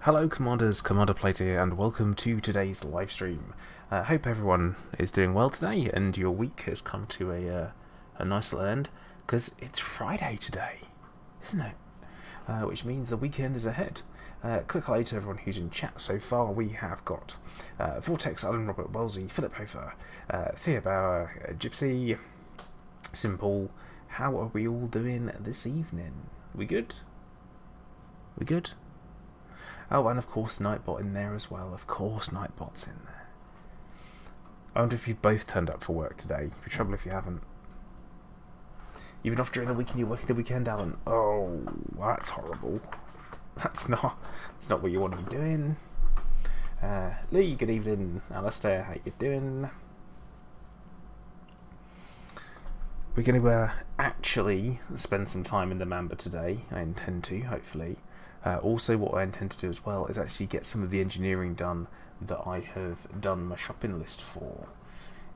Hello Commanders, Commander Plate here, and welcome to today's live stream. Hope everyone is doing well today and your week has come to a nice little end, because it's Friday today, isn't it? Which means the weekend is ahead. Quick hello to everyone who's in chat so far. We have got Vortex, Alan, Robert, Wellesley, Philip Hofer, Thea Bauer, Gypsy, Simple. How are we all doing this evening? We good? We good? Oh, and of course Nightbot in there as well. Of course Nightbot's in there. I wonder if you've both turned up for work today. Be trouble if you haven't. You've been off during the week and you're working the weekend, Alan. Oh, that's horrible. That's not what you want to be doing. Lee, good evening. Alistair, how you doing? We're going to actually spend some time in the Mamba today. I intend to, hopefully. Also, what I intend to do as well is actually get some of the engineering done that I have done my shopping list for.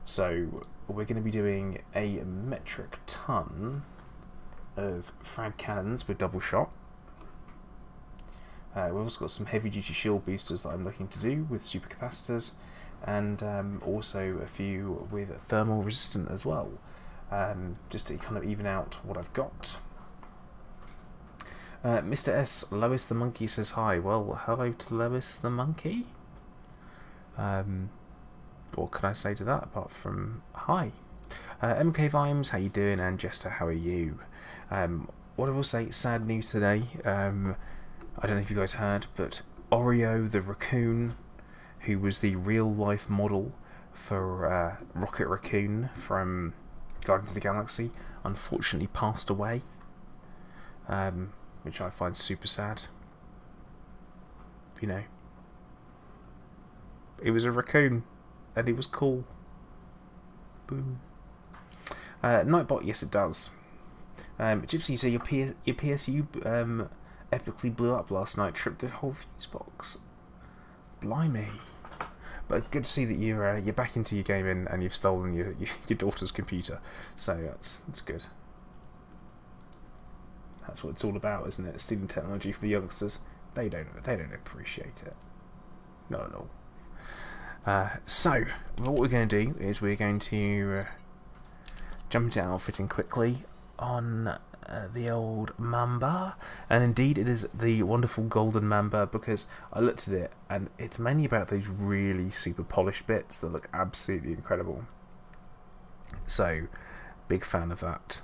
So we're going to be doing a metric ton of frag cannons with double shot. We've also got some heavy duty shield boosters that I'm looking to do with supercapacitors, and also a few with thermal resistant as well, just to kind of even out what I've got. Mr. S. Lois the Monkey says hi. Well, hello to Lois the Monkey. What can I say to that apart from hi? MK Vimes, how you doing? And Jester, how are you? What I will say, sad news today. I don't know if you guys heard, but Oreo the Raccoon, who was the real life model for Rocket Raccoon from Guardians of the Galaxy, unfortunately passed away. Which I find super sad. You know, he was a raccoon, and he was cool. Boom. Nightbot, yes it does. Gypsy, so your PSU epically blew up last night, tripped the whole fuse box. Blimey. But good to see that you're back into your gaming and you've stolen your daughter's computer. So that's good. That's what it's all about, isn't it? Stealing technology from the youngsters. They don't appreciate it. Not at all. So what we're going to do is we're going to jump into outfitting quickly on the old Mamba, and indeed it is the wonderful golden Mamba, because I looked at it and it's mainly about those really super polished bits that look absolutely incredible. So big fan of that.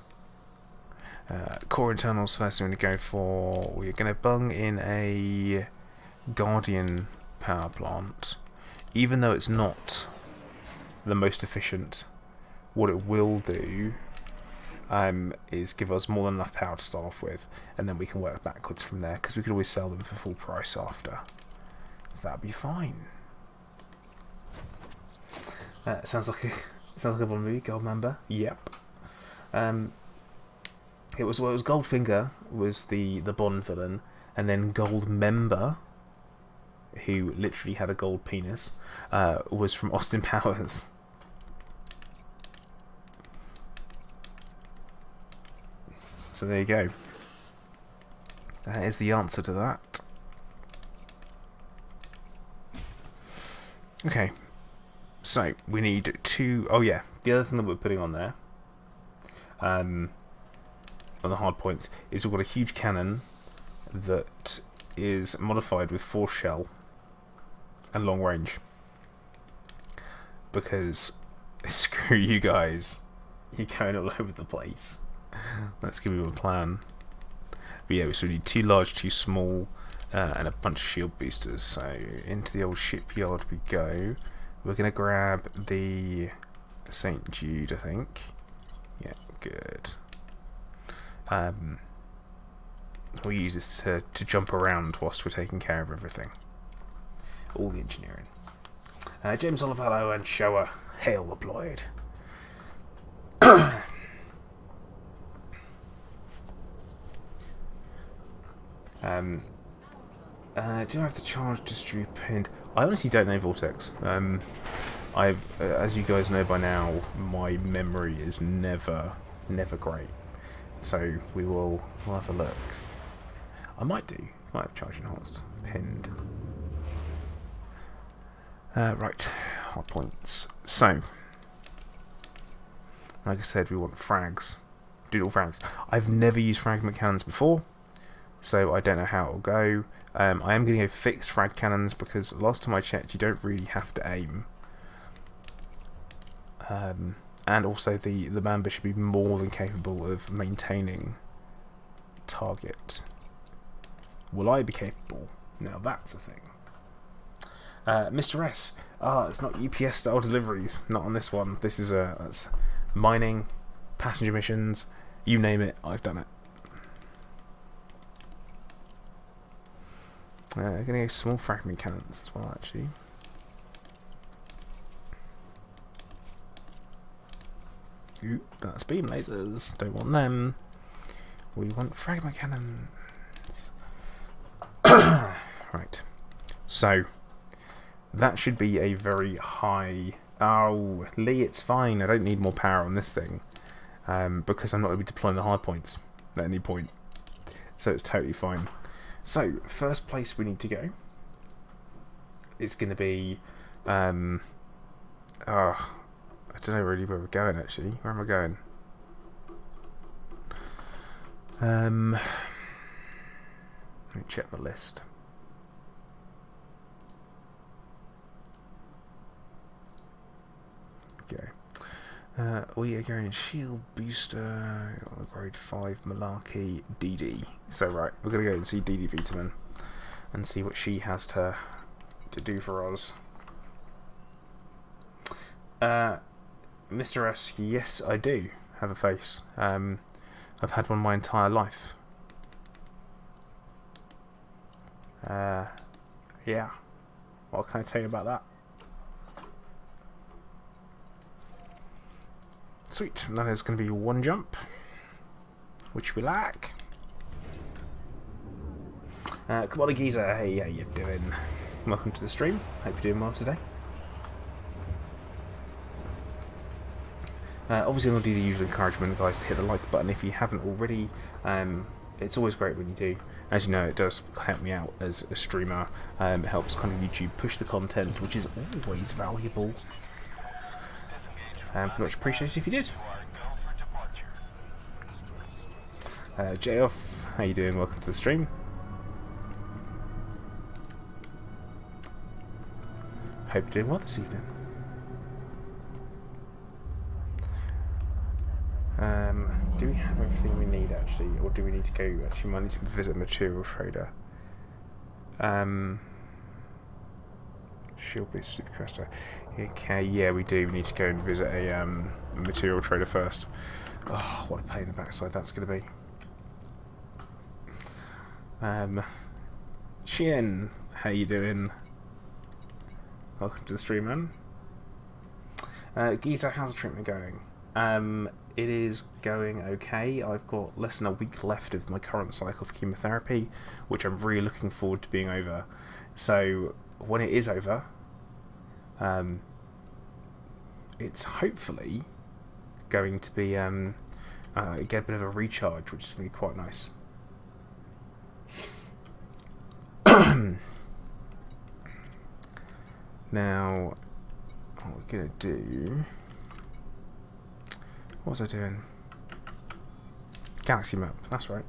Core internals first. We're going to bung in a Guardian power plant, even though it's not the most efficient. What it will do is give us more than enough power to start off with, and then we can work backwards from there, because we could always sell them for full price after, so that'd be fine. Sounds like a Bond movie. Gold Mamba. Yep. It was Goldfinger was the Bond villain, and then Gold Member, who literally had a gold penis, was from Austin Powers. So there you go. That is the answer to that. Okay. So we need two. Oh yeah, the other thing that we're putting on there, on the hard points, is we've got a huge cannon that is modified with force shell and long range, because screw you guys, you're going all over the place. Let's give you a plan. But yeah, so we need two large, two small, and a bunch of shield boosters. So into the old shipyard we go. We're going to grab the St. Jude, I think. Yeah, good. We'll use this to jump around whilst we're taking care of everything. All the engineering. James Olivello and Shower, hail deployed. Do I have the charge distribute pinned? I honestly don't know, Vortex. As you guys know by now, my memory is never great. So we'll have a look. I might have charge enhanced pinned. Right, hard points. So, like I said, we want frags. Doodle frags. I've never used fragment cannons before, so I don't know how it'll go. I am going to go fixed frag cannons because last time I checked, you don't really have to aim. And also the Mamba should be more than capable of maintaining target. Will I be capable? Now that's a thing. Mr. S. It's not UPS style deliveries. Not on this one. This is that's mining, passenger missions, you name it, I've done it. I'm gonna go small fragment cannons as well, actually. Ooh, that's beam lasers. Don't want them. We want fragment cannons. Right. So that should be a very high. Oh, Lee, it's fine. I don't need more power on this thing because I'm not going to be deploying the hard points at any point. So it's totally fine. So first place we need to go is going to be. I don't know really where we're going actually. Where am I going? Let me check my list. Okay. We are going shield booster, grade 5 Malarkey DD. So right, we're gonna go and see DD Vitamin and see what she has to do for us. Mr. S, yes I do have a face. I've had one my entire life. Yeah. What can I tell you about that? Sweet. That is going to be one jump, which we like. Come on, geezer. Hey, how you doing? Welcome to the stream. Hope you're doing well today. Obviously, I'm going to do the usual encouragement, guys, to hit the like button if you haven't already. It's always great when you do. As you know, it does help me out as a streamer. It helps kind of YouTube push the content, which is always valuable. Much appreciated if you did. J-Off, how you doing? Welcome to the stream. Hope you're doing well this evening. Do we have everything we need actually, or do we need to go? Actually, we might need to visit a material trader. Shield boost supercaster. Okay, yeah, we do. We need to go and visit a material trader first. Oh, what a pain in the backside that's going to be. Chien, how you doing? Welcome to the stream, man. Geezer, how's the treatment going? It is going okay. I've got less than a week left of my current cycle of chemotherapy, which I'm really looking forward to being over. So when it is over, it's hopefully going to be get a bit of a recharge, which is going to be quite nice. Now, what we're going to do... What was I doing? Galaxy map, that's right.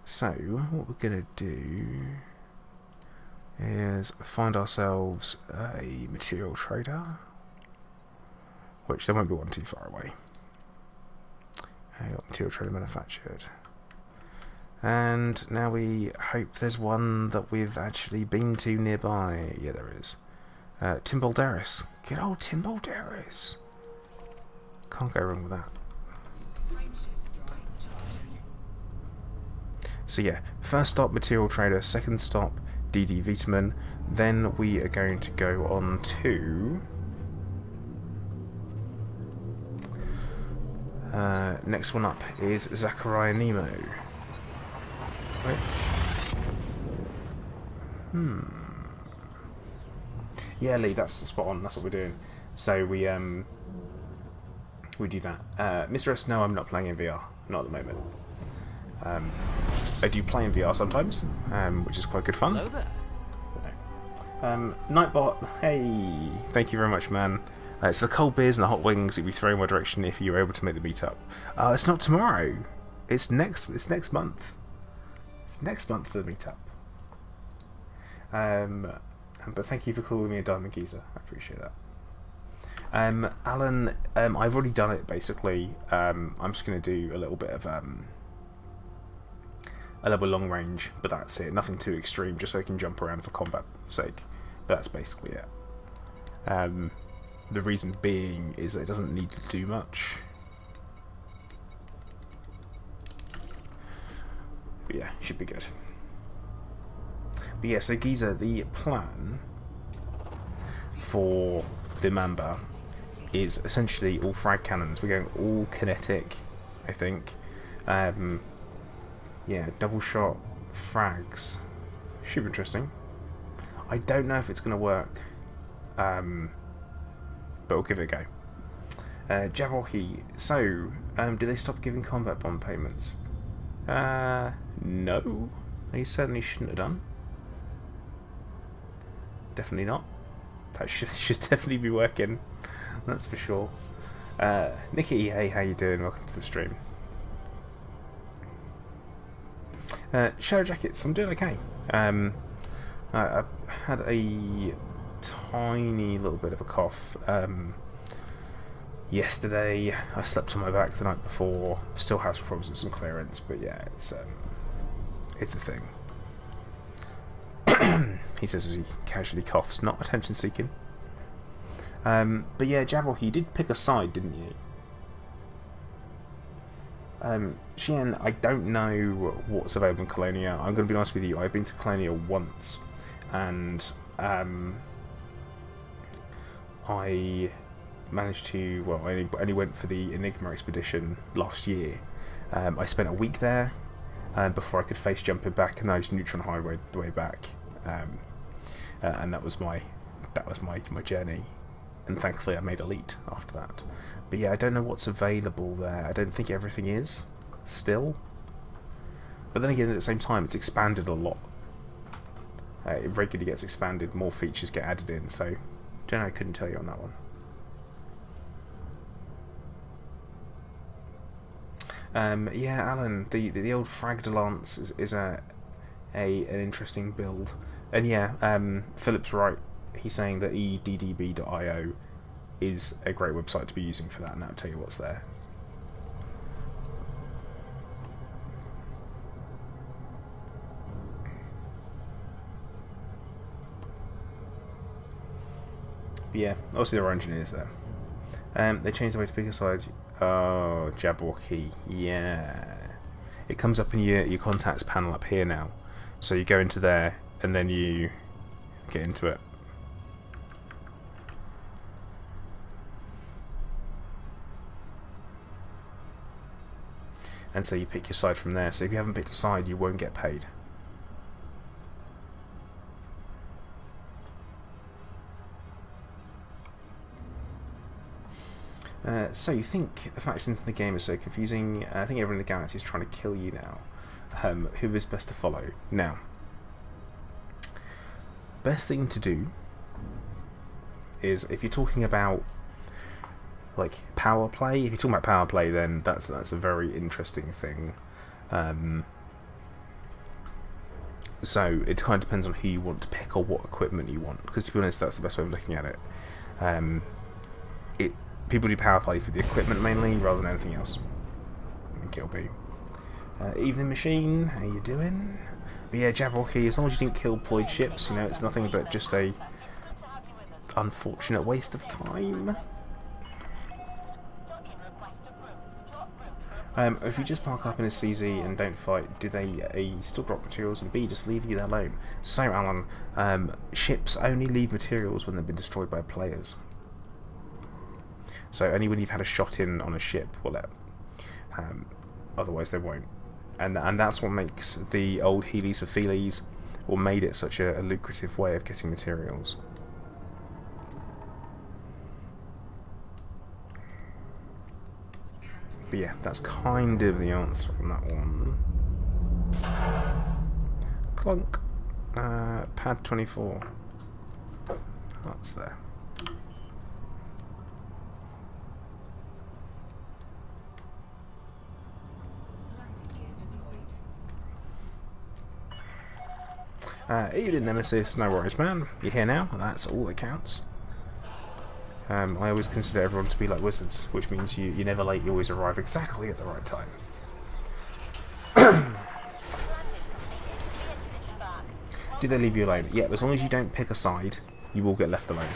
So, what we're going to do is find ourselves a material trader, which there won't be one too far away. Material trader manufactured. And now we hope there's one that we've actually been to nearby. Yeah, there is. Tim Balderas. Good old Tim Balderas. Can't go wrong with that. So yeah, first stop material trader, second stop DD Vitamin, then we are going to go on to next one up is Zachariah Nemo. Which yeah, Lee, that's spot on, that's what we're doing. So we do that. Mr. S, no, I'm not playing in VR, not at the moment. I do play in VR sometimes, which is quite good fun. Hello there. Nightbot, hey, thank you very much, man. It's the cold beers and the hot wings that we throw in my direction if you're able to make the meetup. It's not tomorrow. It's next month. It's next month for the meetup. But thank you for calling me a diamond geezer. I appreciate that. Alan, I've already done it basically. I'm just going to do a little bit of a level long range, but that's it. Nothing too extreme, just so I can jump around for combat sake. But that's basically it. The reason being is that it doesn't need to do much. But yeah, should be good. But yeah, so Geezer, the plan for the Mamba is essentially all frag cannons. We're going all kinetic, I think. Yeah, double shot frags. Should be interesting. I don't know if it's going to work, but we'll give it a go. Jabberwocky, so, did they stop giving combat bond payments? No. They certainly shouldn't have done. Definitely not. That should definitely be working. That's for sure. Nikki, hey, how you doing? Welcome to the stream. Shadow Jackets, I'm doing okay. I had a tiny little bit of a cough yesterday. I slept on my back the night before. Still have some problems with some clearance, but yeah, it's a thing. He says as he casually coughs, not attention seeking. But yeah, Jabberwocky, you did pick a side, didn't you? Xian, I don't know what's available in Colonia. I'm going to be honest with you, I've been to Colonia once, and I managed to, well, I only went for the Enigma expedition last year. I spent a week there before I could face jumping back, and I just neutron highway the way back, and that was my journey. And thankfully I made Elite after that. But yeah, I don't know what's available there. I don't think everything is, still. But then again, at the same time, it's expanded a lot. It regularly gets expanded, more features get added in, so generally I couldn't tell you on that one. Yeah, Alan, the old Fragdalance is an interesting build. And yeah, Philip's right. He's saying that eddb.io is a great website to be using for that, and that'll tell you what's there. But yeah, obviously there are engineers there. They changed the way to pick a side. Oh, Jabberwocky, yeah. It comes up in your contacts panel up here now. So you go into there, and then you get into it. And so you pick your side from there. So if you haven't picked a side, you won't get paid. So you think the factions in the game are so confusing? I think everyone in the galaxy is trying to kill you now. Who is best to follow? Now, best thing to do is, if you're talking about like Powerplay, if you're talking about Powerplay, then that's a very interesting thing. So it kind of depends on who you want to pick or what equipment you want, because to be honest, that's the best way of looking at it. People do Powerplay for the equipment mainly, rather than anything else. I think it'll be. Evening Machine, how you doing? But yeah, Jabberwocky, as long as you didn't kill Ploid ships, you know, it's nothing but just a unfortunate waste of time. If you just park up in a CZ and don't fight, do they A, still drop materials, and B, just leave you there alone? So Alan, ships only leave materials when they've been destroyed by players. So only when you've had a shot in on a ship will it. Otherwise they won't. And that's what makes the old Heelys for Feelies, or made it such a lucrative way of getting materials. But yeah, that's kind of the answer on that one. Clunk. Pad 24. That's there. You did Nemesis, no worries, man. You're here now, and that's all that counts. I always consider everyone to be like wizards, which means you're never late, you always arrive exactly at the right time. Do they leave you alone? Yeah, as long as you don't pick a side, you will get left alone.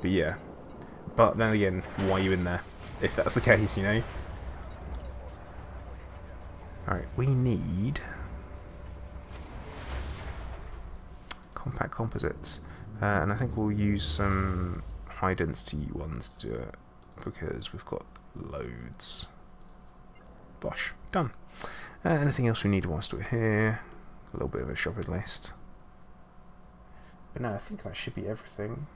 But yeah. But then again, why are you in there? If that's the case, you know? Alright, we need compact composites. And I think we'll use some high density ones to do it, because we've got loads. Bosh, done. Anything else we need whilst we're here? A little bit of a shopping list. But no, I think that should be everything.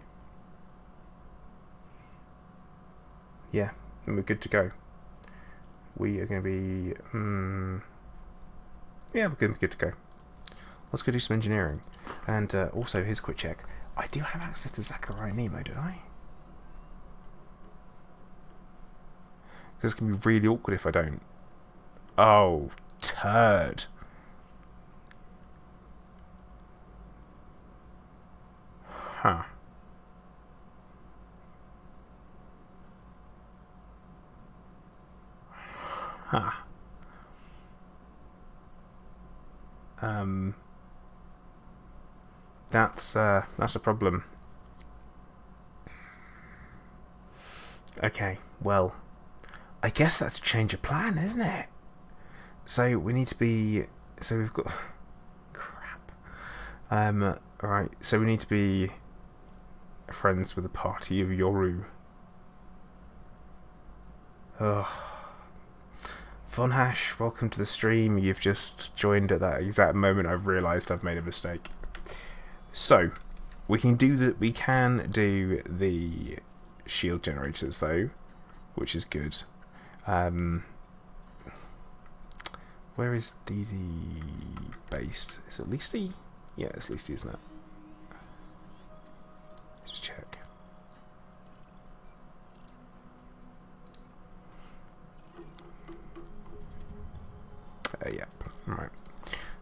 Yeah, and we're good to go. We are going to be... yeah, we're going to be good to go. Let's go do some engineering. And also, here's a quick check. I do have access to Zachariah and Nemo, don't I? Because it's going to be really awkward if I don't. Oh, turd. Huh. Huh. That's a problem. Okay, well, I guess that's a change of plan, isn't it? So we need to be. So we've got. Crap. Alright, so we need to be friends with a party of Yoru. Ugh. Funhash, welcome to the stream. You've just joined at that exact moment I've realised I've made a mistake. So, we can do the shield generators though, which is good. Where is DD based? Is it Leasty? Yeah, it's Leasty, isn't it? Just check. Yeah, right.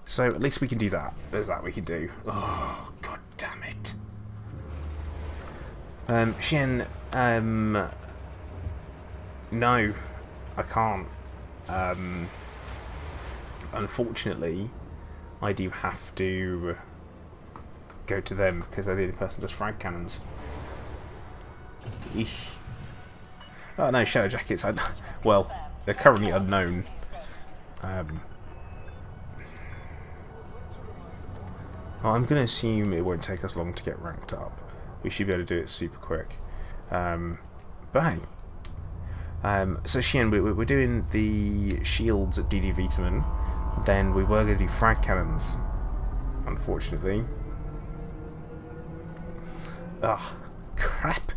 So at least we can do that. There's that we can do. Oh, god damn it. Shen, no, I can't. Unfortunately, I do have to go to them because they're the only person that does frag cannons. Eesh. Oh no, Shadow Jackets. Well, they're currently unknown. Well, I'm going to assume it won't take us long to get ranked up. We should be able to do it super quick. But hey. So Xian, we're doing the shields at DD Vitamin. Then we were going to do frag cannons. Unfortunately. Ugh. Crap.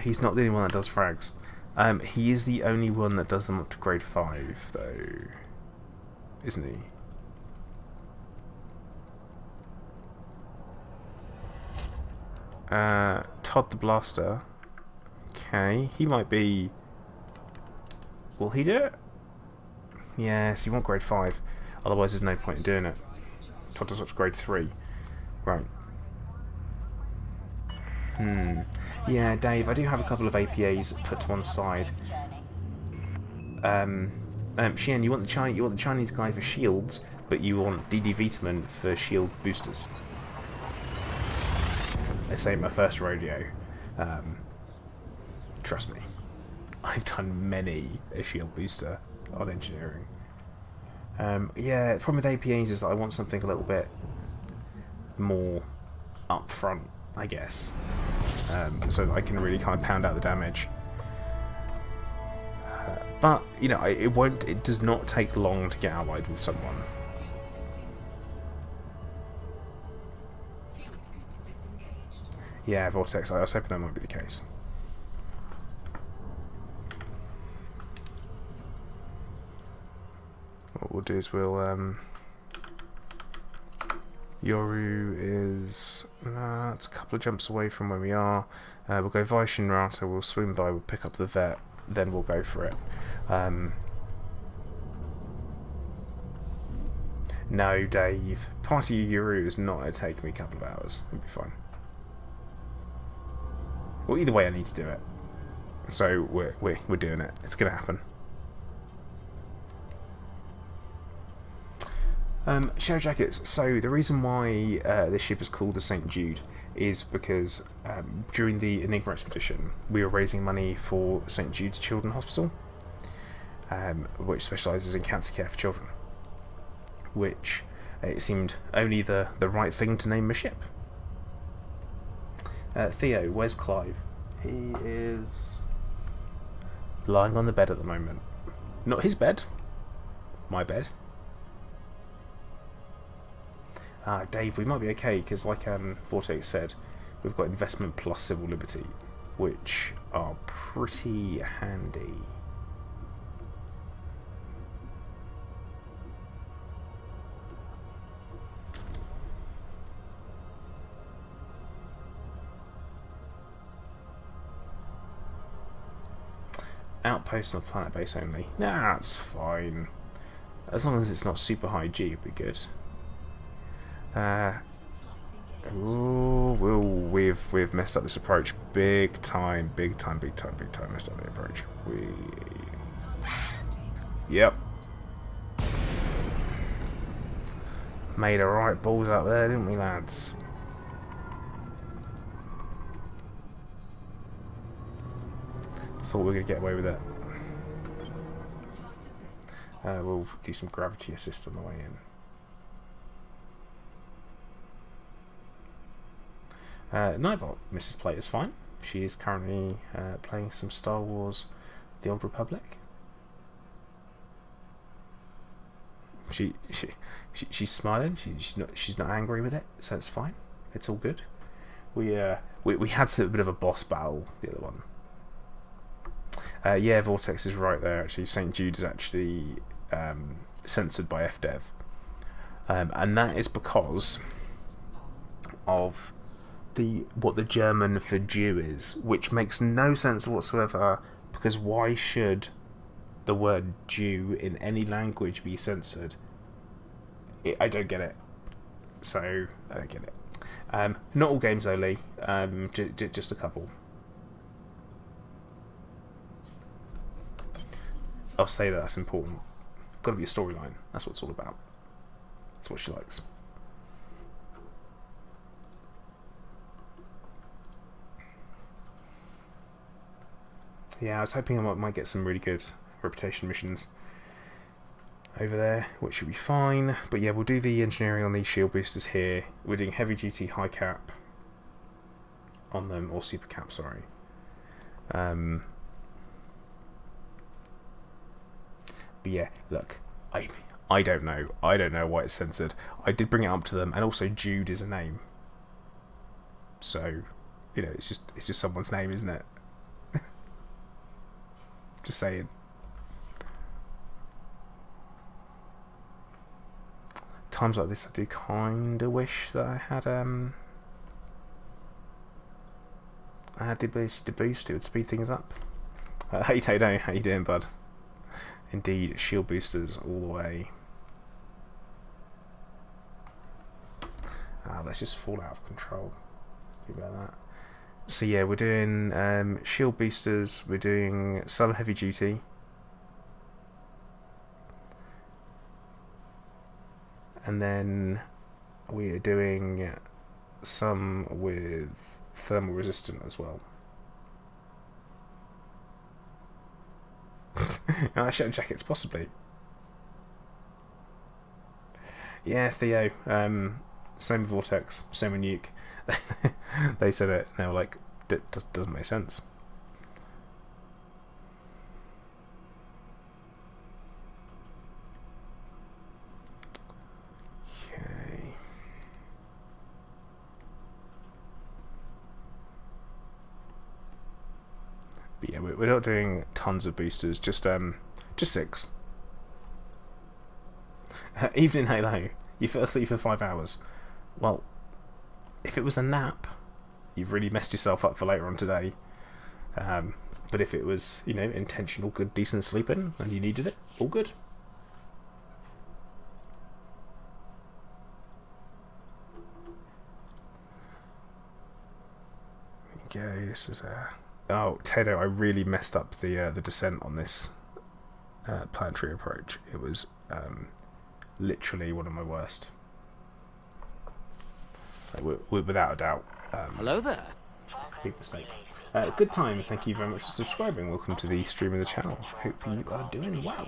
He's not the only one that does frags. He is the only one that does them up to grade 5, though. Isn't he? Todd the Blaster. Okay, he might be... Will he do it? Yes, he won't grade 5. Otherwise there's no point in doing it. Todd does up to grade 3. Right. Yeah, Dave, I do have a couple of APAs put to one side. Xian, you want the Chinese guy for shields, but you want DD Vitamin for shield boosters. This ain't my first rodeo. Trust me, I've done many a shield booster on engineering. Yeah, the problem with APAs is that I want something a little bit more upfront, I guess, so that I can really kind of pound out the damage. But you know, it does not take long to get allied with someone. Yeah, Vortex. I was hoping that might be the case. we'll do is we'll Yoru is it's a couple of jumps away from where we are. We'll go Vaishinrata, we'll swim by, we'll pick up the vet, then we'll go for it. No, Dave. Party Yoru is not going to take me a couple of hours. It'll be fine. Well, either way, I need to do it. So we're doing it. It's going to happen. Shadow Jackets. So the reason why this ship is called the St. Jude is because during the Enigma expedition we were raising money for St. Jude's Children's Hospital, which specialises in cancer care for children. Which it seemed only the right thing to name a ship. Theo, where's Clive? He is lying on the bed at the moment. Not his bed, my bed. Dave, we might be okay because, like Vortex said, we've got investment plus civil liberty, which are pretty handy. Outpost on a planet base only. Nah, that's fine. As long as it's not super high G, it'd be good. We've messed up this approach big time messed up the approach. Yep. Made a right balls up there, didn't we, lads? Thought we were going to get away with it. We'll do some gravity assist on the way in. Nightbot, Mrs. Plate is fine. She is currently playing some Star Wars: The Old Republic. She's smiling. She's not angry with it, so it's fine. It's all good. We had a bit of a boss battle the other one. Yeah, Vortex is right there. Actually, St. Jude is actually censored by FDev, and that is because of what the German for Jew is, which makes no sense whatsoever. Because why should the word Jew in any language be censored? I don't get it. So I don't get it. Not all games only. Just a couple. I'll say that's important. Got to be a storyline. That's what it's all about. That's what she likes. Yeah, I was hoping I might get some really good reputation missions over there, which should be fine. But yeah, we'll do the engineering on these shield boosters here. We're doing heavy duty high cap on them, or super cap, sorry. But yeah, look, I don't know. I don't know why it's censored. I did bring it up to them, and also Jude is a name. So, you know, it's just someone's name, isn't it? Just saying. Times like this, I do kind of wish that I had the ability to boost. It would speed things up. Hey Tato, how you doing, bud? Indeed, shield boosters all the way. Let's just fall out of control. Think about that. So yeah, we're doing shield boosters, we're doing some heavy duty, and then we're doing some with thermal resistant as well. Shadow jackets, possibly. Yeah, Theo. Same with Vortex, same with Nuke. They said it, and they were like, doesn't make sense. Okay. But yeah, we're not doing tons of boosters, just 6. Evening, Halo. You fell asleep for 5 hours. Well, if it was a nap, you've really messed yourself up for later on today. But if it was, you know, intentional, good, decent sleeping, and you needed it, all good. Okay, this is oh, Tedo, I really messed up the descent on this planetary approach. It was literally one of my worst. Like, without a doubt. Hello there. Big mistake. Good time, thank you very much for subscribing. Welcome to the stream of the channel. Hope you are doing well.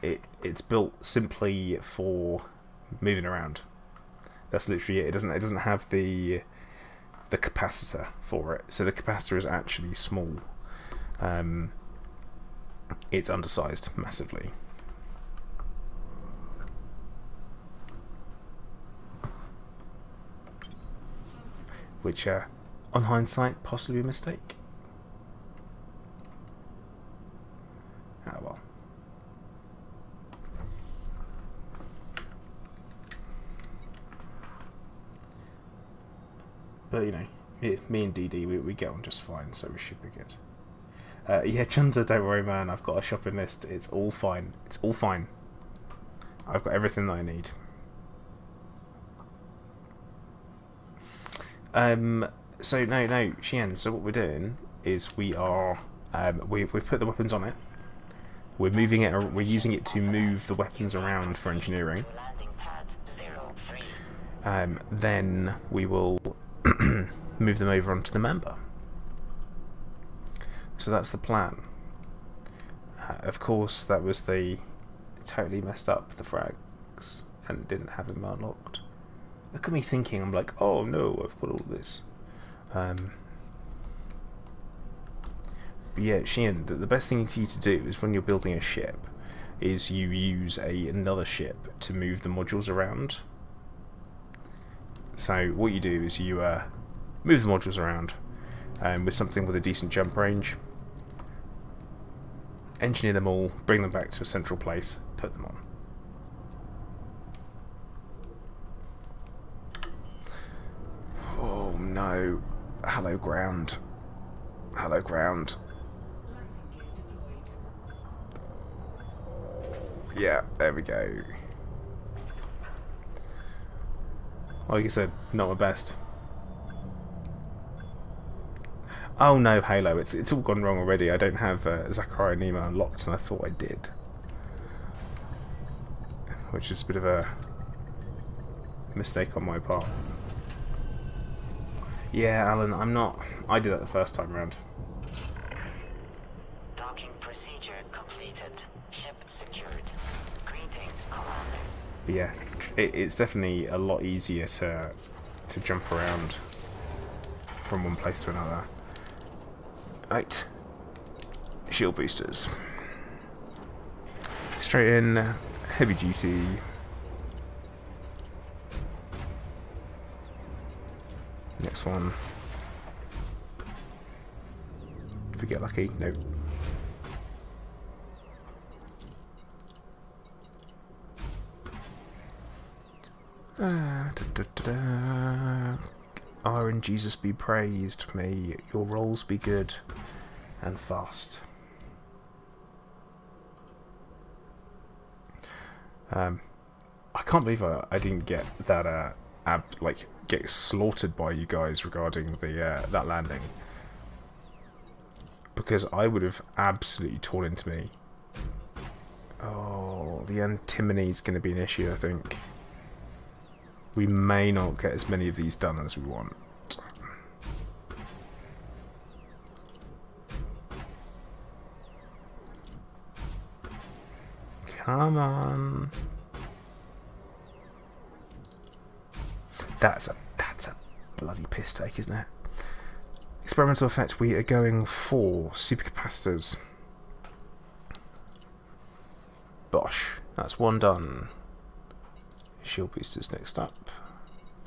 It's built simply for moving around. That's literally it. It doesn't have the capacitor for it. So the capacitor is actually small. It's undersized massively. Which, on hindsight, possibly a mistake. Ah, well. But, you know, me and DD, we get on just fine, so we should be good. Yeah, Chunter, don't worry, man. I've got a shopping list. It's all fine. It's all fine. I've got everything that I need. So no, Xian, so what we're doing is we are, we've put the weapons on it. We're moving it, we're using it to move the weapons around for engineering. Then we will move them over onto the Mamba. So that's the plan. Of course, that was totally messed up the frags and didn't have them unlocked. Look at me thinking, I'm like, oh no, I've got all this. But yeah, Xian, the best thing for you to do is when you're building a ship, is you use another ship to move the modules around. So what you do is you move the modules around with something with a decent jump range, engineer them all, bring them back to a central place, put them on. Oh no. Hello ground. Hello ground. Yeah, there we go. Like I said, not my best. Oh no, Halo, it's all gone wrong already. I don't have Zachariah Nemo unlocked, and I thought I did. Which is a bit of a mistake on my part. Yeah, Alan, I'm not. I did that the first time around. Docking procedure completed. Ship secured. Greetings, Commander. But yeah, it's definitely a lot easier to jump around from one place to another. Right, shield boosters. Straight in, heavy duty. Next one. If we get lucky, no. And Jesus be praised, may your rolls be good and fast. I can't believe I didn't get that get slaughtered by you guys regarding the that landing, because I would have absolutely torn into me. Oh, the antimony is going to be an issue, I think. We may not get as many of these done as we want. Come on. That's a bloody piss take, isn't it? Experimental effect, we are going for supercapacitors. Bosh. That's one done. Shield boosters next up.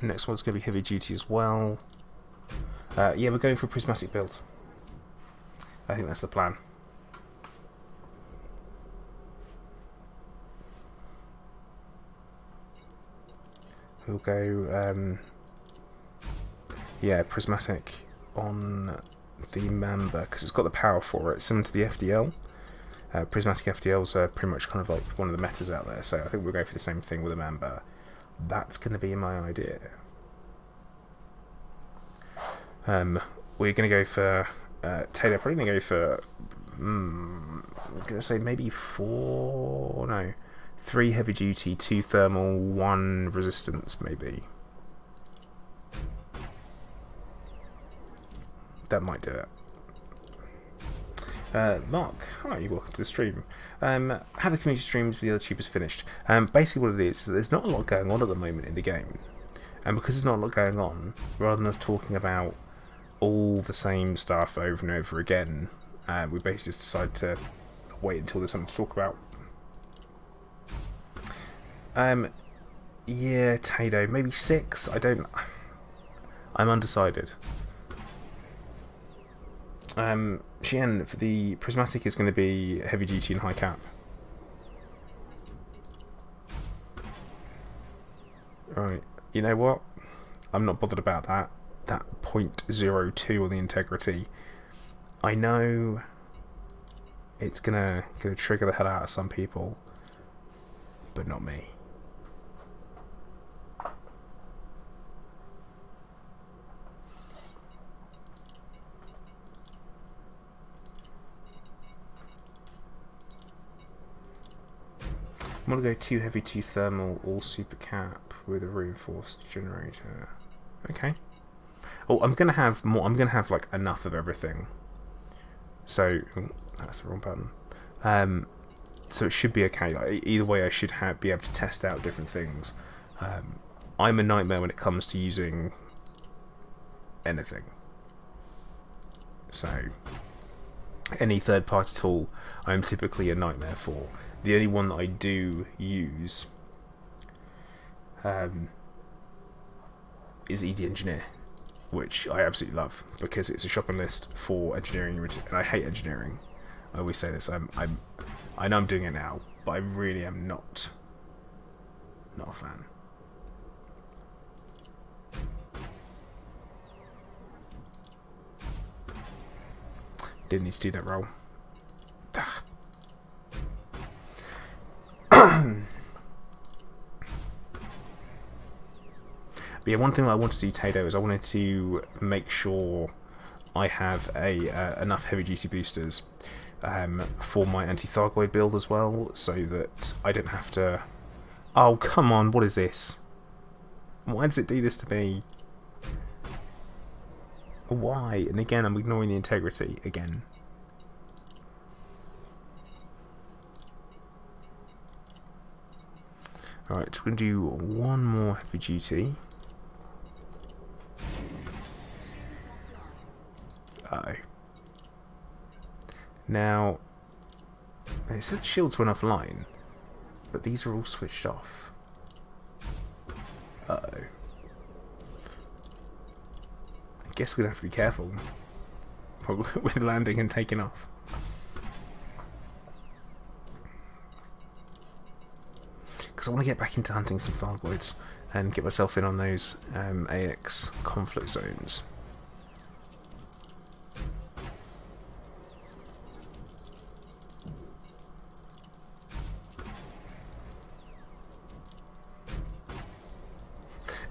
Next one's going to be heavy duty as well. Yeah, we're going for a prismatic build. I think that's the plan. we'll go yeah, prismatic on the Mamba because it's got the power for it, similar to the FDL. Prismatic FDLs are pretty much kind of like one of the metas out there, so I think we'll go for the same thing with the Mamba. That's going to be my idea. We're going to go for Taylor. Probably going to go for I'm going to say maybe 3 heavy duty, 2 thermal, 1 resistance, maybe. That might do it. Mark, hi, welcome to the stream. Have the community streams with the other tubers finished? Basically what it is, there's not a lot going on at the moment in the game. And because there's not a lot going on, rather than us talking about all the same stuff over and over again, we basically just decided to wait until there's something to talk about. Yeah, Tato, maybe 6? I'm undecided. Chien, for the prismatic is going to be heavy duty and high cap. Right, you know what? I'm not bothered about that. That 0.02 on the integrity. I know it's gonna trigger the hell out of some people, but not me. I'm gonna go 2 heavy, 2 thermal, all super cap with a reinforced generator. Okay. Oh, I'm gonna have more. I'm gonna have like enough of everything. So that's the wrong button. So it should be okay. Like, either way, I should be able to test out different things. I'm a nightmare when it comes to using anything. So any third-party tool, I'm typically a nightmare for. The only one that I do use is ED Engineer, which I absolutely love because it's a shopping list for engineering, and I hate engineering. I always say this. I know I'm doing it now, but I really am not a fan. Didn't need to do that roll. But yeah, one thing that I wanted to do, Tato, is I wanted to make sure I have enough heavy duty boosters for my anti-Thargoid build as well, so that I don't have to... Oh, come on, what is this? Why does it do this to me? Why? And again, I'm ignoring the integrity again. Alright, we're going to do one more heavy duty. Uh-oh. Now, it said shields went offline, but these are all switched off. Uh-oh. I guess we're going to have to be careful with landing and taking off. Because I want to get back into hunting some Thargoids and get myself in on those AX conflict zones.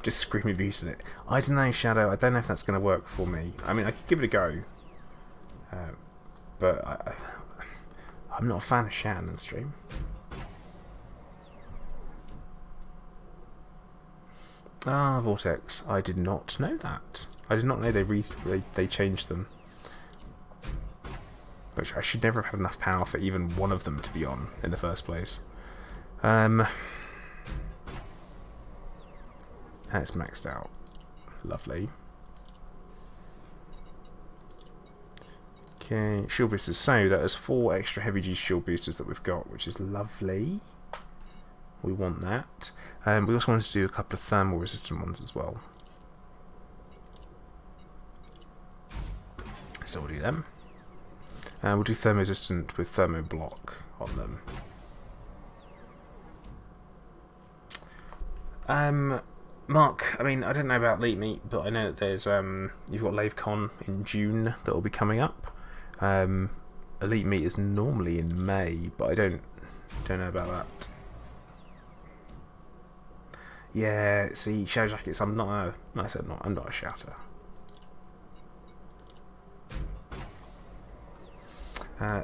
Just scream abuse at it. I don't know, Shadow. I don't know if that's going to work for me. I mean, I could give it a go, but I'm not a fan of Shan on stream. Ah, Vortex. I did not know that. I did not know they changed them. Which I should never have had enough power for even one of them to be on in the first place. That's maxed out. Lovely. Okay, shield boosters. So that is 4 extra heavy duty shield boosters that we've got, which is lovely. We want that. We also wanted to do a couple of thermal resistant ones as well. So we'll do them. We'll do thermo resistant with thermo block on them. Mark, I mean, I don't know about Elite Meet, but I know that there's you've got LaveCon in June that will be coming up. Elite Meet is normally in May, but I don't know about that. Yeah, see, Shadow Jackets. I'm not a. No, I said not. I'm not a shouter.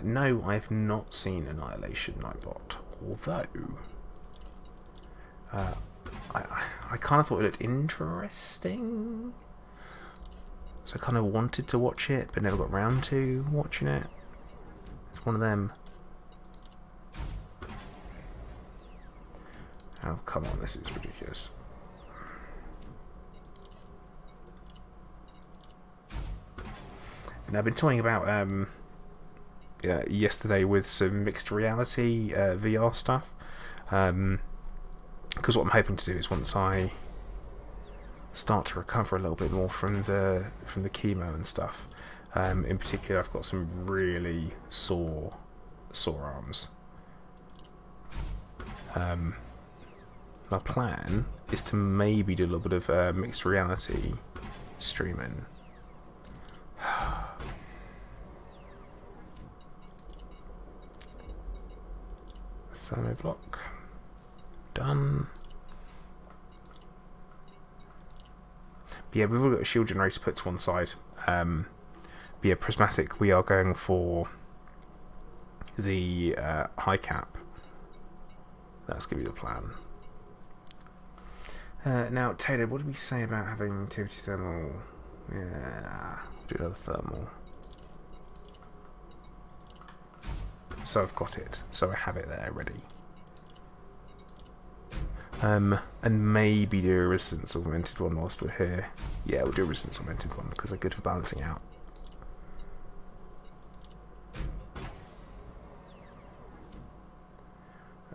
No, I've not seen Annihilation Nightbot. Although, I kind of thought it looked interesting, so I kind of wanted to watch it, but never got round to watching it. It's one of them. Oh, come on, this is ridiculous. And I've been toying about yesterday with some mixed reality VR stuff, because what I'm hoping to do is once I start to recover a little bit more from the chemo and stuff, in particular I've got some really sore arms. My plan is to maybe do a little bit of mixed reality streaming. Thermo block done. But yeah, we've all got a shield generator put to one side. But yeah, prismatic, we are going for the high cap. That's going to be the plan. Now, Taylor, what did we say about having activity thermal? Yeah, do another thermal. So I've got it. So I have it there ready. And maybe do a resistance augmented one whilst we're here. Yeah, we'll do a resistance augmented one because they're good for balancing out.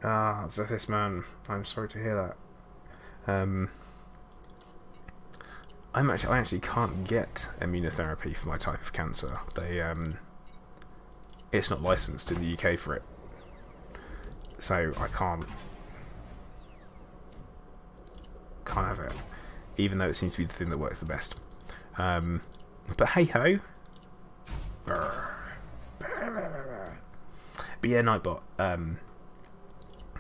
Ah, Zethis man, I'm sorry to hear that. I actually can't get immunotherapy for my type of cancer. They it's not licensed in the UK for it, so I can't have it, even though it seems to be the thing that works the best. But hey ho. But yeah, Nightbot.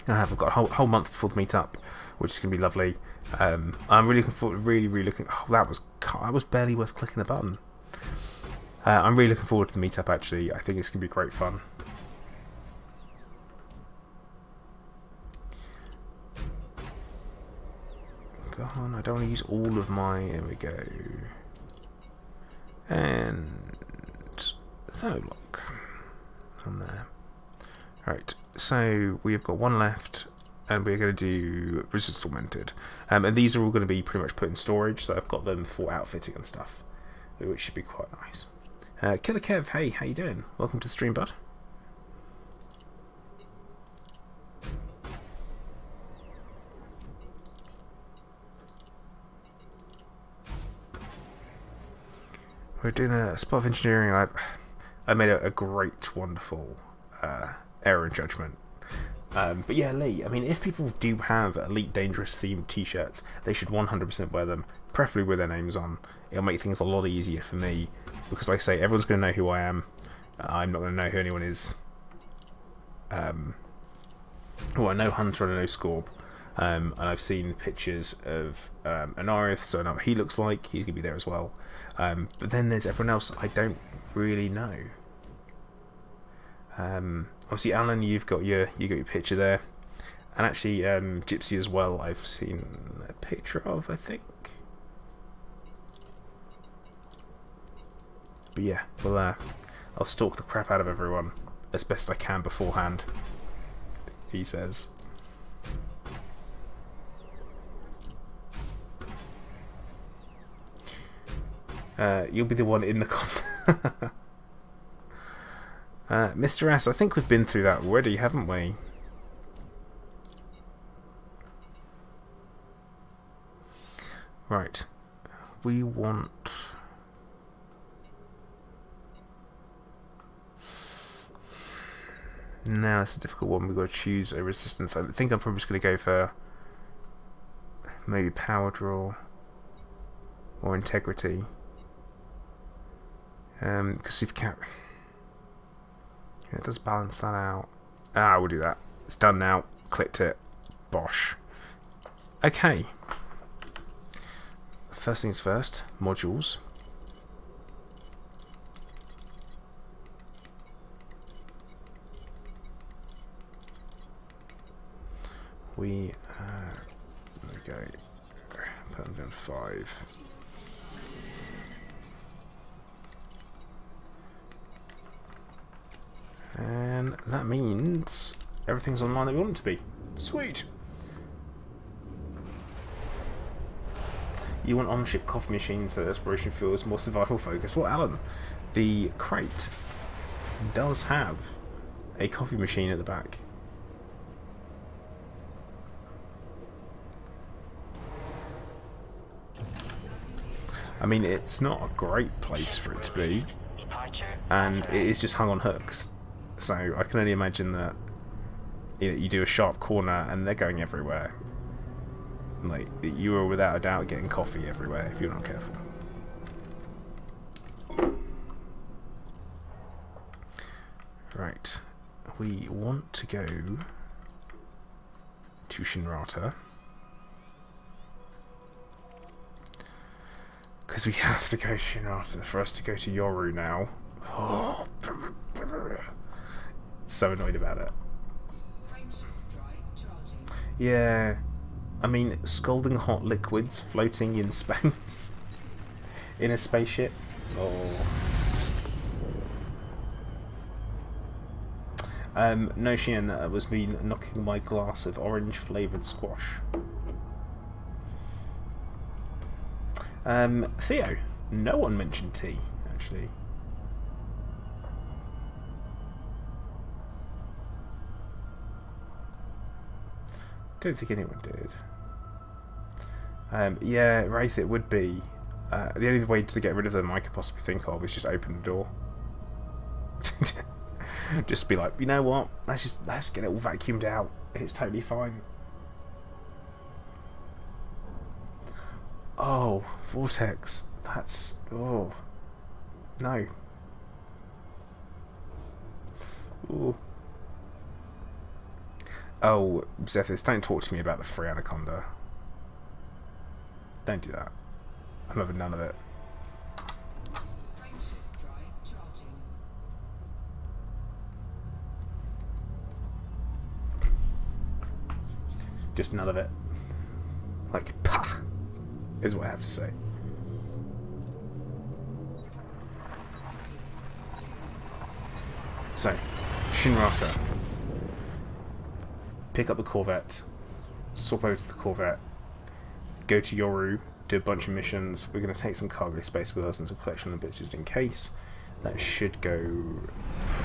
I've got a whole month before the meetup, which is going to be lovely. I'm really looking forward. Really looking. Oh, that was barely worth clicking the button. I'm really looking forward to the meetup. Actually, I think it's going to be great fun. Go on, I don't want to use all of my. Here we go. And third lock on there. Alright, so we've got one left, and we're going to do resistance augmented. And these are all going to be pretty much put in storage, so I've got them for outfitting and stuff, which should be quite nice. Killer Kev, hey, how you doing? Welcome to the stream, bud. We're doing a spot of engineering. I made a great, wonderful error in judgment. But yeah, Lee, I mean, if people do have Elite Dangerous themed t-shirts, they should 100% wear them, preferably with their names on. It'll make things a lot easier for me, because like I say, everyone's going to know who I am. I'm not going to know who anyone is. Well, I know Hunter and I know Scorb, and I've seen pictures of Anarith, so I know what he looks like. He's going to be there as well. But then there's everyone else I don't really know. Obviously, Alan, you've got your picture there, and actually Gypsy as well. I've seen a picture of, I think. But yeah, well, I'll stalk the crap out of everyone as best I can beforehand. He says. You'll be the one in the con. Mr. S, I think we've been through that already, haven't we? Right. We want... Now it's a difficult one. We've got to choose a resistance. I think I'm probably just going to go for maybe power draw or integrity. Because if you can't, it does balance that out. Ah, we'll do that. It's done now. Clicked it. Bosh. Okay. First things first. Modules. There we go. Put them down to 5. And that means everything's online that we want it to be. Sweet! You want on-ship coffee machines so exploration feels more survival focused. Well, Alan, the crate does have a coffee machine at the back. I mean, it's not a great place for it to be, and it is just hung on hooks. So I can only imagine that you do a sharp corner and they're going everywhere. Like, you are without a doubt getting coffee everywhere if you're not careful. Right, we want to go to Shinrata. Because we have to go to Shinrata for us to go to Yoru now. Oh. So annoyed about it. Yeah, I mean, scalding hot liquids floating in space. In a spaceship. Oh. No, Shian, that was me knocking my glass of orange flavoured squash. Theo, no one mentioned tea, actually. Don't think anyone did. Yeah, Wraith, it would be. The only way to get rid of them I could possibly think of is just open the door. Just be like, you know what? Let's get it all vacuumed out. It's totally fine. Oh, Vortex. That's... oh. No. Ooh. Oh, Zethis, don't talk to me about the free Anaconda. Don't do that. I'm having none of it. Just none of it. Like, pah, is what I have to say. So, Shinrata. Pick up the Corvette, swap over to the Corvette, go to Yoru, do a bunch of missions. We're going to take some cargo space with us and some collection of bits just in case. That should go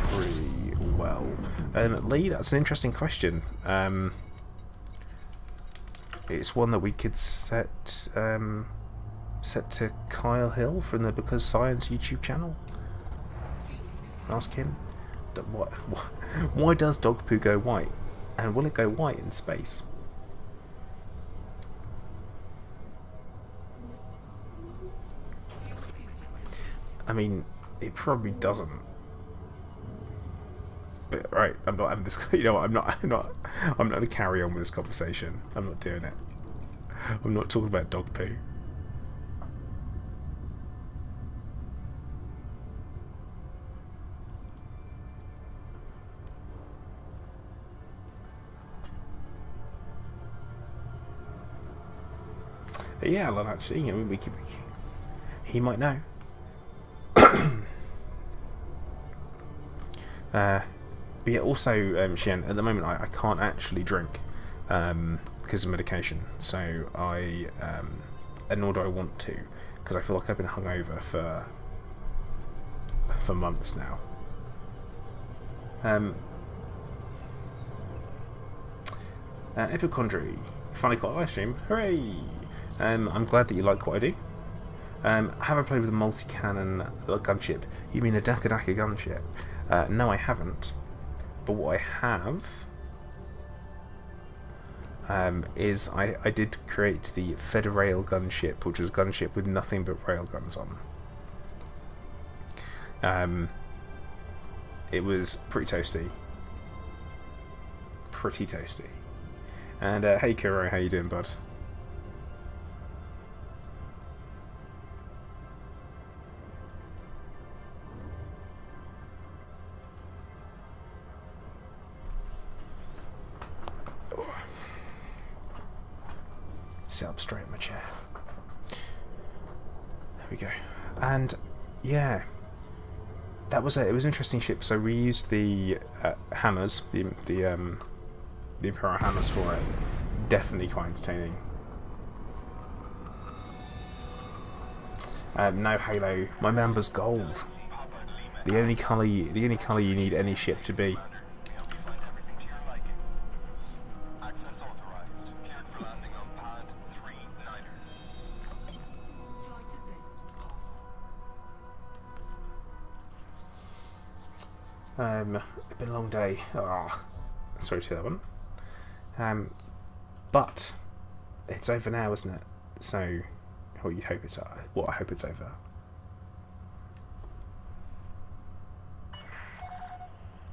pretty well. Lee, that's an interesting question. It's one that we could set to Kyle Hill from the Because Science YouTube channel. Ask him. Why does dog poo go white? And will it go white in space? I mean, it probably doesn't. But right, I'm not having this. You know what? I'm not going to carry on with this conversation. I'm not doing it. I'm not talking about dog poo. Yeah, well, actually, I mean, he might know. But yeah, also, Xian, at the moment I can't actually drink because of medication, so and nor do I want to, because I feel like I've been hungover for months now. Epicondry, finally got a live stream, hooray! I'm glad that you like what I do. I haven't played with a multi-cannon gunship. You mean a Daka Daka gunship? No, I haven't. But what I have is I did create the Federail gunship, which was a gunship with nothing but railguns on. It was pretty toasty. Pretty toasty. And hey Kuro, how you doing, bud? Sit up straight in my chair. There we go. And yeah, that was it. It was an interesting ship. So we used the hammers, the Imperial hammers for it. Definitely quite entertaining. No Halo. My Mamba's gold. The only colour you need any ship to be. It's been a long day. Oh, sorry to hear that one. But it's over now, isn't it? So, well, you hope it's well, I hope it's over.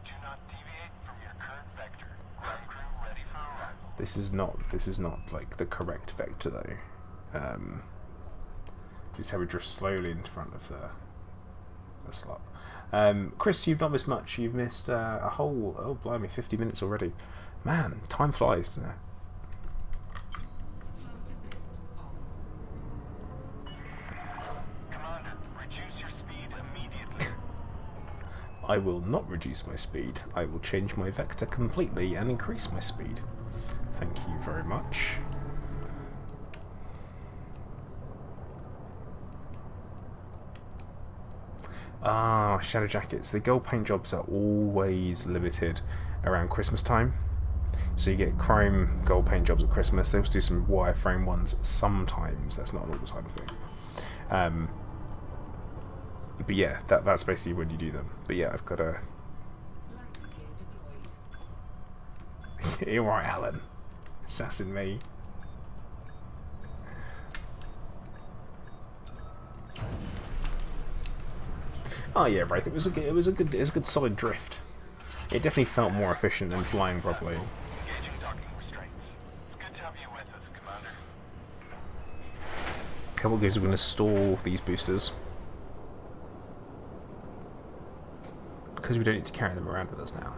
Do not deviate from your current vector. Ground crew ready for arrival. This is not like the correct vector though. Just how we drift slowly in front of the slot. Chris, you've not missed much. You've missed a whole, oh blimey, 50 minutes already. Man, time flies, doesn't it? Commander, reduce your speed immediately. I will not reduce my speed. I will change my vector completely and increase my speed. Thank you very much. Ah, shadow jackets. The gold paint jobs are always limited around Christmas time. So you get chrome gold paint jobs at Christmas. They also do some wireframe ones sometimes. That's not an all the time thing. But yeah, that's basically when you do them. But yeah, I've got a... You're right, Alan. Assassin me. Oh yeah, right. It was a good solid drift. It definitely felt more efficient than flying properly. Engaging docking restraints. It's good to have you with us, Commander. Couple of gives we're going to stall these boosters because we don't need to carry them around with us now.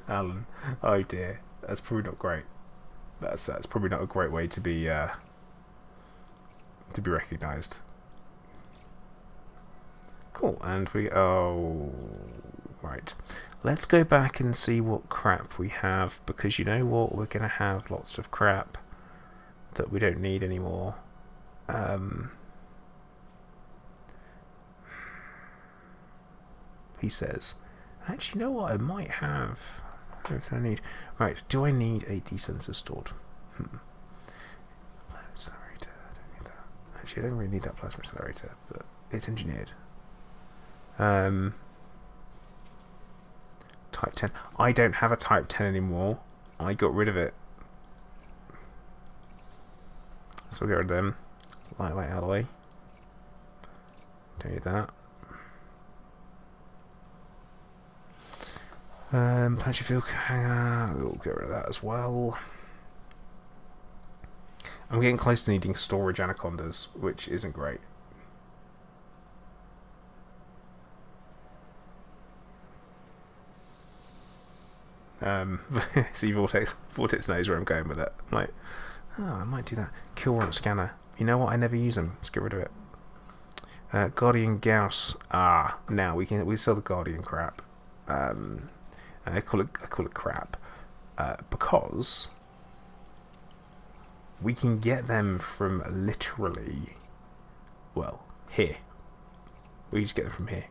Alan, oh dear, that's probably not great. That's probably not a great way to be recognised. Cool, and right. Let's go back and see what crap we have, because you know what, we're gonna have lots of crap that we don't need anymore. He says. Actually, you know what? I might have everything I need. Right, do I need a desensor stored? Plasma accelerator. I don't need that. Actually, I don't really need that plasma accelerator, but it's engineered. Type 10. I don't have a Type 10 anymore. I got rid of it. So we'll get rid of them. Lightweight alloy. Don't need that. Planetary field hanger, we'll get rid of that as well. I'm getting close to needing storage anacondas, which isn't great. See, Vortex knows where I'm going with it. I'm like, oh, I might do that. Kill warrant scanner. You know what? I never use them. Let's get rid of it. Guardian Gauss. Ah, now we sell the Guardian crap. I call it crap because we can get them from literally, well, here. We just get them from here,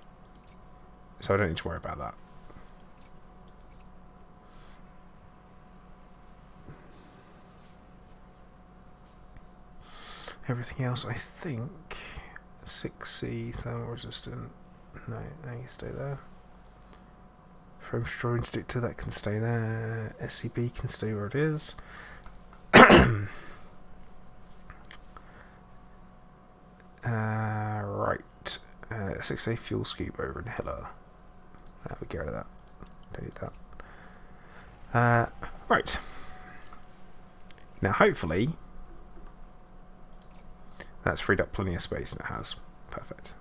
so I don't need to worry about that. Everything else, I think, 6C thermal resistant. No, they can stay there. Foam straw interdictor, that can stay there. SCB can stay where it is. Right. 6A fuel scoop over inhaler. We get rid of that. Don't need that. Right. Now, hopefully, that's freed up plenty of space, and it has. Perfect.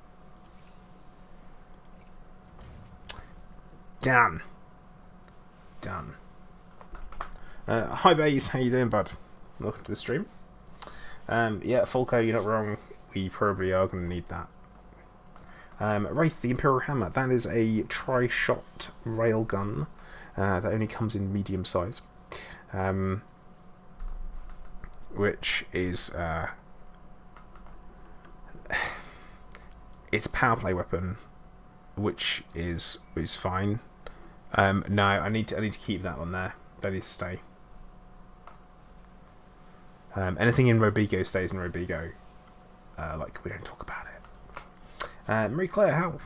Done. Done. Hi, Baze. How you doing, bud? Welcome to the stream. Yeah, Falco, you're not wrong. We probably are going to need that. Wraith, the Imperial Hammer. That is a tri-shot railgun that only comes in medium size. Which is... it's a power play weapon, which is fine. No, I need to keep that one there. That needs to stay. Anything in Robigo stays in Robigo. Like, we don't talk about it. Marie Claire, how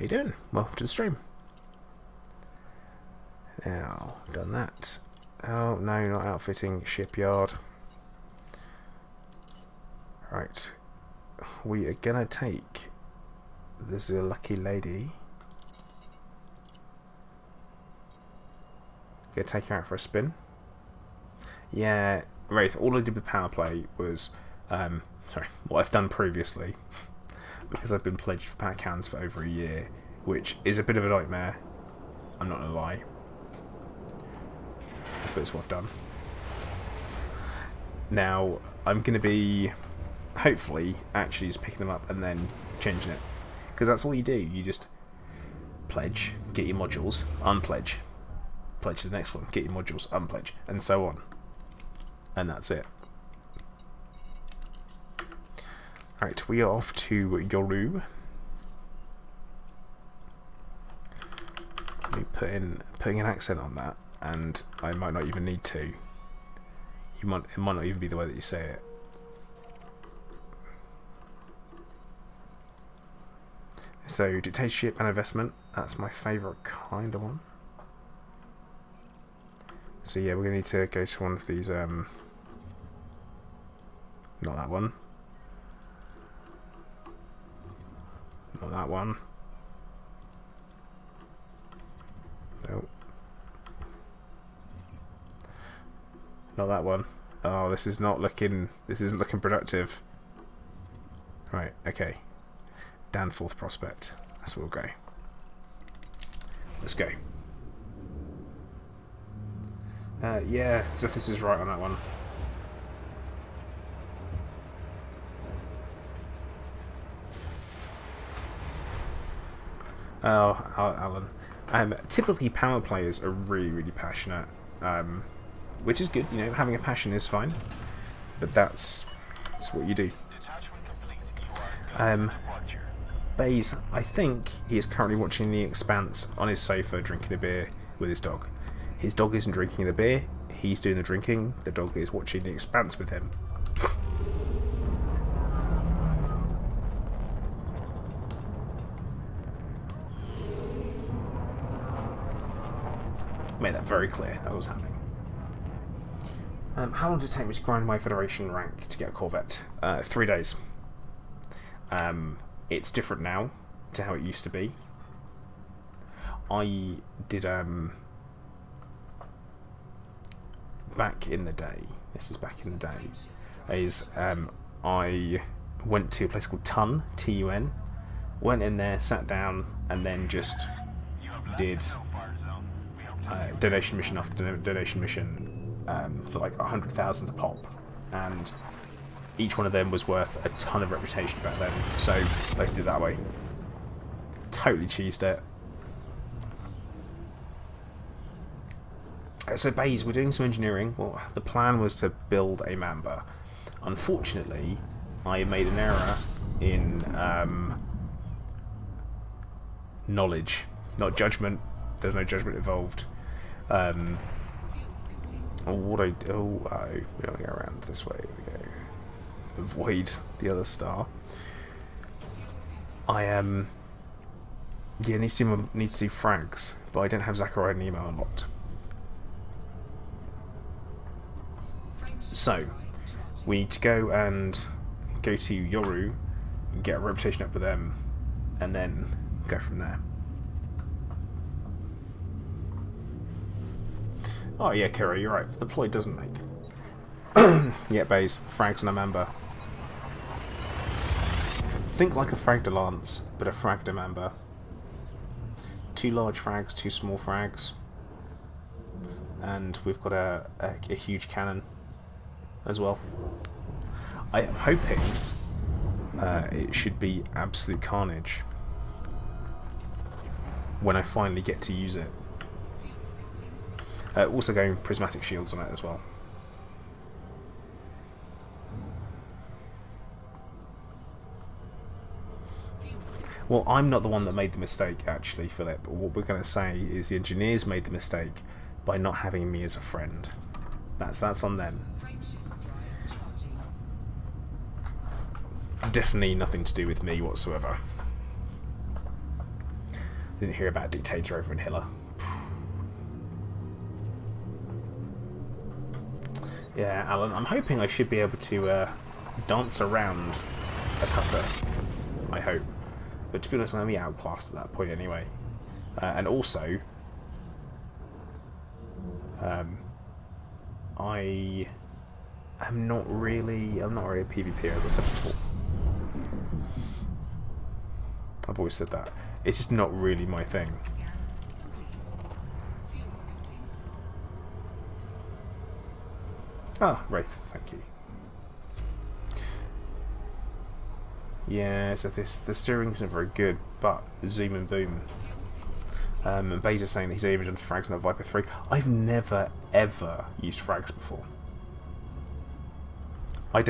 you doing? Welcome to the stream. Now, done that. Oh no, not outfitting shipyard. Right, we are gonna take this lucky lady. Gonna take her out for a spin. Yeah, Wraith, all I did with Powerplay was, sorry, what I've done previously, because I've been pledged for pack cans for over a year, which is a bit of a nightmare, I'm not gonna lie, but it's what I've done. Now, I'm gonna be, hopefully, actually just picking them up and then changing it, because that's all you do, you just pledge, get your modules, unpledge, pledge to the next one, get your modules, unpledge, and so on. And that's it. Right, we are off to Yoru. Let me putting an accent on that, and I might not even need to. It might not even be the way that you say it. So, dictatorship and investment, that's my favourite kind of one. So yeah, we're going to need to go to one of these, not that one. Not that one. No. Not that one. Oh, this isn't looking productive. Right, okay. Danforth Prospect. That's where we'll go. Let's go. Yeah, as if this is right on that one. Oh, Alan. Typically power players are really passionate, which is good, you know, having a passion is fine, but that's what you do. Baze, I think he is currently watching The Expanse on his sofa drinking a beer with his dog. His dog isn't drinking the beer, he's doing the drinking, the dog is watching The Expanse with him. Made that very clear, that was happening. How long did it take me to grind my Federation rank to get a Corvette? 3 days. It's different now to how it used to be. I did, back in the day, this is back in the day, is I went to a place called TUN, T-U-N, went in there, sat down, and then just did donation mission after donation mission for like 100,000 a pop, and each one of them was worth a ton of reputation back then, so let's do it that way. Totally cheesed it. So Baze, we're doing some engineering. Well, the plan was to build a Mamba. Unfortunately, I made an error in knowledge, not judgment. There's no judgment involved. We don't go around this way. We go avoid the other star. I yeah, need to do frags, but I don't have Zachariah and Nemo unlocked. So we need to go to Yoru, get a reputation up with them, and then go from there. Oh yeah, Kira, you're right. The ploy doesn't make. Yeah, Baze, frags and a Mamba. Think like a fragda lance, but a fragda Mamba. 2 large frags, 2 small frags, and we've got a huge cannon as well. I am hoping it should be absolute carnage when I finally get to use it. Also going prismatic shields on it as well. Well, I'm not the one that made the mistake, actually, Philip. What we're going to say is the engineers made the mistake by not having me as a friend. That's on them. Definitely nothing to do with me whatsoever. Didn't hear about Dictator over in Hilla. Yeah, Alan, I'm hoping I should be able to dance around a cutter. I hope. But to be honest, I'm going to be outclassed at that point anyway. And also, I am not really a PvPer, as I said before. I've always said that. It's just not really my thing. Ah, Wraith, thank you. Yeah, so the steering isn't very good, but zoom and boom. And Baze is saying that he's even done frags on a Viper 3. I've never ever used frags before. I've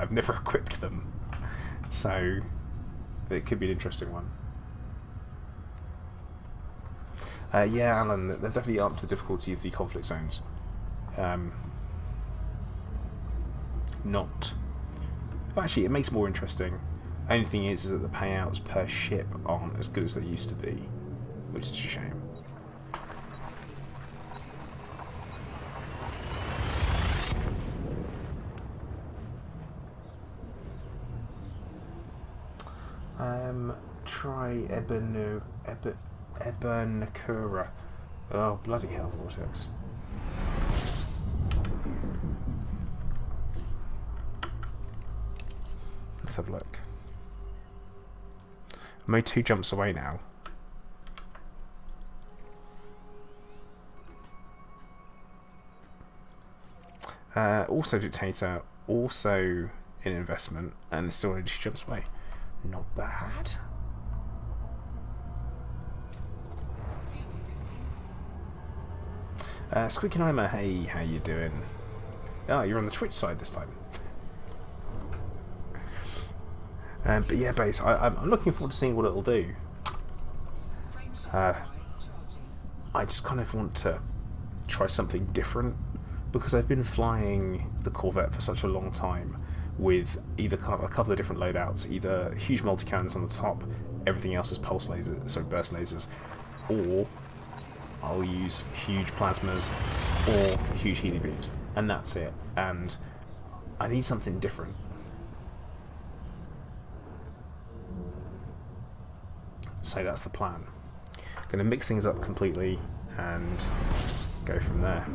never equipped them. So it could be an interesting one. Yeah, Alan, they've definitely upped the difficulty of the conflict zones. Actually, it makes it more interesting. Only thing is that the payouts per ship aren't as good as they used to be, which is a shame. Try Ebernakura. Oh, bloody hell, Vortex. Let's have a look. I'm only 2 jumps away now. Also Dictator, also in investment, and still only 2 jumps away. Not bad. Squeaky Nimer, hey, how you doing? Oh, you're on the Twitch side this time. But yeah, Base, I'm looking forward to seeing what it'll do. I just kind of want to try something different, because I've been flying the Corvette for such a long time with either kind of a couple of different loadouts, either huge multi-cannons on the top, everything else is pulse lasers, so burst lasers, or I'll use huge plasmas or huge heli beams, and that's it. And I need something different. So that's the plan. Going to mix things up completely and go from there.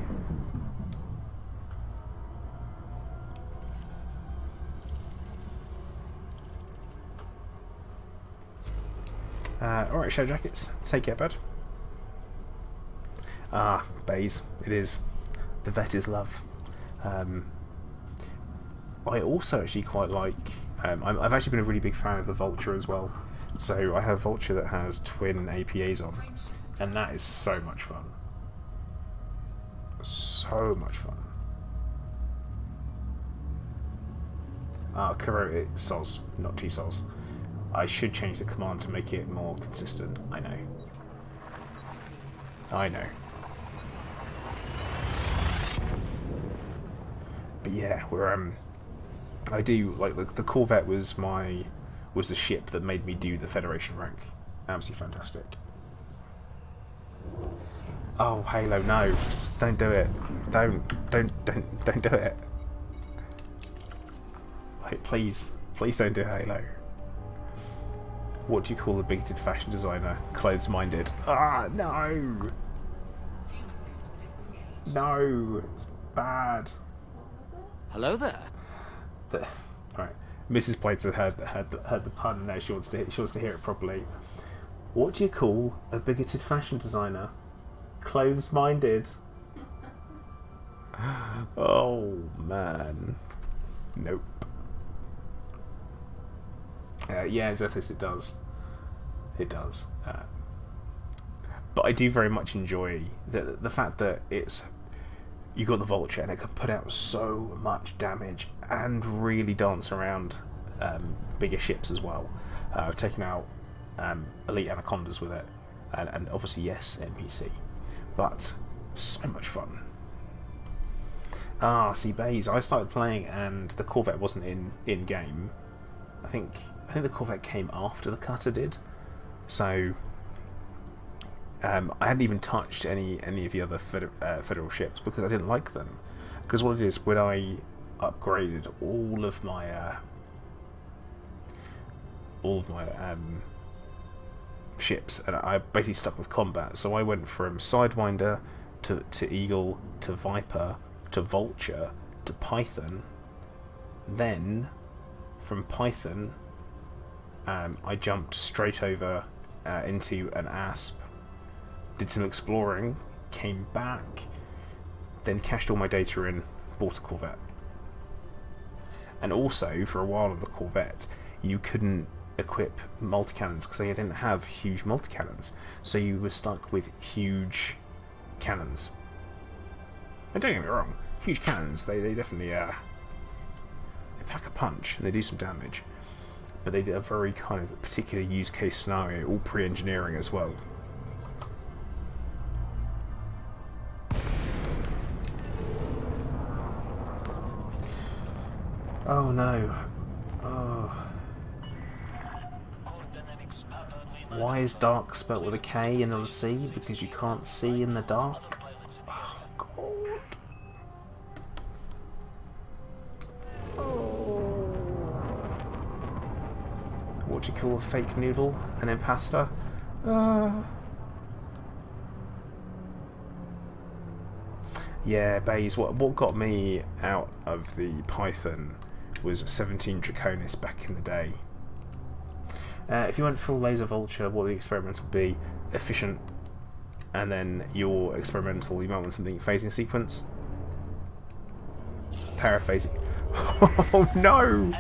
Alright, Shadow Jackets, take care, bud. Ah, Baze, it is. The vet is love. I also actually quite like... I've actually been a really big fan of the Vulture as well. So I have Vulture that has twin APAs on, and that is so much fun. So much fun. Kuro, it's SOS, not T-SOS. I should change the command to make it more consistent. I know. I know. But yeah, we're I do like the Corvette was the ship that made me do the Federation rank. Absolutely fantastic. Oh, Halo, no. Don't do it. Don't do it. Like, please don't do Halo. What do you call a bigoted fashion designer? Clothes-minded. Ah, no! No! It's bad. Hello there. Right. Mrs. Plater heard the pun, and now she wants to hear it properly. What do you call a bigoted fashion designer? Clothes-minded. Oh man. Nope. Yeah, Zethis, it does. It does. But I do very much enjoy the fact that you got the Vulture and it can put out so much damage and really dance around bigger ships as well. Taking out elite anacondas with it, and obviously yes, NPC, but so much fun. See, Baze, I started playing and the Corvette wasn't in game. I think the Corvette came after the cutter did, so I hadn't even touched any of the other federal ships because I didn't like them. Because what it is, when I upgraded all of my ships, and I basically stuck with combat, so I went from Sidewinder to Eagle to Viper to Vulture to Python. Then from Python I jumped straight over into an ASP, did some exploring, came back, then cached all my data in, bought a Corvette. And also, for a while on the Corvette, you couldn't equip multi-cannons because they didn't have huge multi-cannons, so you were stuck with huge cannons. And don't get me wrong, huge cannons, they definitely they pack a punch and they do some damage, but they did a very kind of particular use case scenario, all pre-engineering as well. Oh no. Oh. Why is dark spelt with a K and not a C? Because you can't see in the dark? Oh god. Oh. What do you call a fake noodle? An impasta? Yeah, Baze, what got me out of the Python was 17 Draconis back in the day. If you went full laser vulture, what the experimental would be? Efficient, and then your experimental, you might want something phasing sequence. Paraphasing. Oh no!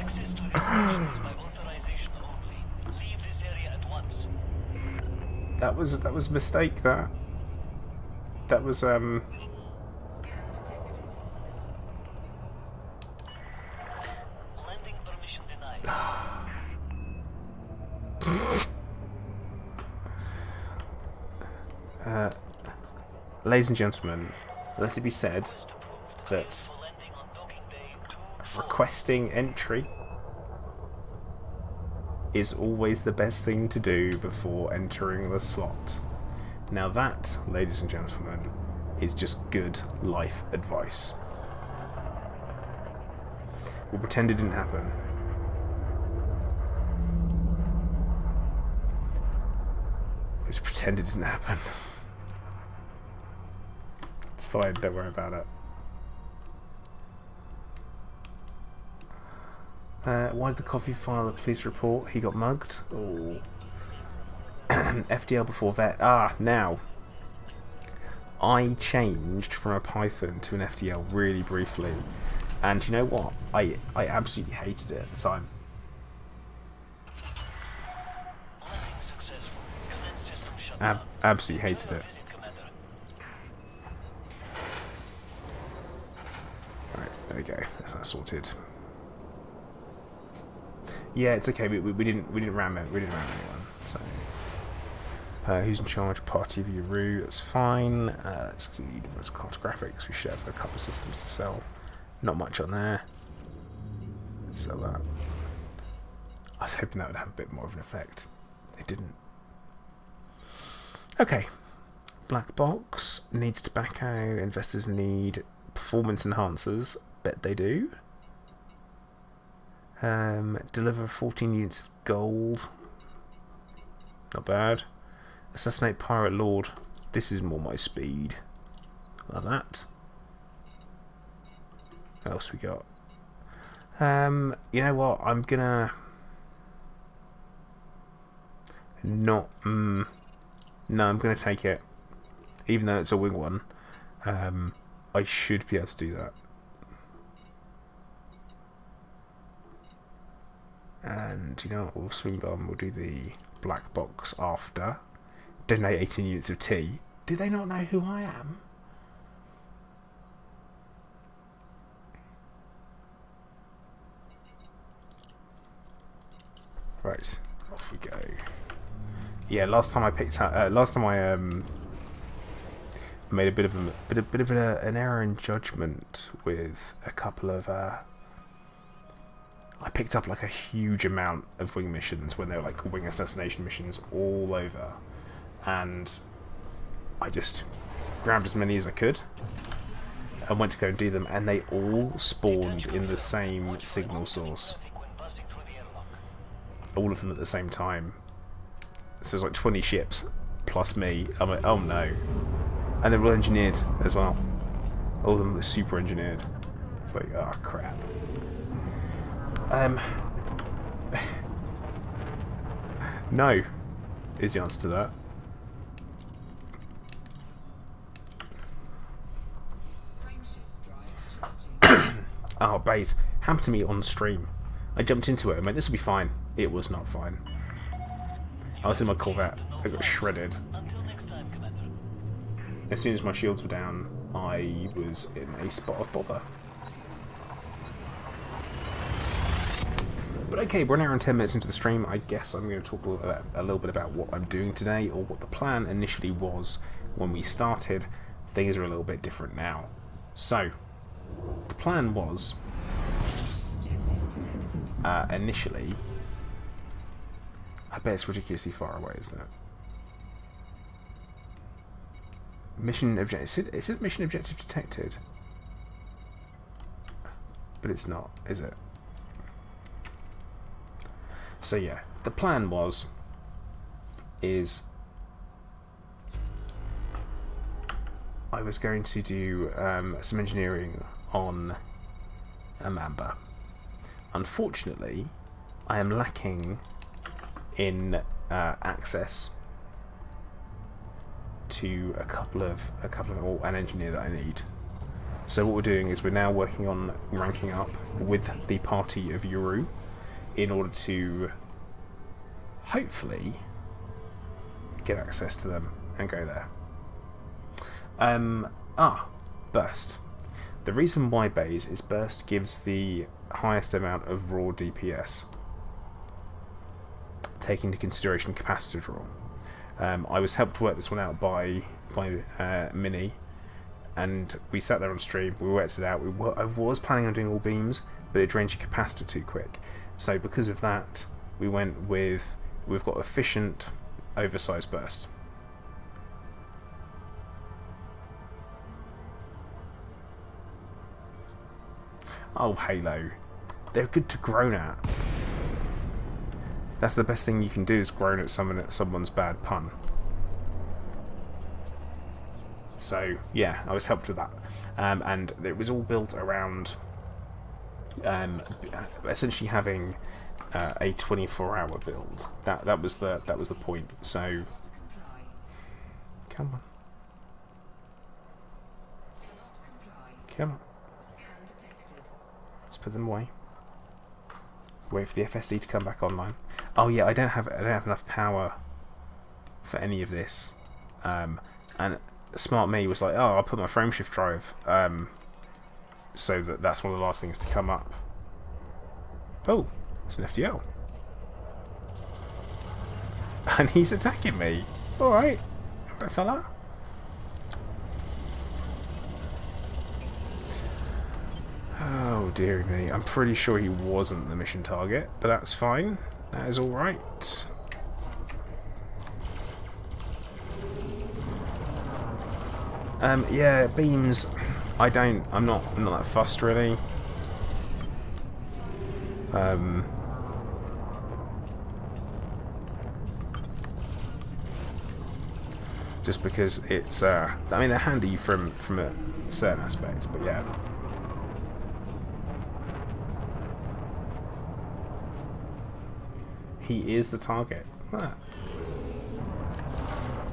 That was a mistake. That was ladies and gentlemen, let it be said that requesting entry is always the best thing to do before entering the slot. Now that, ladies and gentlemen, is just good life advice. We'll pretend it didn't happen. Just pretend it didn't happen. It's fine, don't worry about it. Why did the coffee file a police report? He got mugged? Oh. FDL before vet. Now. I changed from a Python to an FDL really briefly. And you know what? I absolutely hated it at the time. Absolutely hated it. Right, there we go. That's that sorted. Yeah, it's okay. We didn't ram it. We didn't ram anyone. So, who's in charge? Party view. That's fine. Let's do universal cartographics. We should have a couple of systems to sell. Not much on there. So that. I was hoping that would have a bit more of an effect. It didn't. Okay. Black box needs tobacco. Investors need performance enhancers. Bet they do. Deliver 14 units of gold. Not bad. Assassinate pirate lord. This is more my speed. Like that. What else we got? You know what? I'm gonna not. No, I'm gonna take it. Even though it's a wing one, I should be able to do that. And you know what? We'll swing bomb. We'll do the black box after. Donate 18 units of tea. Do they not know who I am? Right, off we go. Yeah, last time I picked up. Last time I made a bit of an error in judgment with a couple of. I picked up like a huge amount of wing missions when they were like wing assassination missions all over, and I just grabbed as many as I could and went to go and do them, and they all spawned in the same signal source. All of them at the same time. So it's like 20 ships plus me. I'm like, oh no. And they're all engineered as well. All of them were super engineered. It's like, oh crap. No is the answer to that. Oh, base happened to me on stream. I jumped into it. I mean, this will be fine. It was not fine. I was in my Corvette. I got shredded. As soon as my shields were down, I was in a spot of bother. But okay, we're now around 10 minutes into the stream. I guess I'm going to talk a little bit about what I'm doing today, or what the plan initially was when we started. Things are a little bit different now. So, the plan was, initially, I bet it's ridiculously far away, isn't it? Mission objective. Is it mission objective detected? But it's not, is it? So yeah, the plan is I was going to do some engineering on a Mamba. Unfortunately, I am lacking in access to a couple of an engineer that I need. So what we're doing is we're now working on ranking up with the party of Uru in order to hopefully get access to them and go there. Burst. The reason why Bays is Burst gives the highest amount of raw DPS, taking into consideration capacitor draw. I was helped work this one out by Mini, and we sat there on stream, we worked it out. I was planning on doing all beams, but it drains your capacitor too quick. So because of that, we went with, we've got efficient, oversized burst. Oh, Halo. They're good to groan at. That's the best thing you can do, is groan at someone's bad pun. So, yeah, I was helped with that. And it was all built around essentially having a 24-hour build. That was the point. So, come on. Come on. Let's put them away. Wait for the FSD to come back online. Oh yeah, I don't have enough power for any of this. And smart me was like, oh, I'll put my frameshift drive, so that's one of the last things to come up. Oh, it's an FDL. And he's attacking me. Alright, fella. Oh dearie me, I'm pretty sure he wasn't the mission target, but that's fine. That is alright. Yeah, beams. I'm not that fussed really. Just because it's, I mean, they're handy from a certain aspect, but yeah. He is the target. Ah.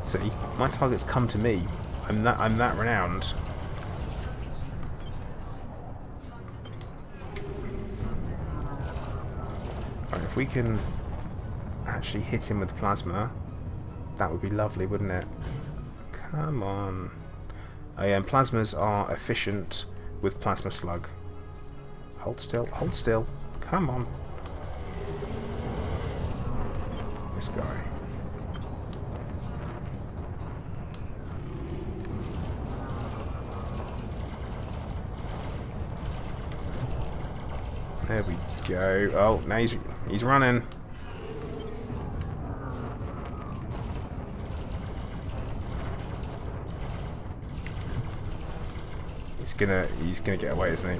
See, my targets come to me. I'm that renowned. Right, if we can actually hit him with plasma, that would be lovely, wouldn't it? Come on. Oh yeah, and plasmas are efficient with plasma slug. Hold still, hold still. Come on. This guy. There we go. Oh, now he's running. He's gonna get away, isn't he?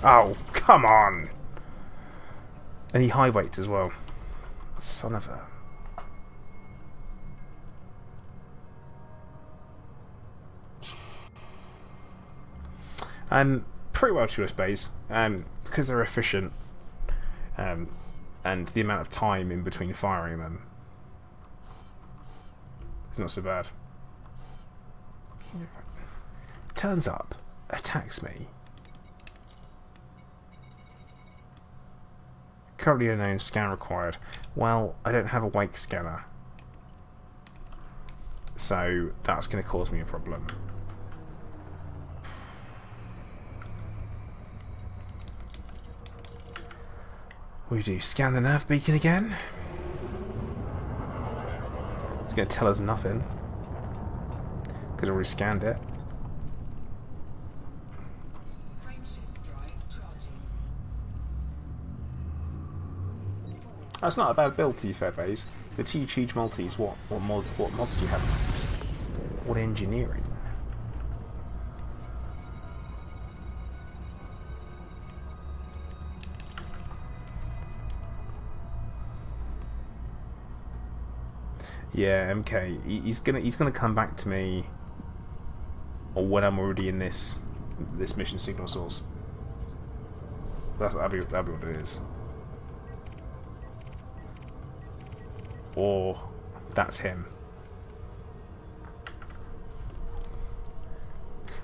Oh, come on! And he high weights as well. Son of a. Pretty well to bays, because they're efficient, and the amount of time in between firing them is not so bad. Turns up, attacks me. Currently unknown, scan required. Well, I don't have a wake scanner, so that's going to cause me a problem. We do scan the nav beacon again. It's going to tell us nothing because I already scanned it. That's not a bad build, to be fair, Baze. The huge multis. What mods do you have? What engineering? Yeah, MK. He's gonna come back to me, or when I'm already in this mission signal source. That'll be what it is. Or that's him.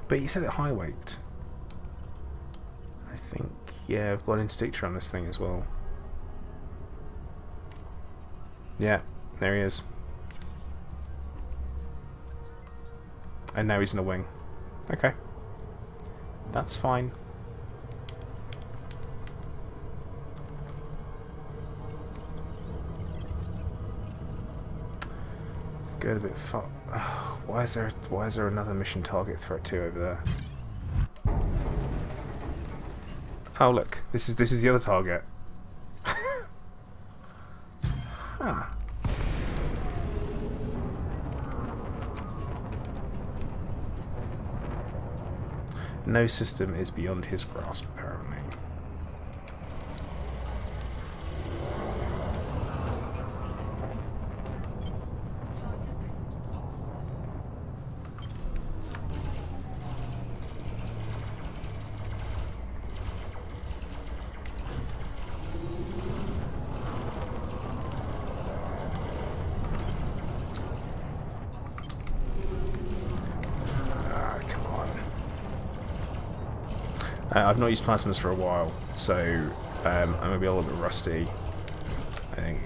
But he said it high waked. I think, yeah, I've got an interdictor on this thing as well. Yeah, there he is. And now he's in a wing. Okay. That's fine. Get a bit far. Why is there another mission target threat 2 over there? Oh look, this is the other target. Huh. No system is beyond his grasp, apparently. I've not used plasmas for a while, so I'm going to be a little bit rusty, I think.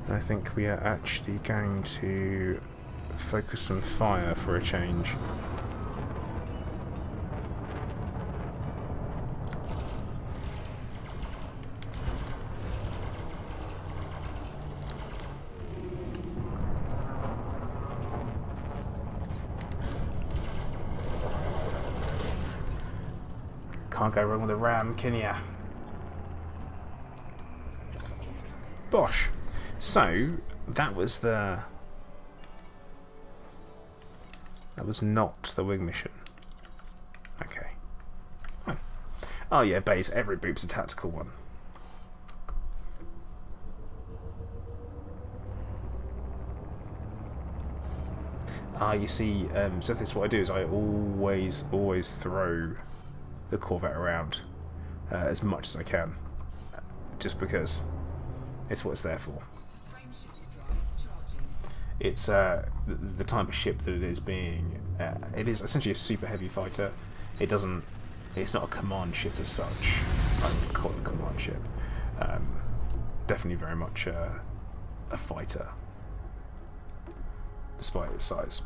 And I think we are actually going to focus on fire for a change. Can't go wrong with a ram, can ya? Bosh. So that was the. That was not the wing mission. Okay. Oh yeah, base. Every boop's a tactical one. You see, so this what I do is I always throw the Corvette around as much as I can, just because it's what it's there for. It's the type of ship that it is being. It is essentially a super heavy fighter. It doesn't. It's not a command ship as such. I would call it a command ship. Definitely very much a fighter, despite its size.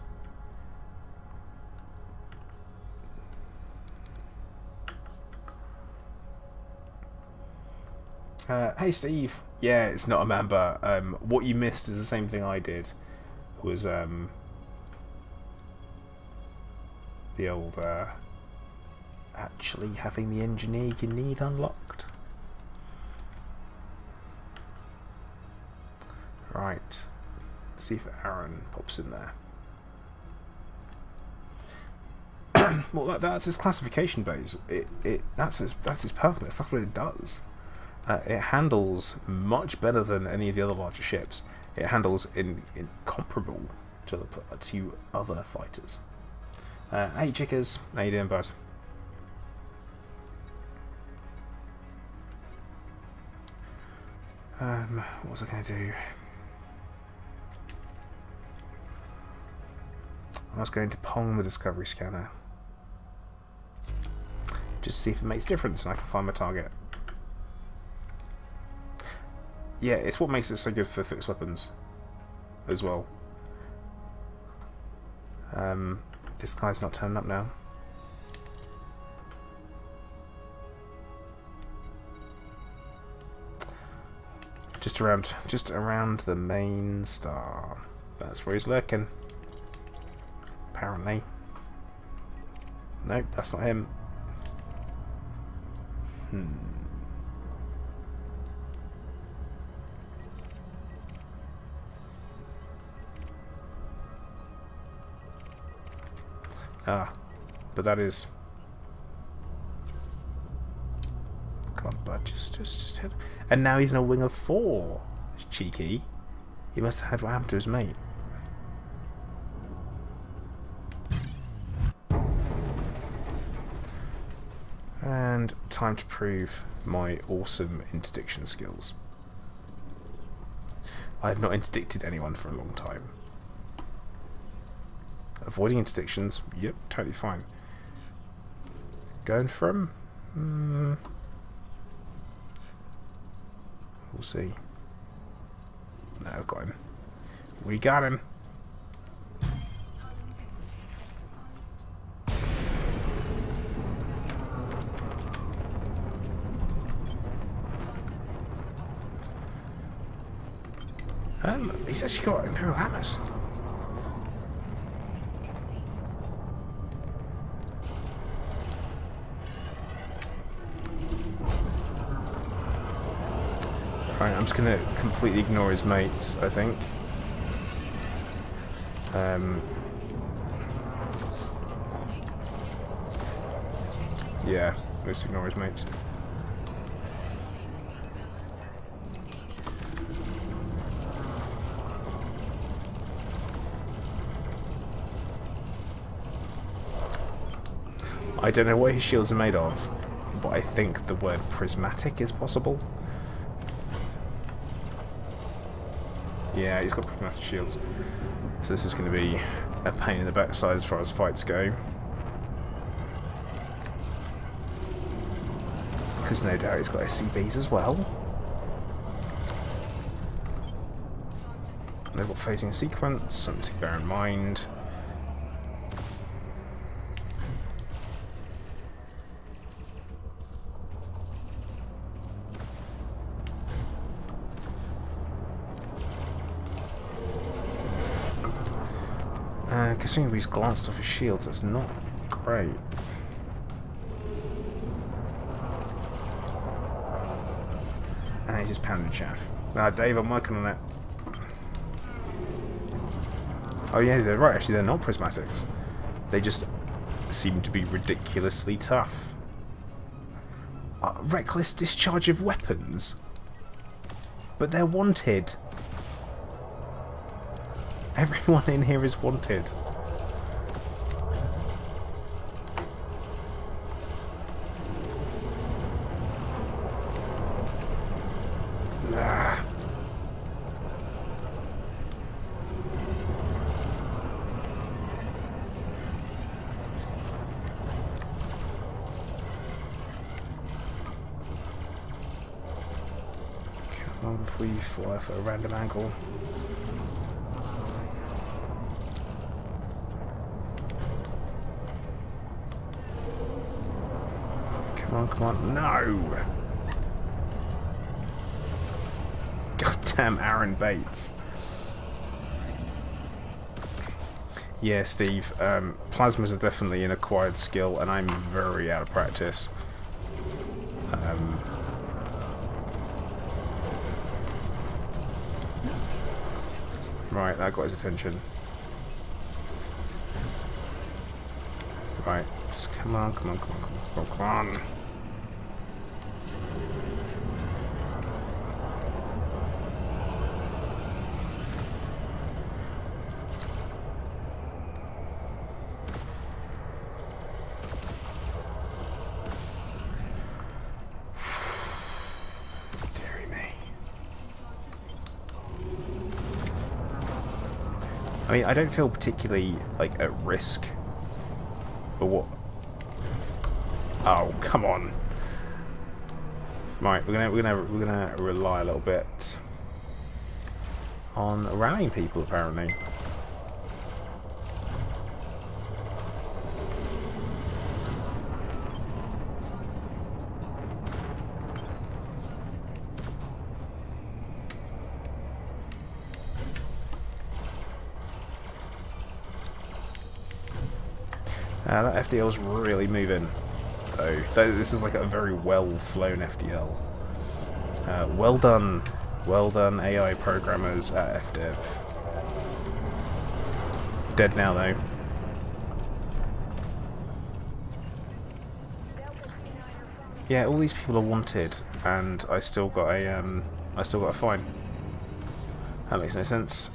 Hey Steve. Yeah, it's not a Mamba. What you missed is the same thing I did. Was the old actually having the engineer you need unlocked. Right. See if Aaron pops in there. Well, that's his classification base. That's his purpose. That's what it does. It handles much better than any of the other larger ships. It handles incomparable to other fighters. Hey Chickers, how you doing, bud? What was I going to do? I was going to pong the Discovery Scanner. Just to see if it makes a difference and I can find my target. Yeah, it's what makes it so good for fixed weapons as well. This guy's not turning up now. Just around the main star. That's where he's lurking. Apparently. Nope, that's not him. But that is. Come on, bud, just hit. And now he's in a wing of 4. It's cheeky. He must have had what happened to his mate. And time to prove my awesome interdiction skills. I have not interdicted anyone for a long time. Avoiding interdictions, yep, totally fine. Going from? We'll see. No, I've got him. We got him. He's actually got Imperial Hammers. Right, I'm just going to completely ignore his mates, I think. Yeah, let's ignore his mates. I don't know what his shields are made of, but I think the word prismatic is possible. Yeah, he's got prismatic shields. So this is going to be a pain in the backside as far as fights go. Because no doubt he's got SCBs as well. They've got phasing sequence, something to bear in mind. Considering he's glanced off his shields, that's not great. And he's just pounding chaff. Ah, Dave, I'm working on it. Oh yeah, they're right. Actually, they're not prismatics. They just seem to be ridiculously tough. Reckless discharge of weapons? But they're wanted. Everyone in here is wanted. Ah. Come on, before you fly off at a random angle. Come on, come on. No! Goddamn Aaron Bates. Yeah, Steve. Plasmas are definitely an acquired skill, and I'm very out of practice. Right, that got his attention. Right, come on, come on, come on, come on, come on. Deary me. I mean, I don't feel particularly like at risk. But what? Oh, come on! Right, we're gonna rely a little bit on rallying people, apparently. That FDL's really moving, though. This is like a very well-flown FDL. Well done AI programmers at FDev. Dead now, though. Yeah, all these people are wanted, and I still got a fine. That makes no sense.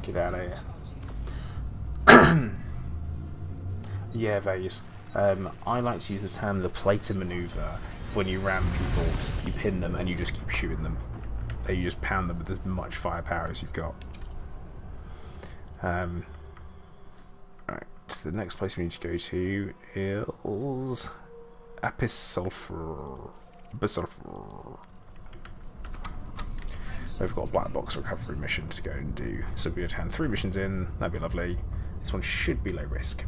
Get out of here. Yeah, Vase. I like to use the term the plater maneuver. When you ram people, you pin them and you just keep shooting them. You just pound them with as much firepower as you've got. Right, the next place we need to go to is Apisulfur. We've got a black box recovery mission to go and do, so we're going to hand 3 missions in. That'd be lovely. This one should be low risk.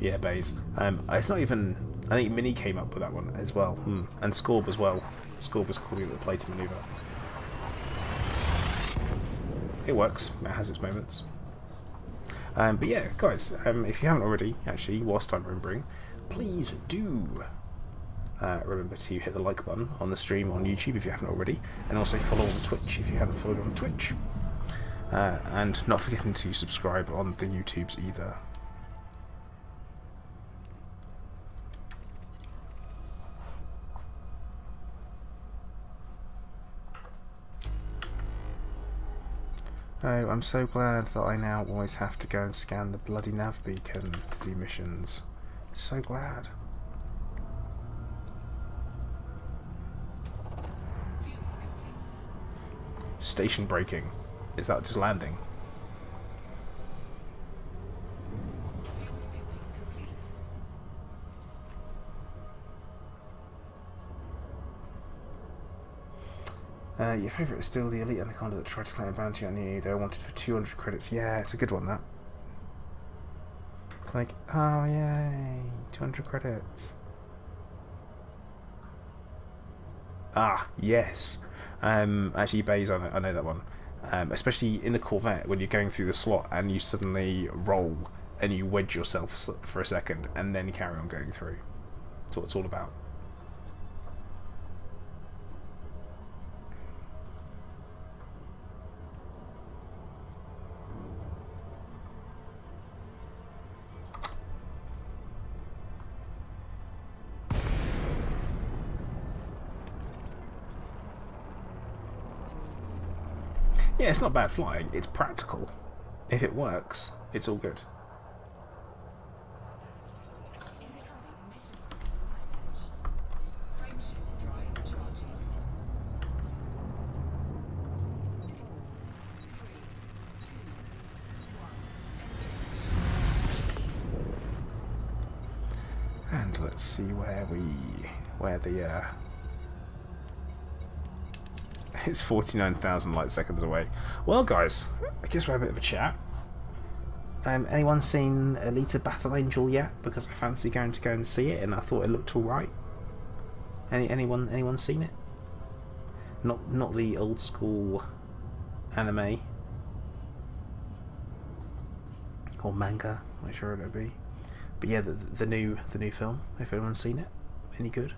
Yeah, Baze. It's not even. I think Mini came up with that one as well, and Scorb as well. Scorb was calling it the plater maneuver. It works. It has its moments. But yeah, guys, if you haven't already, actually, whilst I'm remembering, please do. Remember to hit the like button on the stream on YouTube if you haven't already, and also follow on Twitch if you haven't followed on Twitch. And not forgetting to subscribe on the YouTubes either. Oh, I'm so glad that I now always have to go and scan the bloody nav beacon to do missions. So glad. Station braking. Is that just landing? Your favourite is still the elite anaconda that tried to claim a bounty on you. They were wanted for 200 credits. Yeah, it's a good one, that. It's like, oh yay, 200 credits. Ah, yes. Actually, Bays, I know that one. Especially in the Corvette, when you're going through the slot and you suddenly roll and you wedge yourself for a second and then carry on going through. That's what it's all about. Yeah, it's not bad flying, it's practical. If it works, it's all good. And let's see where the it's 49,000 light seconds away. Well, guys, I guess we'll have a bit of a chat. Anyone seen Alita Battle Angel yet? Because I fancy going to go and see it, and I thought it looked alright. Anyone seen it? Not the old school anime or manga, I'm sure it'll be. But yeah, the new film. If anyone's seen it, any good?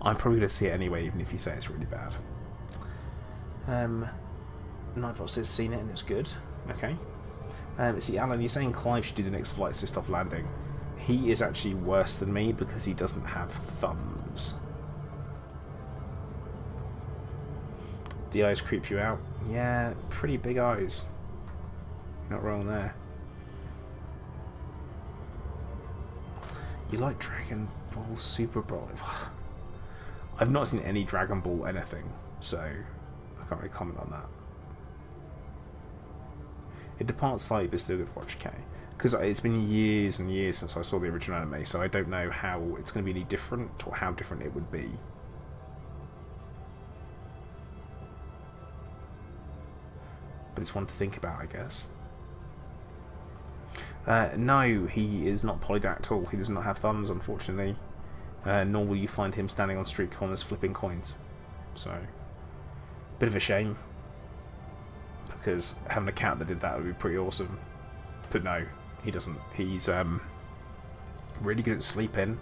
I'm probably going to see it anyway, even if you say it's really bad. Nightbot says seen it and it's good. Okay. See, Alan, you're saying Clive should do the next flight assist off landing. He is actually worse than me because he doesn't have thumbs. The eyes creep you out. Yeah, pretty big eyes. Not wrong there. You like Dragon Ball Super Ball? I've not seen any Dragon Ball anything, so I can't really comment on that. It departs slightly, but still good to watch, okay? Because it's been years and years since I saw the original anime, so I don't know how it's going to be any different, or how different it would be. But it's one to think about, I guess. No, he is not polydactyl. He does not have thumbs, unfortunately. Nor will you find him standing on street corners flipping coins. So, bit of a shame. Because having a cat that did that would be pretty awesome. But no, he doesn't. He's really good at sleeping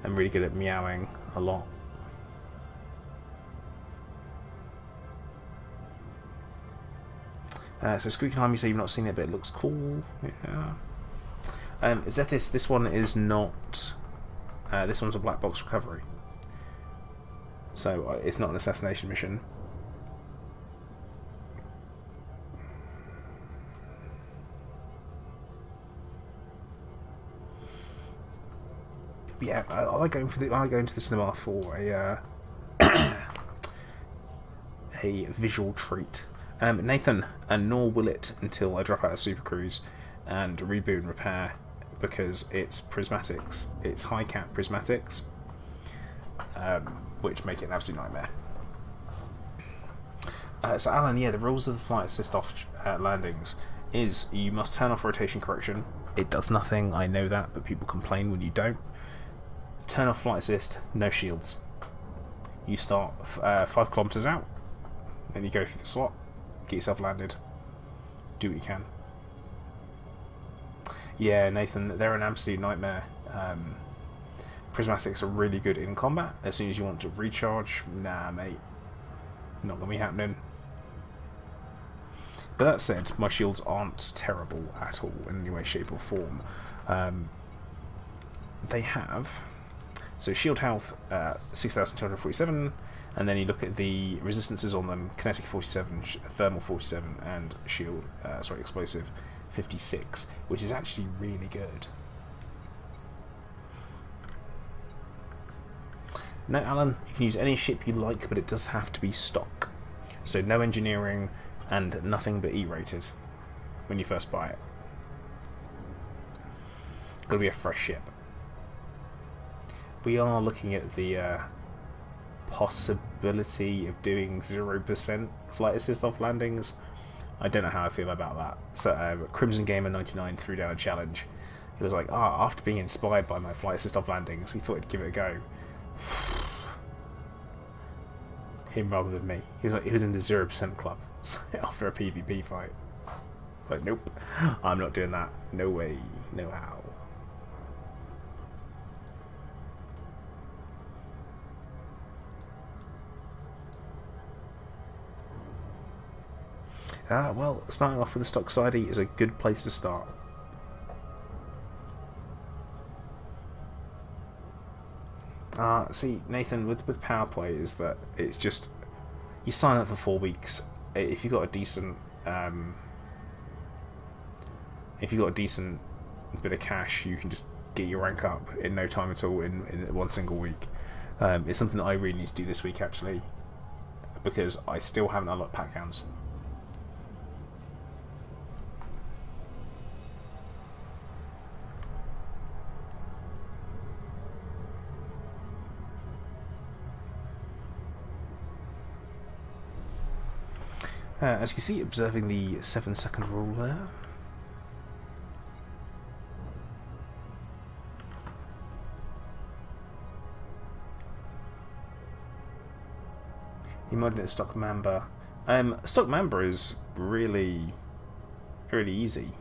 and really good at meowing a lot. So Squeakenheim, you say you've not seen it, but it looks cool. Yeah. Zethis, this one is not. This one's a black box recovery, so it's not an assassination mission. But yeah, I like going to the cinema for a visual treat. Nathan, and nor will it until I drop out of Super Cruise and reboot and repair, because it's prismatics. It's high cap prismatics, which make it an absolute nightmare. So Alan, yeah, the rules of the flight assist off landings is you must turn off rotation correction. It does nothing, I know that, but people complain when you don't. Turn off flight assist, no shields. You start 5 kilometers out, then you go through the slot, get yourself landed, do what you can. Yeah, Nathan, they're an absolute nightmare. Prismatics are really good in combat. As soon as you want to recharge, nah, mate, not gonna be happening. But that said, my shields aren't terrible at all in any way, shape, or form. They have, so shield health 6,247, and then you look at the resistances on them: kinetic 47, thermal 47, and shield, explosive 56, which is actually really good. Now, Alan, you can use any ship you like, but it does have to be stock. So no engineering and nothing but E-rated when you first buy it. Got to be a fresh ship. We are looking at the possibility of doing 0% flight assist off landings. I don't know how I feel about that. So Crimson Gamer 99 threw down a challenge. He was like, after being inspired by my flight assist off landings, he thought he'd give it a go. him rather than me. He was in the 0% club after a PvP fight. Like, nope, I'm not doing that. No way, no how. Well, starting off with the stock sidey is a good place to start. See, Nathan, with Powerplay is that it's just you sign up for 4 weeks. If you've got a decent bit of cash, you can just get your rank up in no time at all in one single week. It's something that I really need to do this week actually, because I still haven't unlocked pack hounds. As you can see, observing the 7-second rule there. You modded it stock Mamba. Stock Mamba is really easy.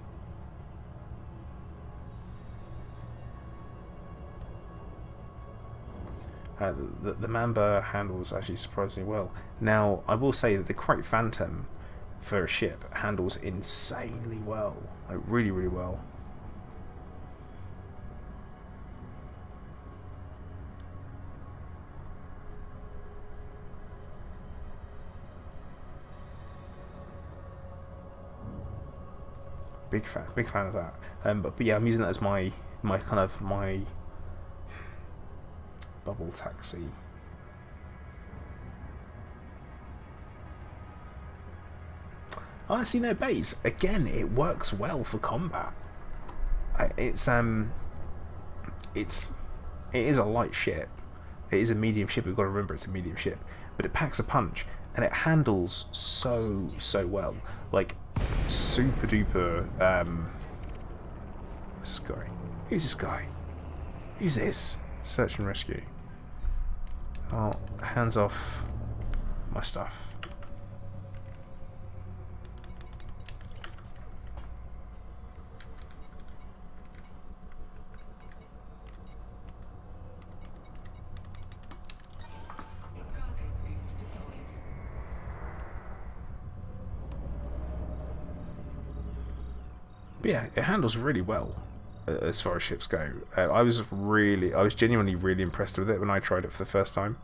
The Mamba handles actually surprisingly well. Now, I will say that the Crate Phantom for a ship handles insanely well. Like, really, really well. Big fan of that. But yeah, I'm using that as my bubble taxi. Oh, I see no base. Again, it works well for combat. It is a light ship. It is a medium ship. We've got to remember it's a medium ship, but it packs a punch and it handles so well. Like super duper. What's this guy? Who's this guy? Who's this? Search and rescue. Oh, hands off my stuff. But yeah, it handles really well as far as ships go. I was genuinely really impressed with it when I tried it for the first time.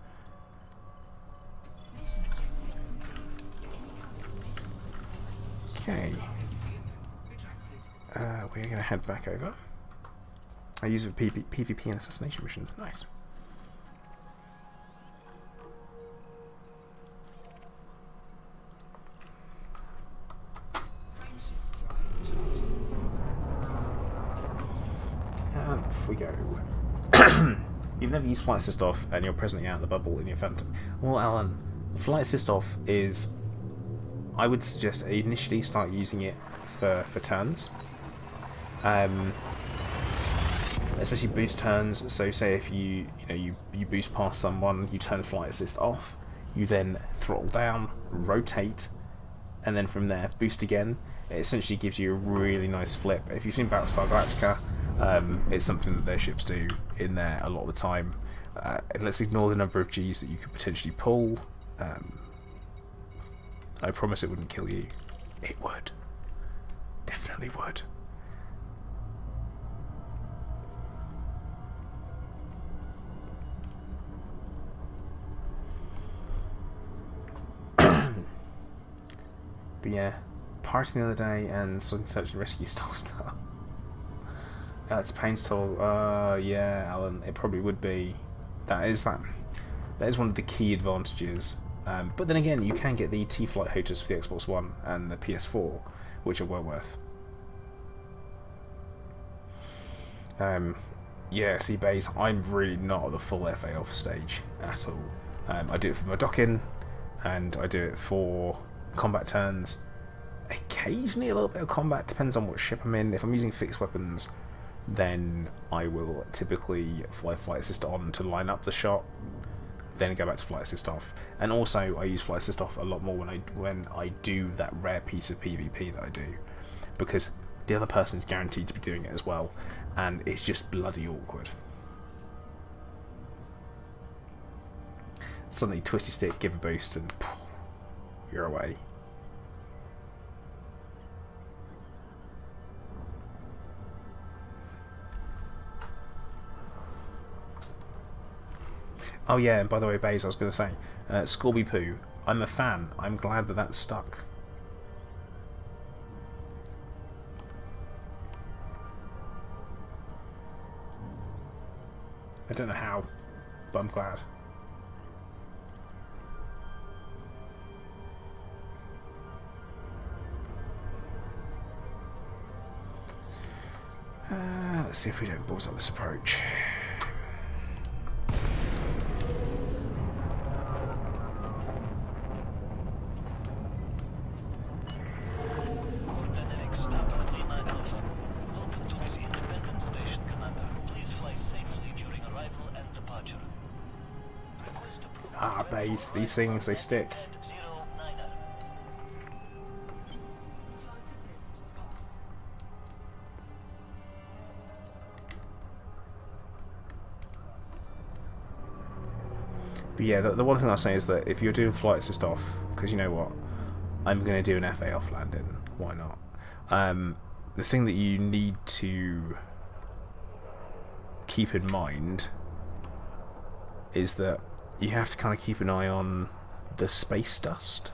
Okay, we're going to head back over. I use it for PvP and assassination missions. Nice. Off we go. You've never used flight assist off and you're presently out of the bubble in your Phantom. Well, Alan, flight assist off is, I would suggest initially start using it for turns. Especially boost turns. So say if you boost past someone, you turn flight assist off, you then throttle down, rotate, and then from there boost again. It essentially gives you a really nice flip. If you've seen Battlestar Galactica, it's something that their ships do in there a lot of the time. Let's ignore the number of Gs that you could potentially pull. I promise it wouldn't kill you. It would. Definitely would. But yeah, partying the other day and search and rescue style stuff. It's Pain's toll. Yeah, Alan, it probably would be. That is one of the key advantages. But then again, you can get the T-Flight Hoters for the Xbox One and the PS4, which are well worth. Yeah, see, Bays, I'm really not at the full FA off stage at all. I do it for my docking, and I do it for combat turns. Occasionally a little bit of combat, depends on what ship I'm in. If I'm using fixed weapons, then I will typically fly flight assist on to line up the shot. then go back to flight assist off. And also I use flight assist off a lot more when I do that rare piece of PvP that I do, because the other person is guaranteed to be doing it as well, and it's just bloody awkward. Suddenly twisty stick, give a boost, and poof, you're away. Oh yeah, and by the way, Baze, I was going to say, Scorby Poo, I'm a fan. I'm glad that that's stuck. I don't know how, but I'm glad. Let's see if we don't balls up this approach. Ah, Baze, these things, they stick. But yeah, the one thing I'll say is that if you're doing flight assist off, because you know what, I'm going to do an FA off landing, why not? The thing that you need to keep in mind is that you have to kind of keep an eye on the space dust.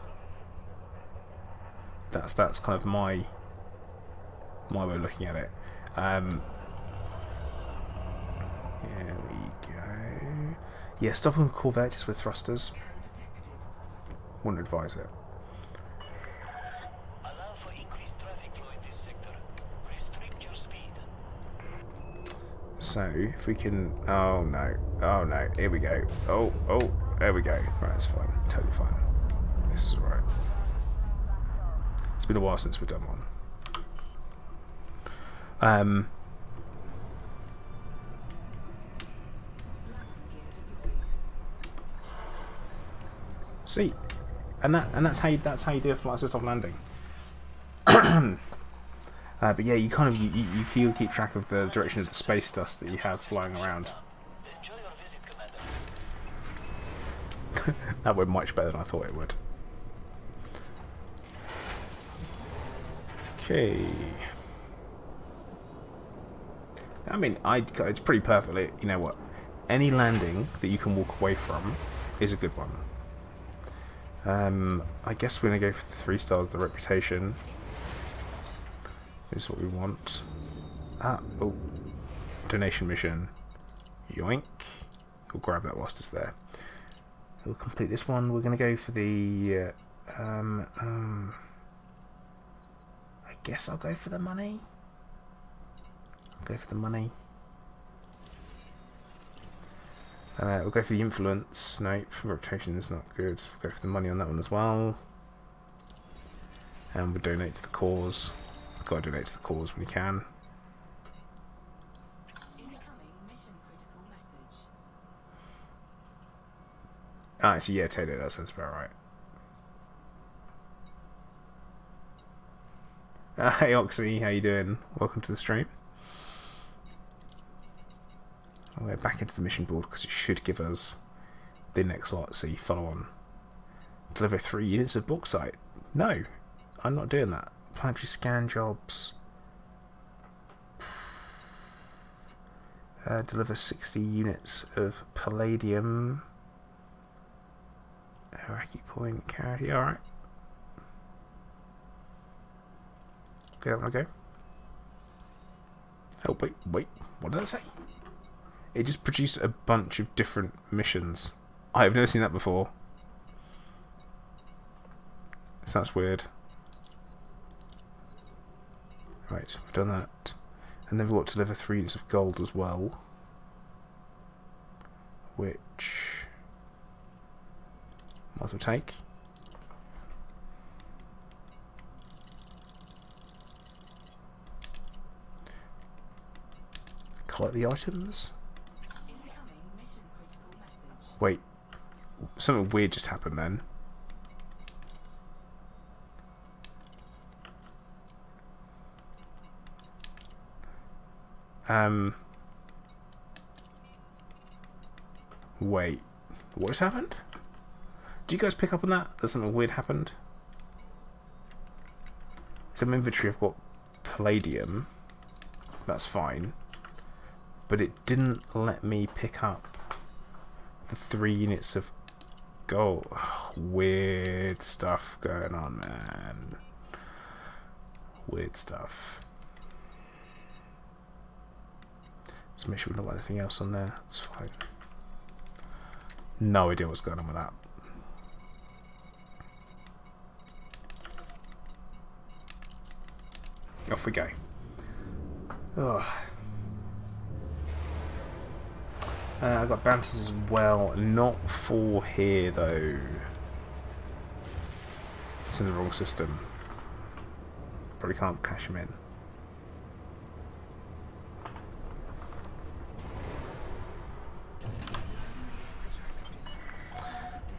That's kind of my way of looking at it. Here we go. Yeah, stopping with Corvette just with thrusters. Wouldn't advise it. Allow for increased traffic flow in this sector. Restrict your speed. So, if we can... Oh no, here we go. Oh, there we go. Right, it's fine, totally fine. This is alright. It's been a while since we've done one. See, and that's how you do a flight assist off landing. But yeah, you kind of you keep track of the direction of the space dust that you have flying around. Enjoy your visit, Commander. That went much better than I thought it would. Okay. I mean, it's pretty perfect. You know what? Any landing that you can walk away from is a good one. I guess we're going to go for the 3 stars of the reputation. Is what we want. Oh. Donation mission. Yoink. We'll grab that whilst it's there. We'll complete this one. We're going to go for the... I guess I'll go for the money. I'll go for the money. We'll go for the influence. Nope, reputation is not good. We'll go for the money on that one as well. And we'll donate to the cause. Got to donate to the cause when you can. Incoming mission critical message. Actually, yeah, Taylor, that sounds about right. Hey Oxy, how you doing? Welcome to the stream. I'll go back into the mission board because it should give us the next lot. See, follow on. Deliver 3 units of bauxite. No, I'm not doing that. Planetary scan jobs. Deliver 60 units of palladium. Iraqi point, carry. Alright. Okay, that one go. Oh, wait. What did I say? It just produced a bunch of different missions. I've never seen that before. So that's weird. Right, we've done that. And then we've got to deliver 3 units of gold as well. Which... might as well take. Collect the items. Incoming mission critical message. Wait. something weird just happened then. Wait, what has happened? Did you guys pick up on that? That something weird happened? Some inventory, I've got palladium. That's fine. But it didn't let me pick up the 3 units of gold. Weird stuff going on, man. Weird stuff. Let's make sure we don't have anything else on there. It's fine. No idea what's going on with that. Off we go. Oh. I've got bounties as well. Not for here though. It's in the wrong system. Probably can't cash them in.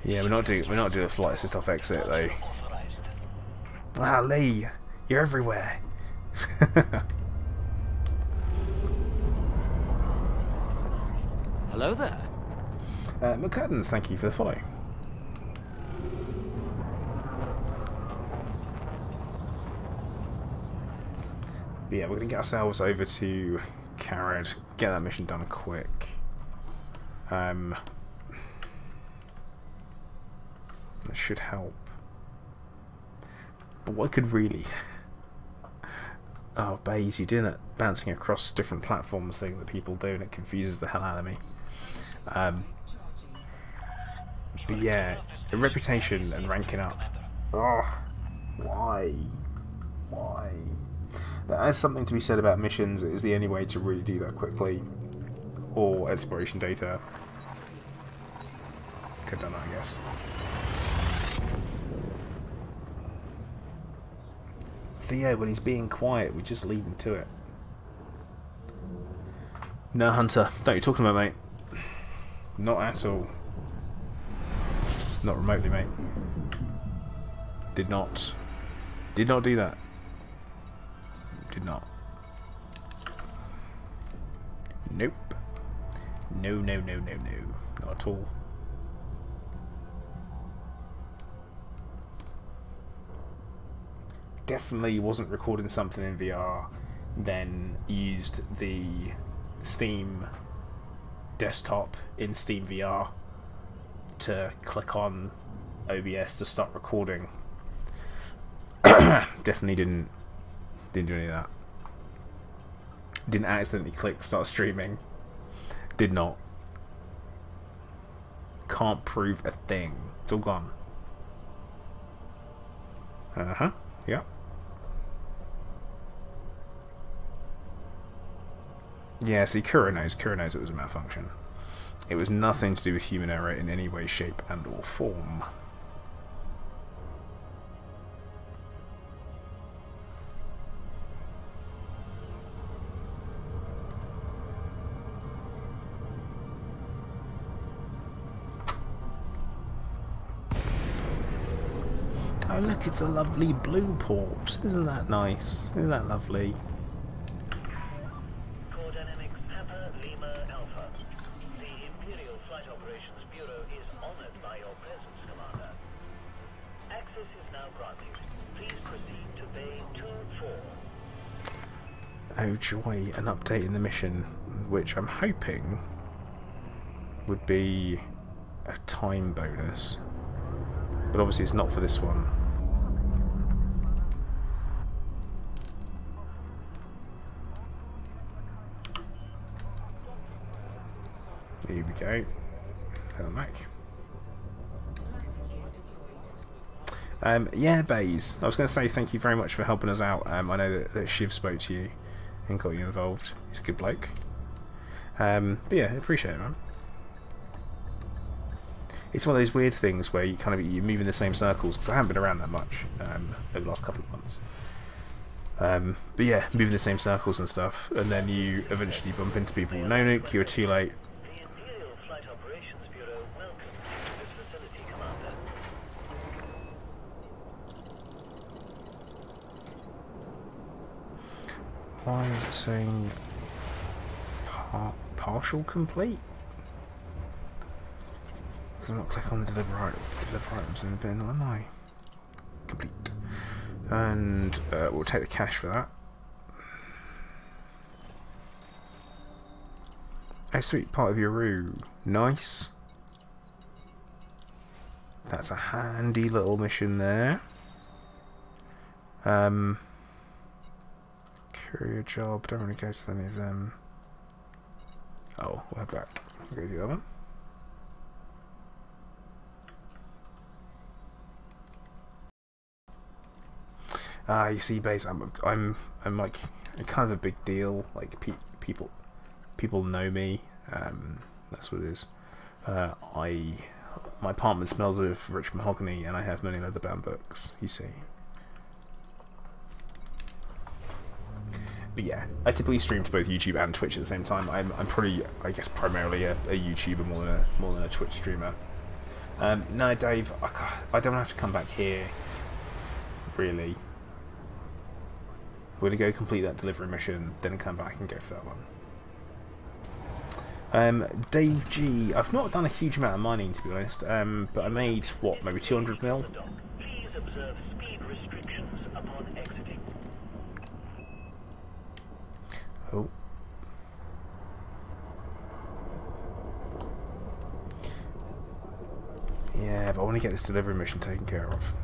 Yeah, we're not doing a flight assist off exit though. Ah, Lee, you're everywhere. Hello there. McCuttons, thank you for the follow. But yeah, we're gonna get ourselves over to Carrot, get that mission done quick. That should help. But what could really... Oh, Baze, you're doing that bouncing across different platforms thing that people do, and it confuses the hell out of me. But yeah, a reputation and ranking up. Oh, why? Why? There is something to be said about missions. It is the only way to really do that quickly. Or exploration data. Could have done that, I guess. Theo, when he's being quiet, we just leave him to it. No, Hunter, don't you talking about, mate? Not at all. Not remotely, mate. Did not do that. Did not. Nope. No, no, no, no, no. Not at all. Definitely wasn't recording something in VR, then used the Steam desktop in Steam VR to click on OBS to start recording. Definitely didn't do any of that. Didn't accidentally click start streaming. Did not. Can't prove a thing. It's all gone. Yeah. Yeah, see, Kura knows it was a malfunction. It was nothing to do with human error in any way, shape, and or form. Oh look, it's a lovely blue port. Isn't that nice? Isn't that lovely? Oh joy, an update in the mission, which I'm hoping would be a time bonus. But obviously it's not for this one. Here we go. Come back. Yeah, Baze. I was going to say thank you very much for helping us out. I know that Shiv spoke to you and got you involved. He's a good bloke. But yeah, appreciate it, man. It's one of those weird things where you you move in the same circles, because I haven't been around that much over the last couple of months. But yeah, move in the same circles and stuff, and then you eventually bump into people. No, Nuke, you're too late. The Imperial Flight Operations Bureau welcomes you to this facility. Why is it saying partial complete? Because I'm not clicking on the deliver items in the bin, am I? Complete. And we'll take the cash for that. A sweet part of your room. Nice. That's a handy little mission there. Courier job, don't really go to any of them. Oh, we're back. We'll go to the other one. You see, Baze, I'm like kind of a big deal. Like people know me. That's what it is. My apartment smells of rich mahogany, and I have many leather-bound books. You see. But yeah, I typically stream to both YouTube and Twitch at the same time. I'm probably, I guess, primarily a YouTuber more than a Twitch streamer. No, Dave, I don't have to come back here. Really. We're gonna go complete that delivery mission, then come back and go for that one. Dave G, I've not done a huge amount of mining, to be honest, but I made, what, maybe 200 mil? Please observe speed restrictions upon exiting. Oh. Yeah, but I want to get this delivery mission taken care of.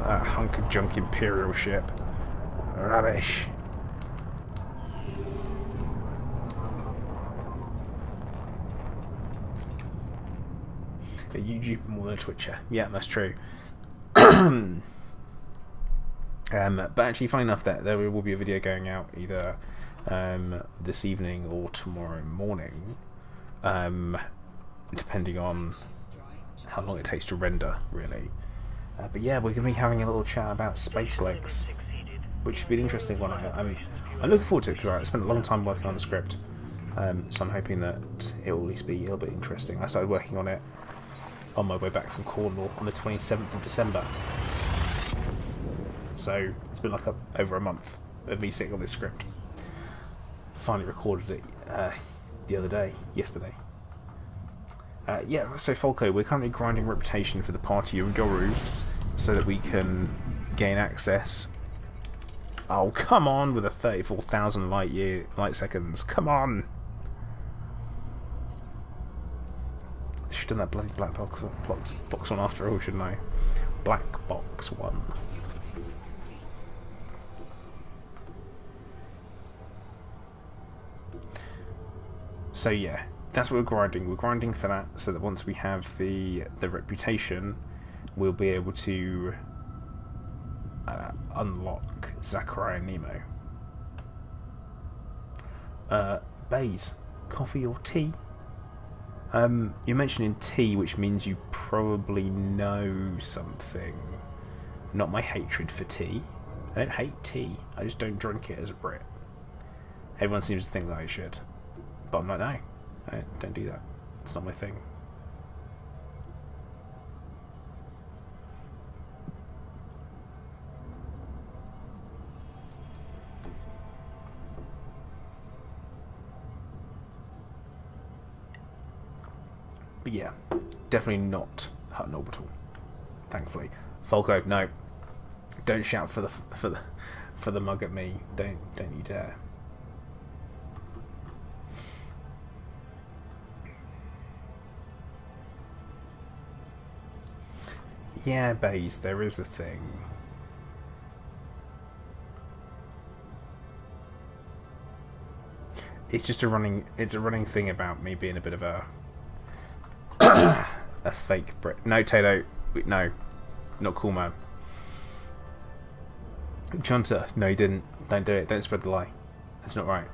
That hunk of junk Imperial ship. Rubbish. A YouTuber more than a Twitcher. Yeah, that's true. But actually, funny enough, that there will be a video going out either this evening or tomorrow morning, depending on how long it takes to render, really. But yeah, we're going to be having a little chat about space legs, which should be an interesting one. I'm looking forward to it because I spent a long time working on the script, so I'm hoping that it will at least be a little bit interesting. I started working on it on my way back from Cornwall on the 27th of December. So it's been like over a month of me sitting on this script. Finally recorded it yesterday. Yeah, so Falco, we're currently grinding reputation for the party of Goru so that we can gain access. Oh, come on with a 34,000 light seconds. Come on! Should have done that bloody black box one after all, shouldn't I? Black box one. So yeah, that's what we're grinding. We're grinding for that so that once we have the reputation, we'll be able to unlock Zachariah and Nemo. Baze, coffee or tea? You're mentioning tea, which means you probably know something. Not my hatred for tea. I don't hate tea, I just don't drink it as a Brit. Everyone seems to think that I should. But I'm like, no, I don't do that. It's not my thing. But yeah, definitely not Hutton Orbital. Thankfully, Falco, no, don't shout for the mug at me. Don't you dare. Yeah, Baze, there is a thing. It's just a running thing about me being a bit of a a fake Brit. No, Tato, no, not cool, man. Junta, no, you didn't. Don't do it. Don't spread the lie. It's not right.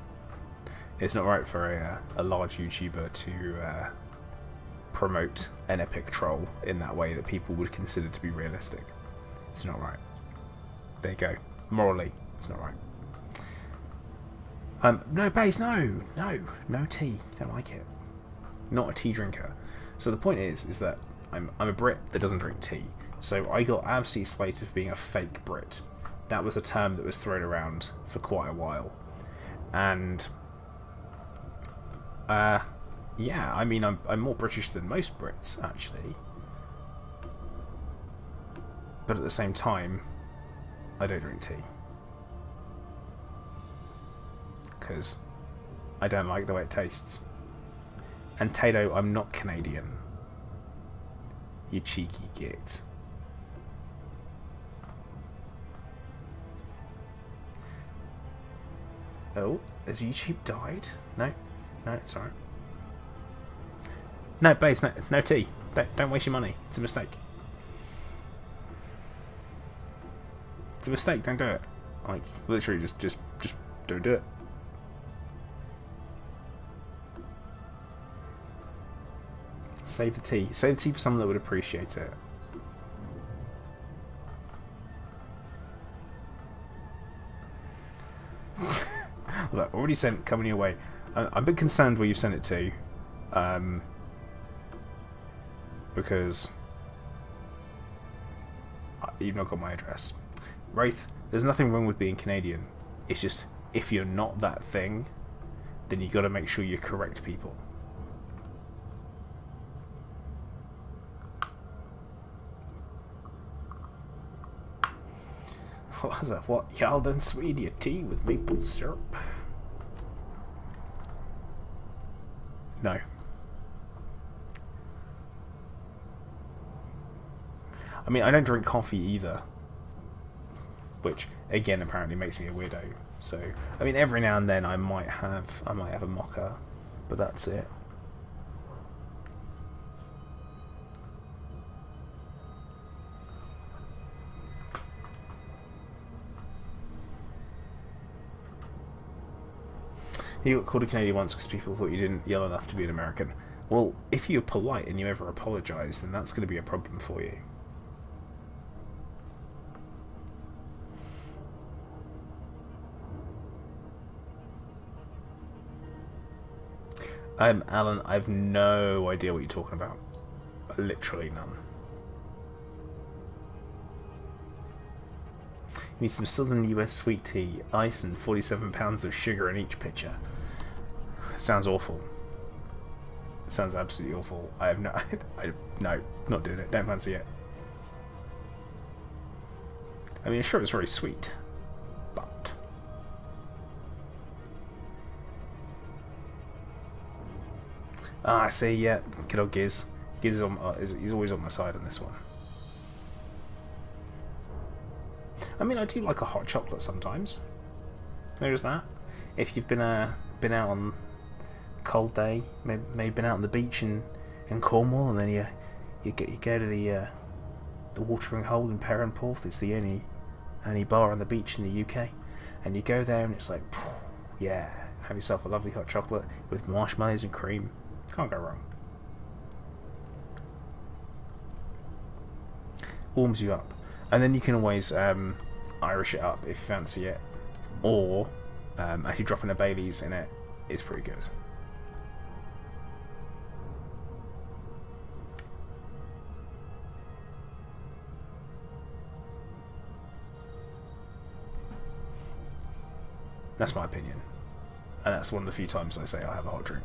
It's not right for a large YouTuber to promote an epic troll in that way that people would consider to be realistic. It's not right. There you go. Morally, it's not right. No, Baze, no tea. Don't like it. Not a tea drinker. So the point is that I'm a Brit that doesn't drink tea. So I got absolutely slated for being a fake Brit. that was a term that was thrown around for quite a while. And yeah, I mean, I'm more British than most Brits, actually. But at the same time, I don't drink tea. Because I don't like the way it tastes. And Tato, I'm not Canadian. You cheeky git. Oh, has YouTube died? No, no, it's alright. No, base, no tea. Don't waste your money. It's a mistake. It's a mistake. Don't do it. Like, literally, just don't do it. Save the tea. Save the tea for someone that would appreciate it. Look, already sent coming your way. I'm a bit concerned where you've sent it to, because you've not got my address. Wraith, there's nothing wrong with being Canadian. It's just, if you're not that thing, then you got to make sure you correct people. What was that? What? Y'all done sweetie a tea with maple syrup? No. I mean, I don't drink coffee either. Which, again, apparently makes me a weirdo. So, I mean, every now and then I might have a mocha, but that's it. You got called a Canadian once because people thought you didn't yell enough to be an American. Well, if you're polite and you ever apologise, then that's going to be a problem for you. Alan, I've no idea what you're talking about. Literally none. You need some southern US sweet tea, ice, and 47 pounds of sugar in each pitcher. Sounds awful. Sounds absolutely awful. I have no... no, not doing it. Don't fancy it. I mean, sure, it's very sweet, but... Ah, I see, yeah. Good old Giz. Giz is he's always on my side on this one. I mean, I do like a hot chocolate sometimes. There's that. If you've been out on a cold day, maybe been out on the beach in Cornwall, and then you go to the watering hole in Perranporth. It's the only bar on the beach in the UK, and you go there and it's like, yeah, have yourself a lovely hot chocolate with marshmallows and cream. Can't go wrong. Warms you up. And then you can always Irish it up if you fancy it, or actually dropping a Baileys in it is pretty good. That's my opinion, and that's one of the few times I say I have a hot drink.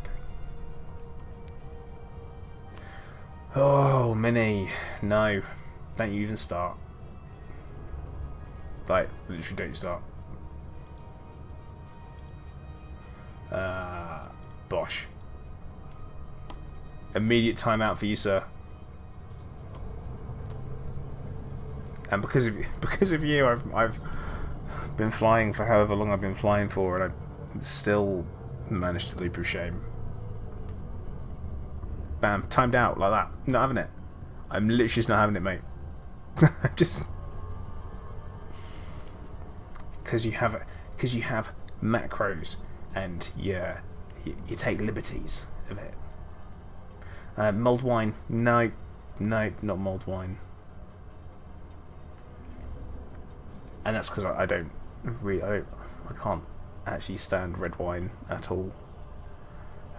Oh, Minnie, no, don't you even start. Like, literally don't you start. Bosh. Immediate timeout for you, sir. And because of you, I've been flying for however long I've been flying for, and I still managed to leap with shame. Bam, timed out like that. Not having it. I'm literally just not having it, mate. Just because you have macros and you take liberties of it. Mulled wine, no, not mulled wine. And that's because I can't actually stand red wine at all.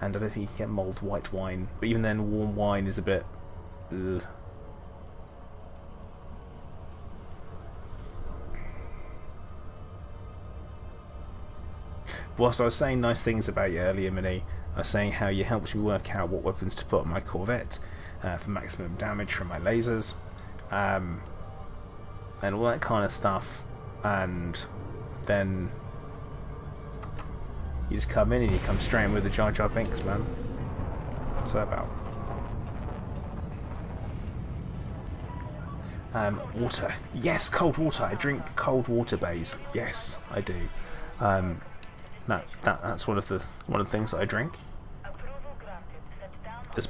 And I don't think you can get mulled white wine. But even then, warm wine is a bit... ugh. whilst I was saying nice things about you earlier, Mini, I was saying how you helped me work out what weapons to put on my Corvette for maximum damage from my lasers, and all that kind of stuff, and then you just come in and you come straight in with the Jar Jar Binks, man. What's that about? Water. Yes, cold water. I drink cold water bays. Yes, I do. No, that's one of the things that I drink. As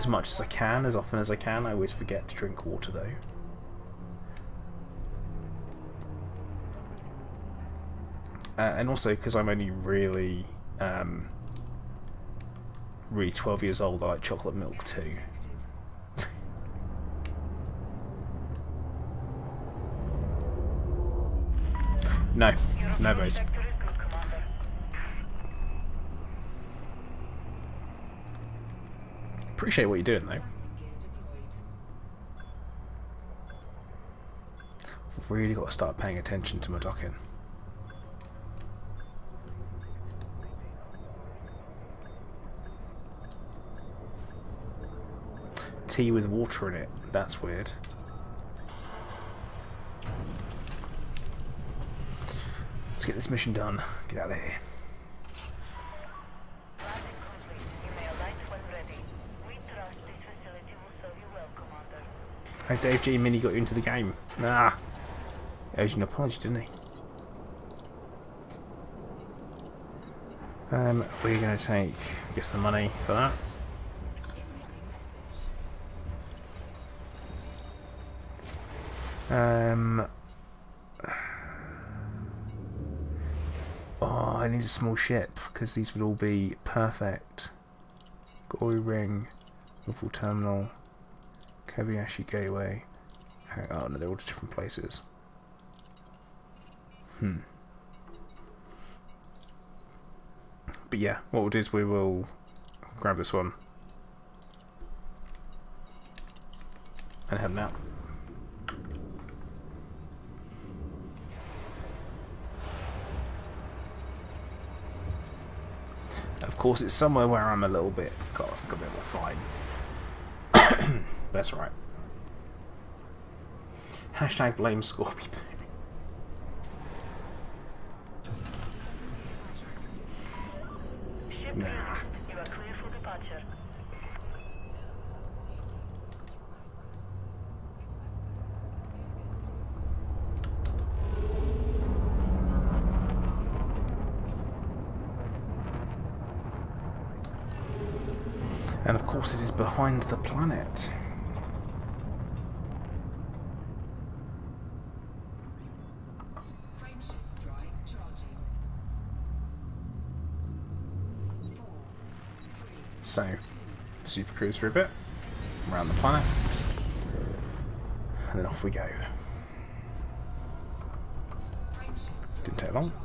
much as I can, as often as I can. I always forget to drink water though. And also because I'm only really 12 years old, I like chocolate milk too. No, no boys. Appreciate what you're doing though. I've really got to start paying attention to my docking. Tea with water in it. That's weird. Let's get this mission done. Get out of here. How Dave G Mini got you into the game? Nah. He owes you an apology, didn't he? We're going to take, I guess, the money for that. Oh, I need a small ship because these would all be perfect. Gory Ring, Liverpool Terminal, Kobayashi Gateway. Oh no, they're all different places. But yeah, what we'll do is we will grab this one and head out. Of course, it's somewhere where I'm a little bit got a bit more fine. That's right. Hashtag blame Scorpio. Nah. You are clear for departure. And of course it is behind the planet. Frameshift drive charging. 4, 3, So, super cruise for a bit, around the planet, and then off we go. frameshift Didn't take long. charging.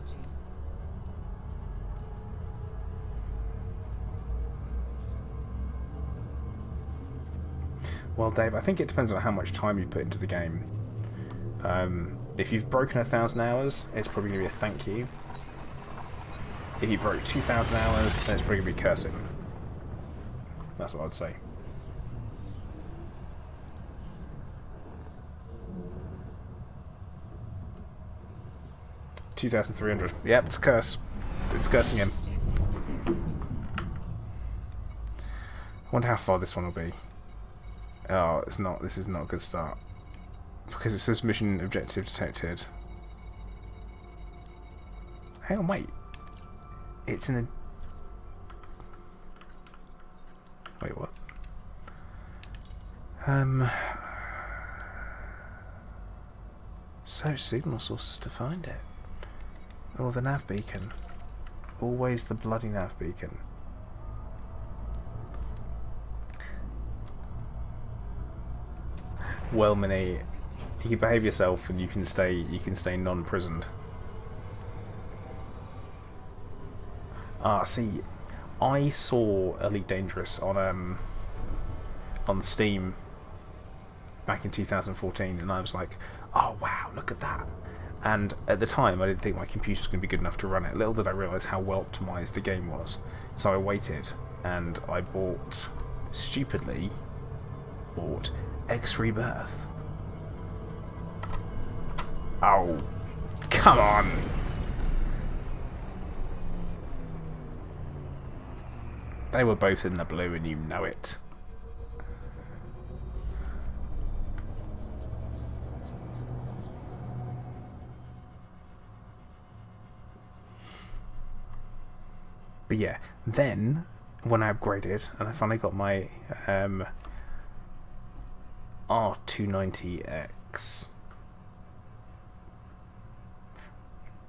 Well, Dave, I think it depends on how much time you put into the game. If you've broken 1,000 hours, it's probably going to be a thank you. If you broke 2,000 hours, then it's probably going to be cursing. That's what I'd say. $2,300. Yep, it's a curse. It's cursing him. I wonder how far this one will be. Oh, it's not. This is not a good start. Because it says mission objective detected. Hang on, wait. It's in a... Wait, what? Search signal sources to find it. Oh, the nav beacon. Always the bloody nav beacon. Well, Mini, you can behave yourself and you can stay non-prisoned. Ah, see, I saw Elite Dangerous on Steam back in 2014, and I was like, oh wow, look at that. And at the time, I didn't think my computer was going to be good enough to run it. Little did I realise how well optimised the game was. So I waited, and I stupidly bought X Rebirth. Oh, come on! They were both in the blue, and you know it. But yeah, then when I upgraded and I finally got my R290X,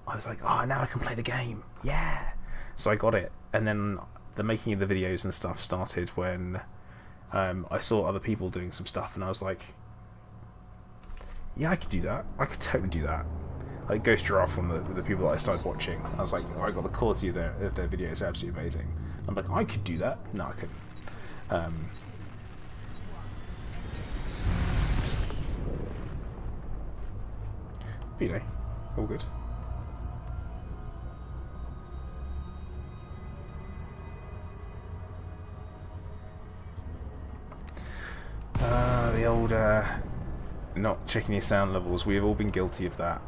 I was like, oh, now I can play the game. Yeah! So I got it, and then the making of the videos and stuff started when I saw other people doing some stuff, and I was like, yeah, I could do that. I could totally do that. Like Ghost Giraffe, one of the people that I started watching, I was like, oh, I got the quality of their videos absolutely amazing. I'm like, I could do that. No, I couldn't. But, you know, all good. The old not checking your sound levels. We have all been guilty of that.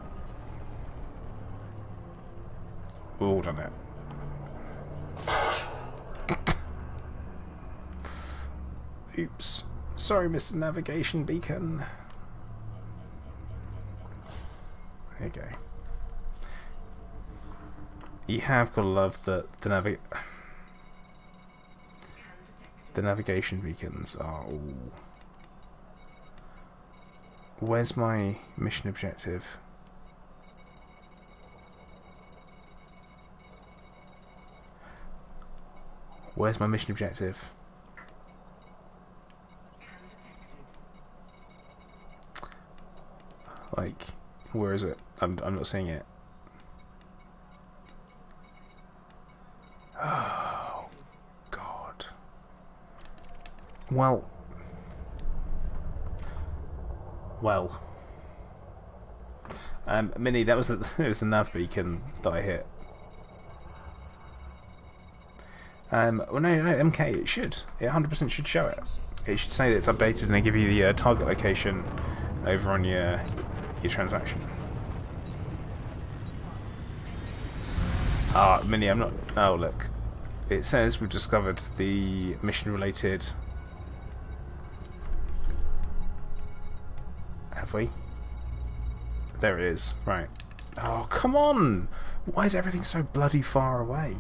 We've all done it. Oops. Sorry, Mr. Navigation Beacon. There you go. You have got to love the navigation beacons are all... Where's my mission objective? Where's my mission objective? Like, where is it? I'm not seeing it. Oh God. Well. Minnie, that was it was the nav beacon that I hit. Well, no, MK, it should. It 100% should show it. It should say that it's updated and they give you the target location over on your transaction. Ah, Minnie, I'm not... Oh, look. It says we've discovered the mission-related... Have we? There it is. Right. Oh, come on! Why is everything so bloody far away?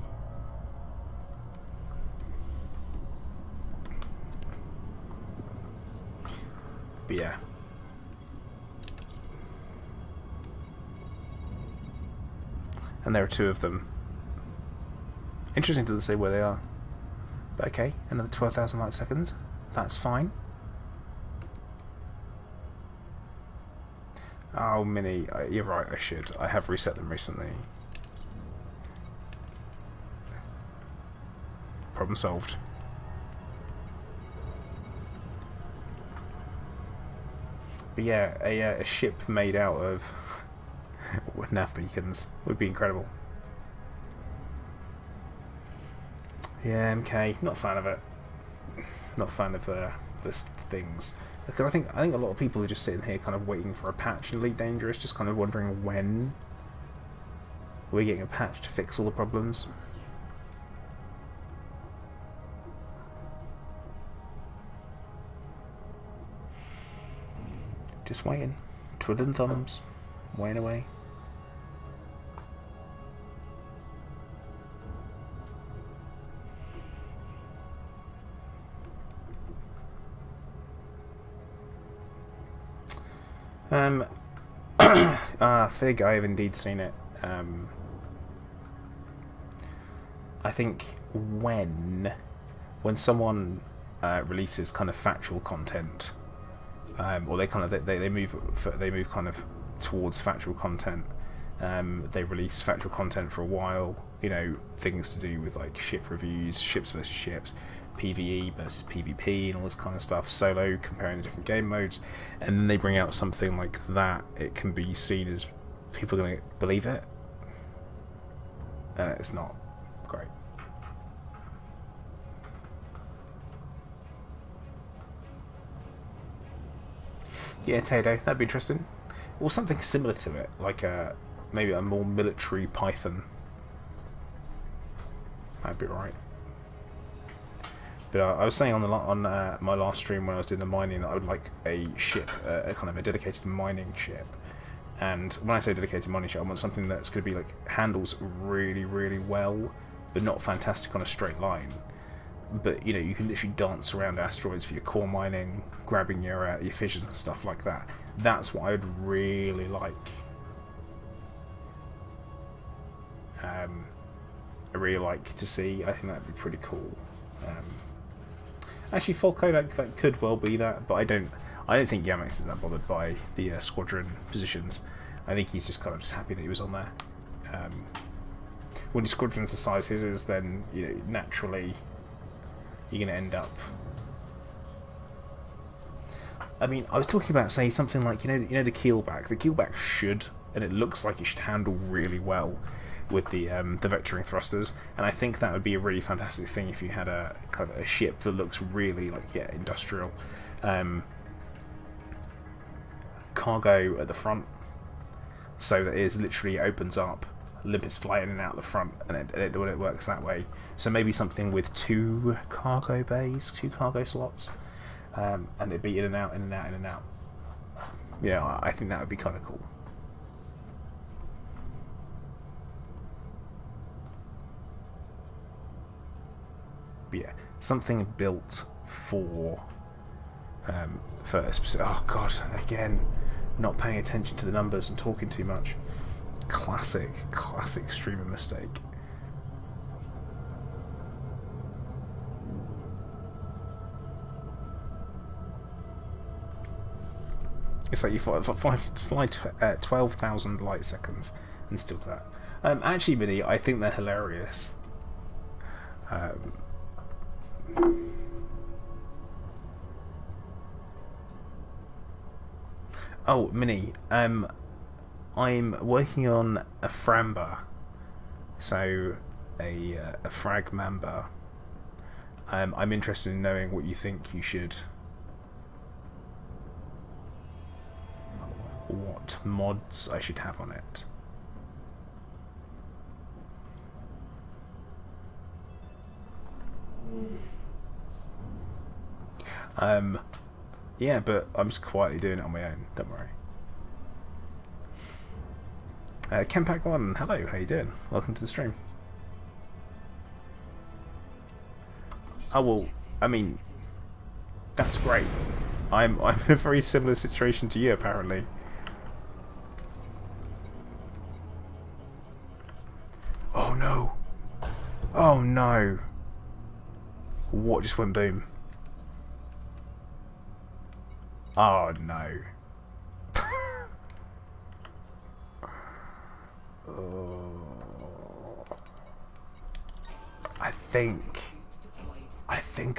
But yeah. And there are two of them. Interesting, doesn't say where they are. But okay, another 12,000 light seconds. That's fine. Oh, Minnie, you're right, I should. I have reset them recently. Problem solved. But yeah, a ship made out of nav beacons would be incredible. Yeah, MK, not a fan of it. Not a fan of this things. Because I think a lot of people are just sitting here kind of waiting for a patch in Elite Dangerous, just kind of wondering when we're getting a patch to fix all the problems. Just waiting. Twiddling thumbs. Waiting away. Fig, I have indeed seen it. I think when someone releases kind of factual content, or they move kind of towards factual content. They release factual content for a while. You know, things to do with like ship reviews, ships versus ships, PvE versus PvP, and all this kind of stuff. Solo, comparing the different game modes, and then they bring out something like that. It can be seen as people are going to believe it. And it's not great. Yeah, Tato, that'd be interesting. Or something similar to it, like maybe a more military Python. That'd be right. But I was saying on my last stream when I was doing the mining that I would like a ship, a kind of a dedicated mining ship. And when I say dedicated mining ship, I want something that's going to be like handles really, really well, but not fantastic on a straight line. But you know, you can literally dance around asteroids for your core mining, grabbing your fissions and stuff like that. That's what I would really like. I really like to see. I think that'd be pretty cool. Actually, Falco, that could well be that, but I don't think Yamex is that bothered by the squadron positions. I think he's just kind of just happy that he was on there. When your squadron's the size his is, then you know, naturally you're going to end up. I mean, I was talking about, say, something like you know the keelback. The keelback should, and it looks like it should handle really well with the vectoring thrusters, and I think that would be a really fantastic thing if you had a kind of a ship that looks really like industrial. Cargo at the front, so that it literally opens up, limpets fly in and out the front, and it works that way. So maybe something with 2 cargo bays, 2 cargo slots, and it'd be in and out, in and out, in and out. Yeah, I think that would be kind of cool. But yeah, something built for a specific. Oh god, again, not paying attention to the numbers and talking too much. Classic streamer mistake. It's like you fly 12,000 light seconds and still do that. Actually, Minnie, I think they're hilarious. Oh, Minnie, I'm working on a Framba, so a frag Mamba. I'm interested in knowing what you think you should, what mods I should have on it. Yeah, but I'm just quietly doing it on my own, don't worry. Kenpack1, hello, how you doing? Welcome to the stream. Oh well, I mean, that's great. I'm in a very similar situation to you, apparently. Oh no! Oh no! What just went boom? Oh no. Oh. I think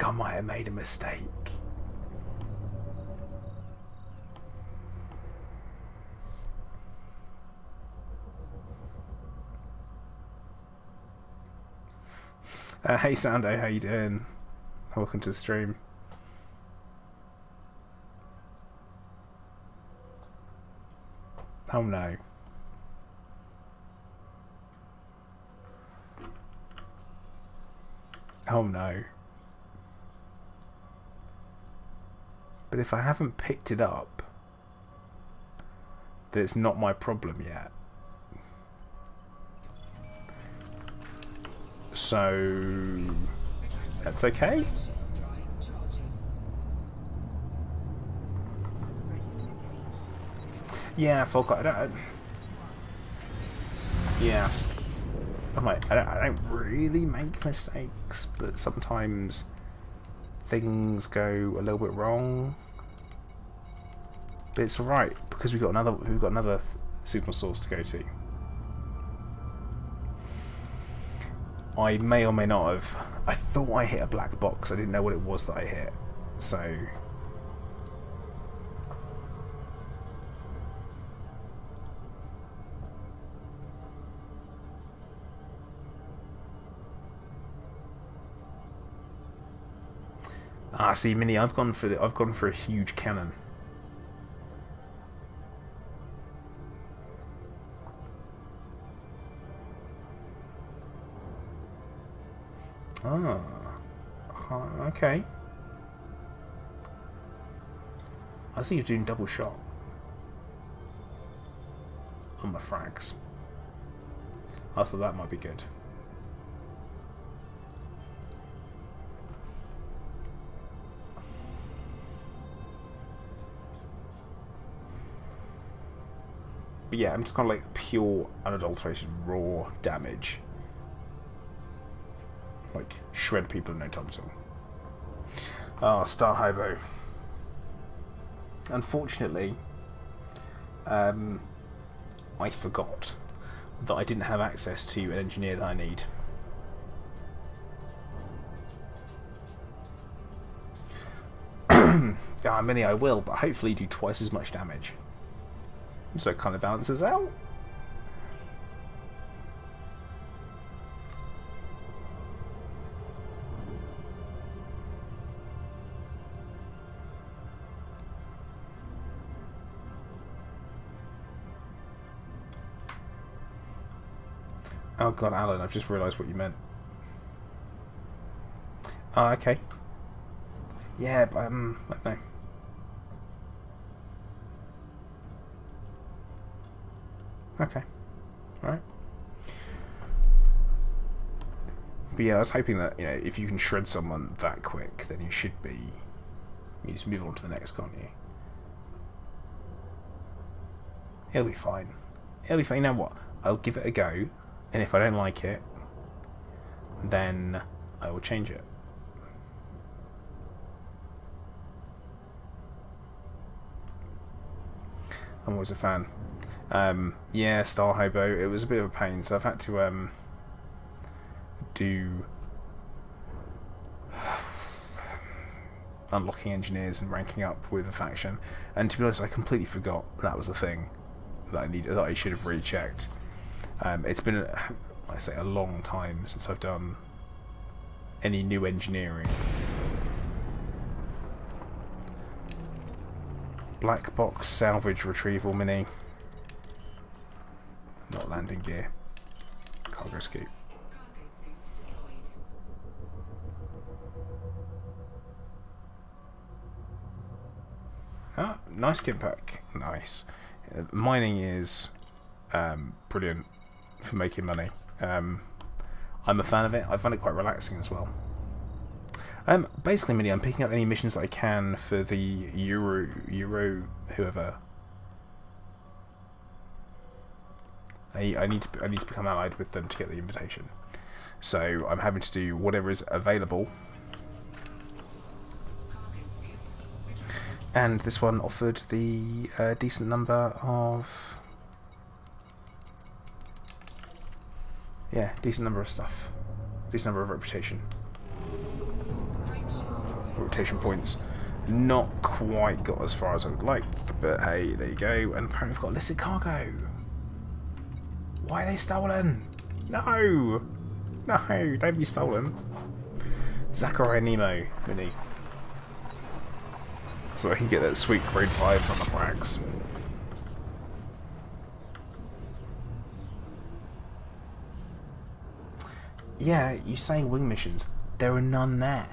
I might have made a mistake. Hey Sando, how you doing? Welcome to the stream. Oh no. Oh no. But if I haven't picked it up, then it's not my problem yet. So that's okay. Yeah, Falco, I don't. Yeah. I don't really make mistakes, but sometimes things go a little bit wrong. But it's alright because we've got another signal source to go to. I may or may not have. I thought I hit a black box. I didn't know what it was that I hit. So. Ah, see, Mini, I've gone for a huge cannon. Ah, okay. I see you're doing double shot on my frags. I thought that might be good. But yeah, I'm just kind of like pure, unadulterated, raw damage. Like, shred people in no time at all. Ah, Star Hobo. Unfortunately, I forgot that I didn't have access to an engineer that I need. Ah, Mini, I will, but hopefully do twice as much damage. So it kind of balances out. Oh god, Alan, I've just realised what you meant. Oh, okay. Yeah, but, I don't know. Okay. Alright. But yeah, I was hoping that, you know, if you can shred someone that quick, then you should be... You just move on to the next, can't you? It'll be fine. It'll be fine. You know what? I'll give it a go. And if I don't like it, then I will change it. I'm always a fan. Yeah, Star Hobo, it was a bit of a pain, so I've had to do unlocking engineers and ranking up with a faction. And to be honest, I completely forgot that was a thing that I should have really checked. It's been, I say, a long time since I've done any new engineering. Black box salvage retrieval Mini. Not landing gear. Cargo scoop. Cargo scoop deployed. Ah, nice kit pack. Nice. Mining is brilliant for making money. I'm a fan of it. I find it quite relaxing as well. Basically, Mini, I'm picking up any missions that I can for the Euro whoever. I need to become allied with them to get the invitation. So I'm having to do whatever is available. And this one offered the decent number of... Yeah, decent number of stuff. Decent number of reputation. Rotation points. Not quite got as far as I would like, but hey, there you go. And apparently we've got illicit cargo. Why are they stolen? No! No, don't be stolen. Zachariah Nemo, Mini. So I can get that sweet grade 5 from the frags. Yeah, you say wing missions. There are none there.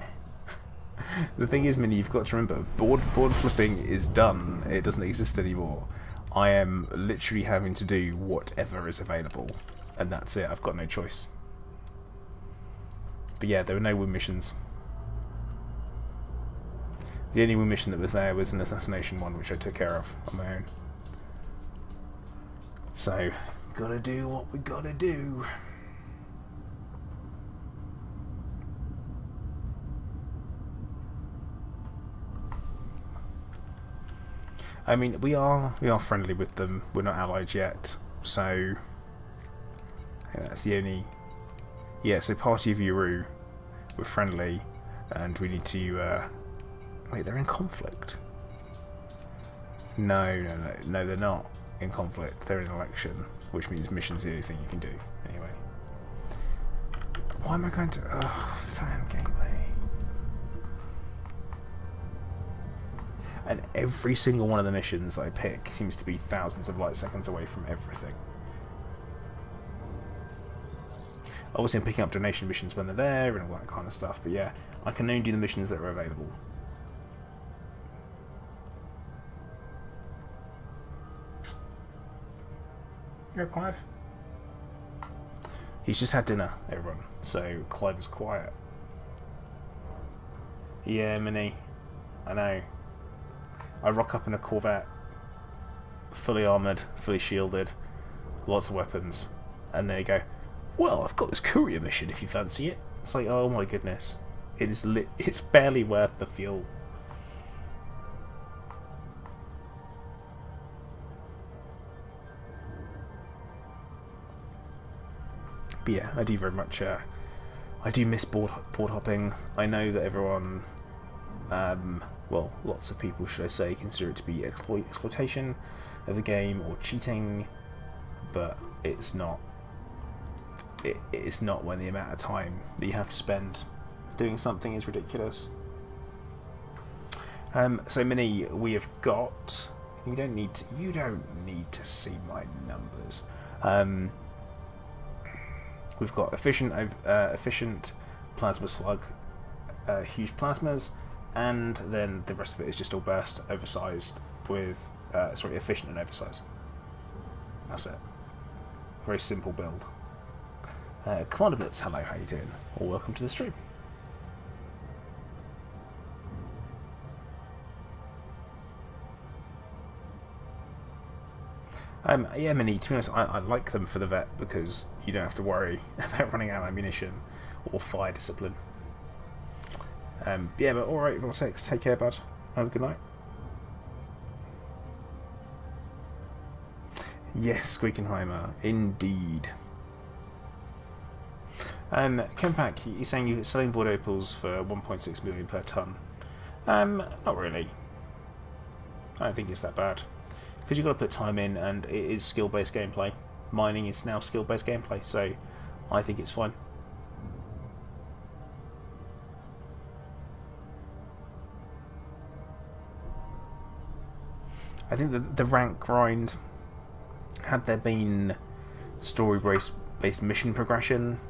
The thing is, Mini, you've got to remember, board flipping is done. It doesn't exist anymore. I am literally having to do whatever is available, and that's it. I've got no choice. But yeah, there were no win missions. The only win mission that was there was an assassination one, which I took care of on my own. So, gotta do what we gotta do. I mean, we are friendly with them. We're not allied yet, so yeah, that's the only. Yeah, so Party of Uru, we're friendly, and we need to. Wait, they're in conflict. No, they're not in conflict. They're in election, which means mission's the only thing you can do. Anyway, why am I going to? Fan gateway. and every single one of the missions that I pick seems to be thousands of light seconds away from everything. Obviously I'm picking up donation missions when they're there and all that kind of stuff, but yeah, I can only do the missions that are available. You're Clive. He's just had dinner, everyone, so Clive is quiet. Yeah, Minnie, I know. I rock up in a Corvette, fully armoured, fully shielded, lots of weapons, and they go, well, I've got this courier mission if you fancy it. It's like, oh my goodness. It's barely worth the fuel. But yeah, I do very much, I do miss board hopping. I know that everyone, well, lots of people, should I say, consider it to be exploitation of the game or cheating, but it's not. It's not when the amount of time that you have to spend doing something is ridiculous. So Minnie, we have got. You don't need to see my numbers. We've got efficient plasma slug, huge plasmas, and then the rest of it is just all burst, oversized with efficient and oversized. That's it. Very simple build. Commander Blitz, hello, how you doing? Or welcome to the stream. Yeah, Minnie, to be honest, I like them for the vet because you don't have to worry about running out of ammunition or fire discipline. Yeah, but alright, Vortex, take care, bud. Have a good night. Yes, Squeakenheimer, indeed. Kenpack, you're saying you're selling board opals for 1.6 million per ton. Not really. I don't think it's that bad. Because you've got to put time in, and it is skill-based gameplay. Mining is now skill-based gameplay, so I think it's fine. I think the rank grind, had there been story-based mission progression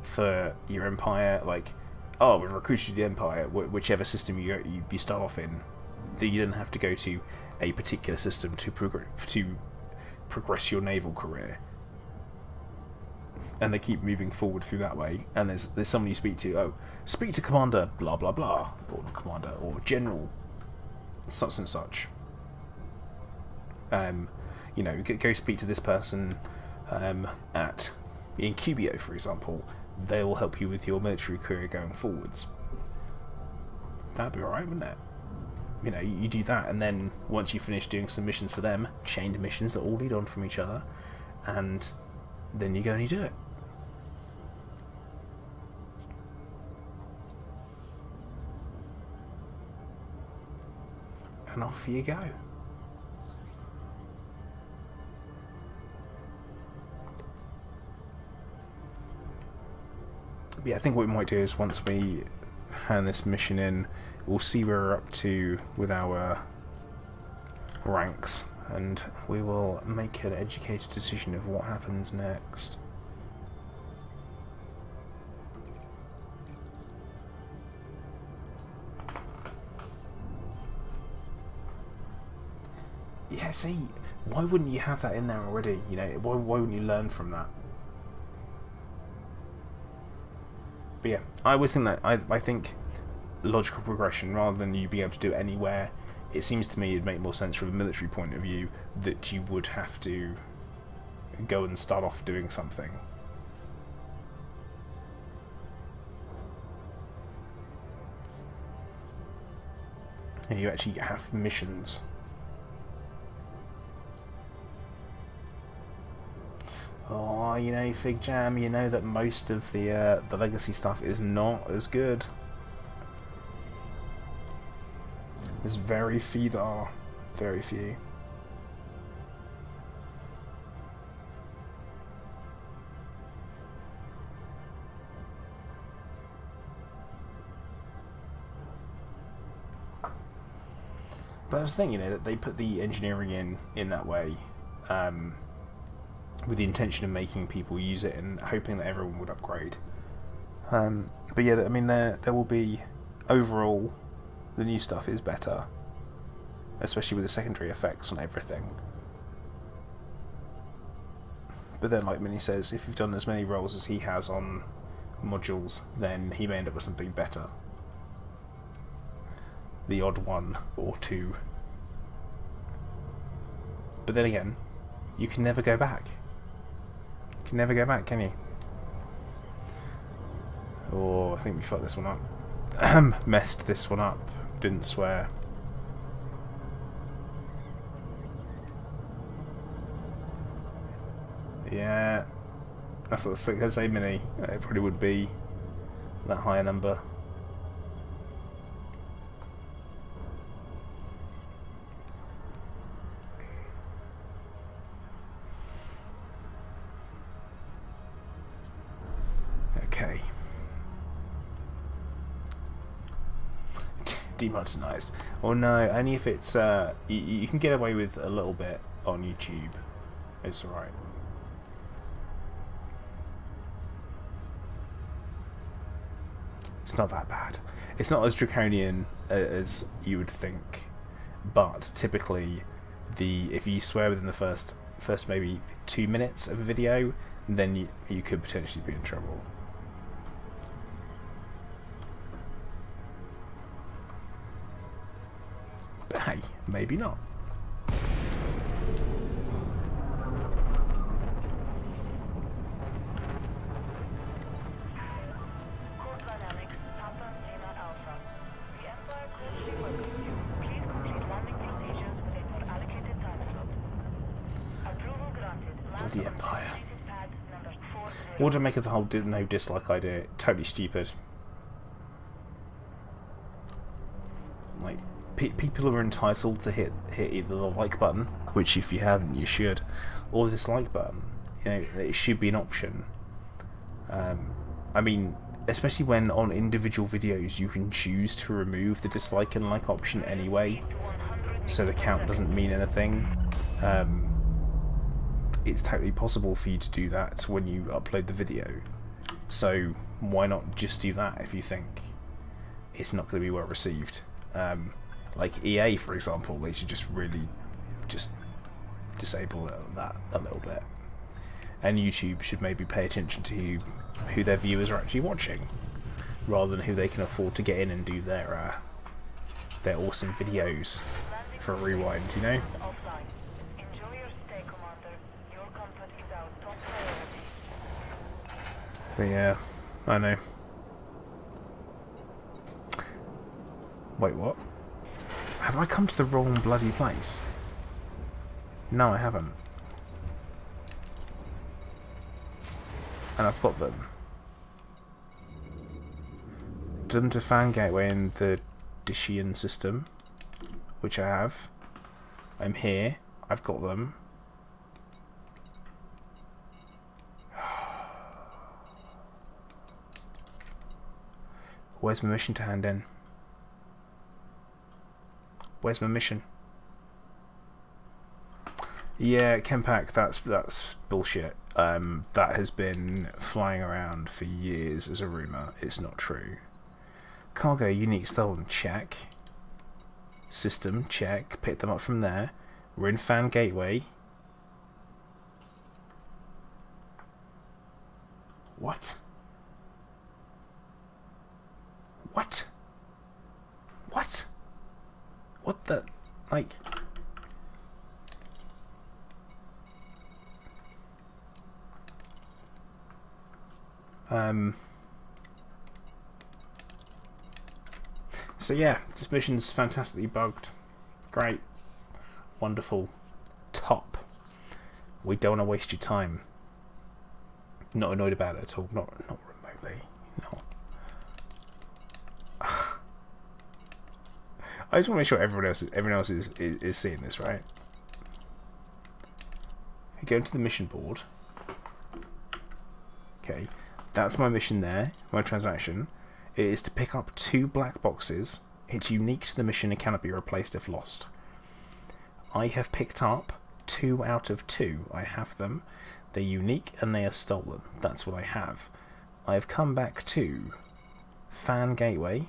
for your Empire, like, oh, we've recruited the Empire, whichever system you start off in, that you then have to go to a particular system to progress your naval career, and they keep moving forward through that way. And there's someone you speak to. Oh, speak to Commander blah blah blah, or not Commander, or General such and such. You know, go speak to this person at Incubio, for example. They will help you with your military career going forwards. That'd be alright, wouldn't it? You know, you do that, and then once you finish doing some missions for them, chained missions that all lead on from each other, and then you go and you do it. And off you go. But yeah, I think what we might do is once we hand this mission in, we'll see where we're up to with our ranks, and we will make an educated decision of what happens next. Yeah, see, why wouldn't you have that in there already? You know, why wouldn't you learn from that? But yeah, I always think that I think logical progression, rather than you being able to do it anywhere, it seems to me it'd make more sense from a military point of view that you would have to go and start off doing something. And you actually have missions. Oh, you know, Fig Jam, you know that most of the legacy stuff is not as good. There's very few that are. Very few. But that's the thing, you know, that they put the engineering in that way, with the intention of making people use it and hoping that everyone would upgrade. But yeah, I mean, there will be, overall, the new stuff is better, especially with the secondary effects on everything. But then, like Minnie says, if you've done as many rolls as he has on modules, then he may end up with something better. The odd one or two. But then again, you can never go back. You can never go back, can you? Oh, I think we fucked this one up. Messed this one up. Didn't swear. Yeah. That's what I was going to say, Minnie. It probably would be that higher number. Okay. Demonetized. Oh no, only if it's you can get away with a little bit on YouTube. It's alright. It's not that bad. It's not as draconian as you would think, but typically if you swear within the first maybe 2 minutes of a video, then you could potentially be in trouble. But hey, maybe not. The Empire. What do I make of the whole no dislike idea? Totally stupid. Like, people are entitled to hit either the like button, which if you haven't you should, or the dislike button. You know, it should be an option. I mean, especially when on individual videos you can choose to remove the dislike and like option anyway, so the count doesn't mean anything. It's totally possible for you to do that when you upload the video, so why not just do that if you think it's not going to be well received. Like EA, for example, they should just really just disable that a little bit, and YouTube should maybe pay attention to who their viewers are actually watching, rather than who they can afford to get in and do their awesome videos for a rewind, you know? But yeah, I know. Wait, what? Have I come to the wrong bloody place? No, I haven't. And I've got them. Done to fan gateway in the Dishian system, which I have. I'm here. I've got them. Where's my mission to hand in? Where's my mission? Yeah, Kempak, that's bullshit. That has been flying around for years as a rumour. It's not true. Cargo unique stolen, check. System, check. Pick them up from there. We're in fan gateway. What? What? What? What the... like... So yeah, this mission's fantastically bugged. Great. Wonderful. Top. We don't want to waste your time. Not annoyed about it at all. Not remotely. No. I just want to make sure everyone else is seeing this, right? I go into the mission board. Okay, that's my mission there, my transaction. It is to pick up 2 black boxes. It's unique to the mission and cannot be replaced if lost. I have picked up 2 out of 2. I have them. They're unique and they are stolen. That's what I have. I have come back to Fan Gateway,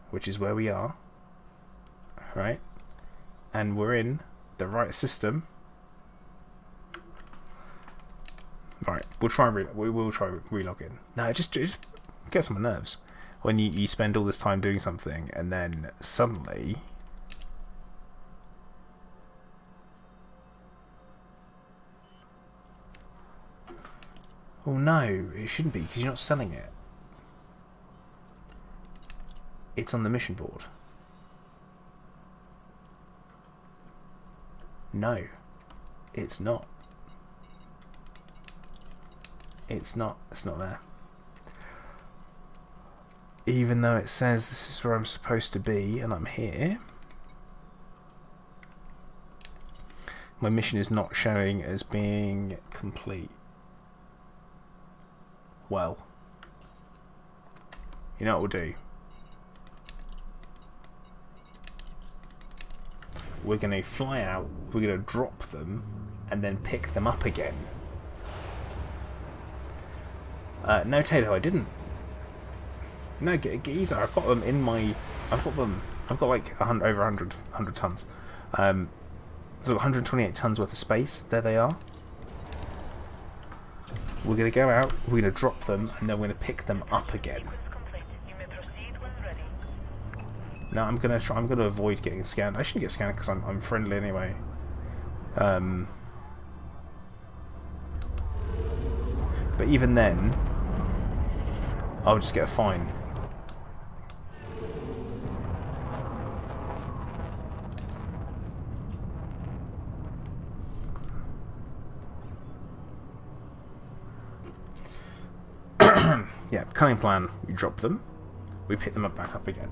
which is where we are, right? And we're in the right system. Right, we will try relog in. No, it just gets on my nerves when you spend all this time doing something and then suddenly oh no, it shouldn't be because you're not selling it. It's on the mission board. No, it's not. It's not there. Even though it says this is where I'm supposed to be and I'm here, my mission is not showing as being complete. Well, you know what we'll do? We're going to fly out, we're going to drop them, and then pick them up again. No, Taylor, I didn't. No, Geezer, I've got them in my... I've got like over 100 tons. So 128 tons worth of space. There they are. We're going to go out, we're going to drop them, and then we're going to pick them up again. No, I'm going to avoid getting scanned. I shouldn't get scanned because I'm friendly anyway. But even then, I'll just get a fine. Yeah, cunning plan. We drop them, we pick them back up again.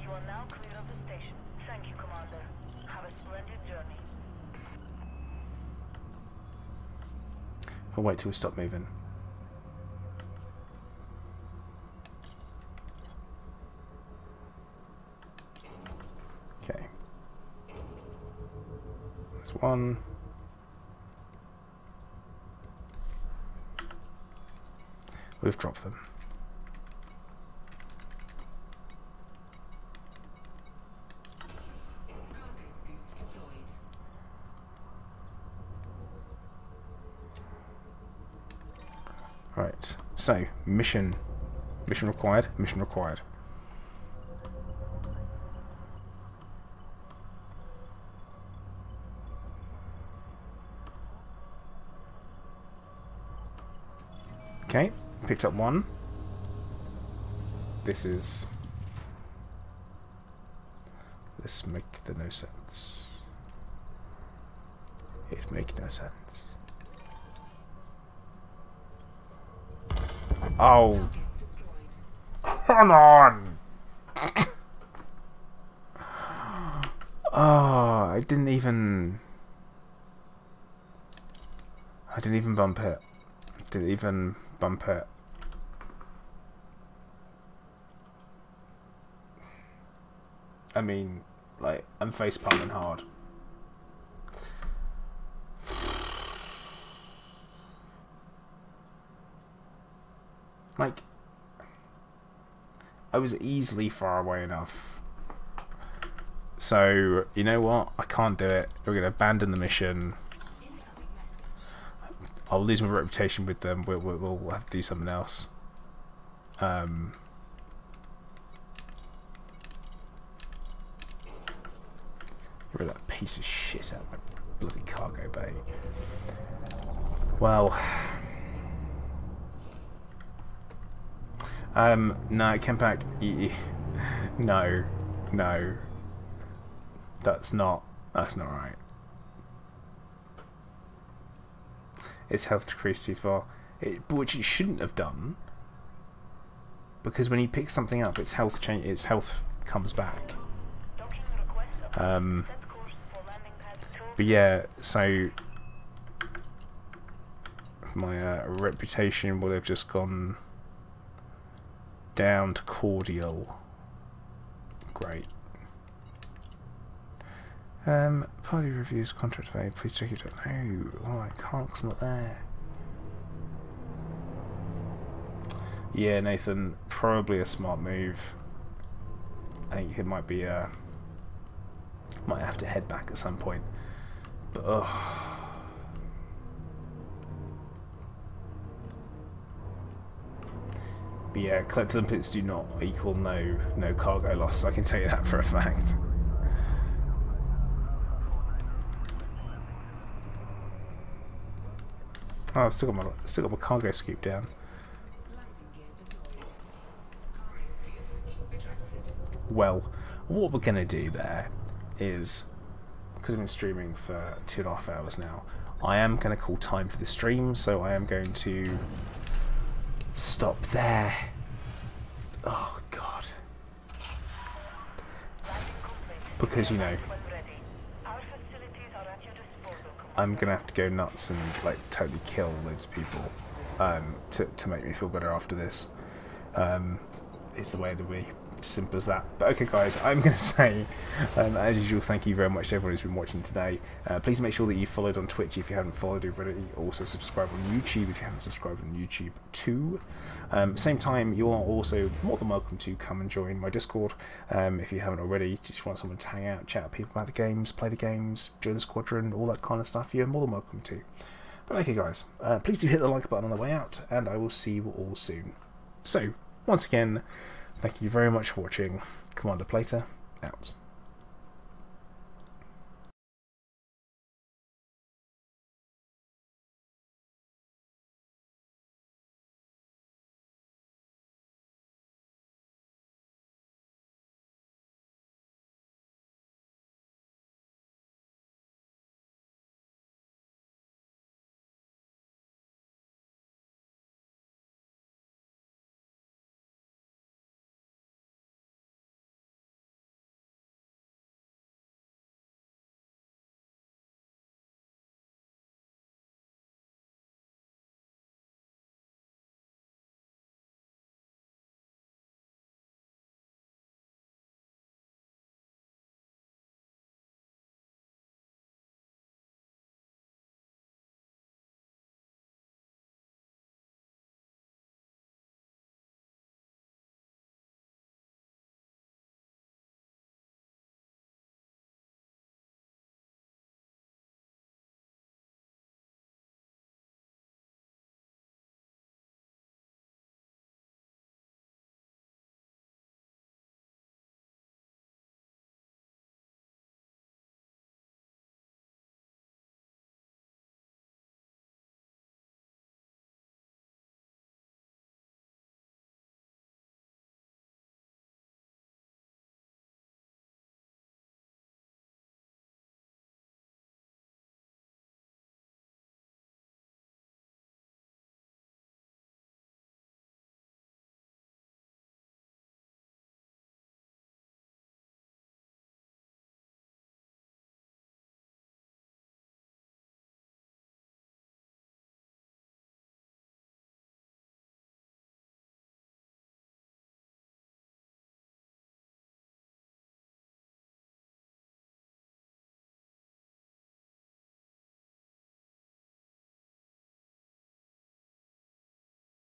You are now clear of the station. Thank you, Commander. Have a splendid journey. I'll wait till we stop moving. Okay. There's one. We've dropped them. Cargo scoop deployed. Right. So, mission required. Mission required. Okay. Picked up one. This make no sense. It make no sense. Oh, Target destroyed. come on! Oh, I didn't even bump it. Didn't even bump it. I mean, like, I'm face palming hard. Like, I was easily far away enough. So, you know what? I can't do it. We're going to abandon the mission. Incoming message. I'll lose my reputation with them. We'll have to do something else. Get rid of that piece of shit out of my bloody cargo bay. Well, no, Kempak, no, that's not right. Its health decreased too far, which it shouldn't have done, because when he picks something up, its health comes back. Docking request approved. Set course for landing pad 2. But yeah, so my reputation would have just gone down to cordial Great. Party reviews, contract made. Please check it out. No, oh, I can't 'cause I'm not there. Yeah, Nathan, probably a smart move. I think it might be might have to head back at some point. But But yeah, collected Olympics do not equal no cargo loss. I can tell you that for a fact. Oh, I've still got my cargo scoop down. Landing gear deployed. Cargo scoop retracted. Well, what we're gonna do there is, because I've been streaming for 2.5 hours now, I am gonna call time for the stream, so I am going to stop there. Oh god. Because, you know, When ready. Our facilities are at your disposal, Commander. I'm gonna have to go nuts and like totally kill loads of people to make me feel better after this. It's the way it'll be. It's simple as that. But okay guys, I'm going to say, as usual, thank you very much to everyone who's been watching today. Please make sure that you followed on Twitch if you haven't followed already. Also subscribe on YouTube if you haven't subscribed on YouTube too. Same time, you are also more than welcome to come and join my Discord if you haven't already. Just want someone to hang out, chat with people about the games, play the games, join the squadron, all that kind of stuff. You're more than welcome to. But okay guys, please do hit the like button on the way out, and I will see you all soon. So, once again, thank you very much for watching. Commander Plater, out.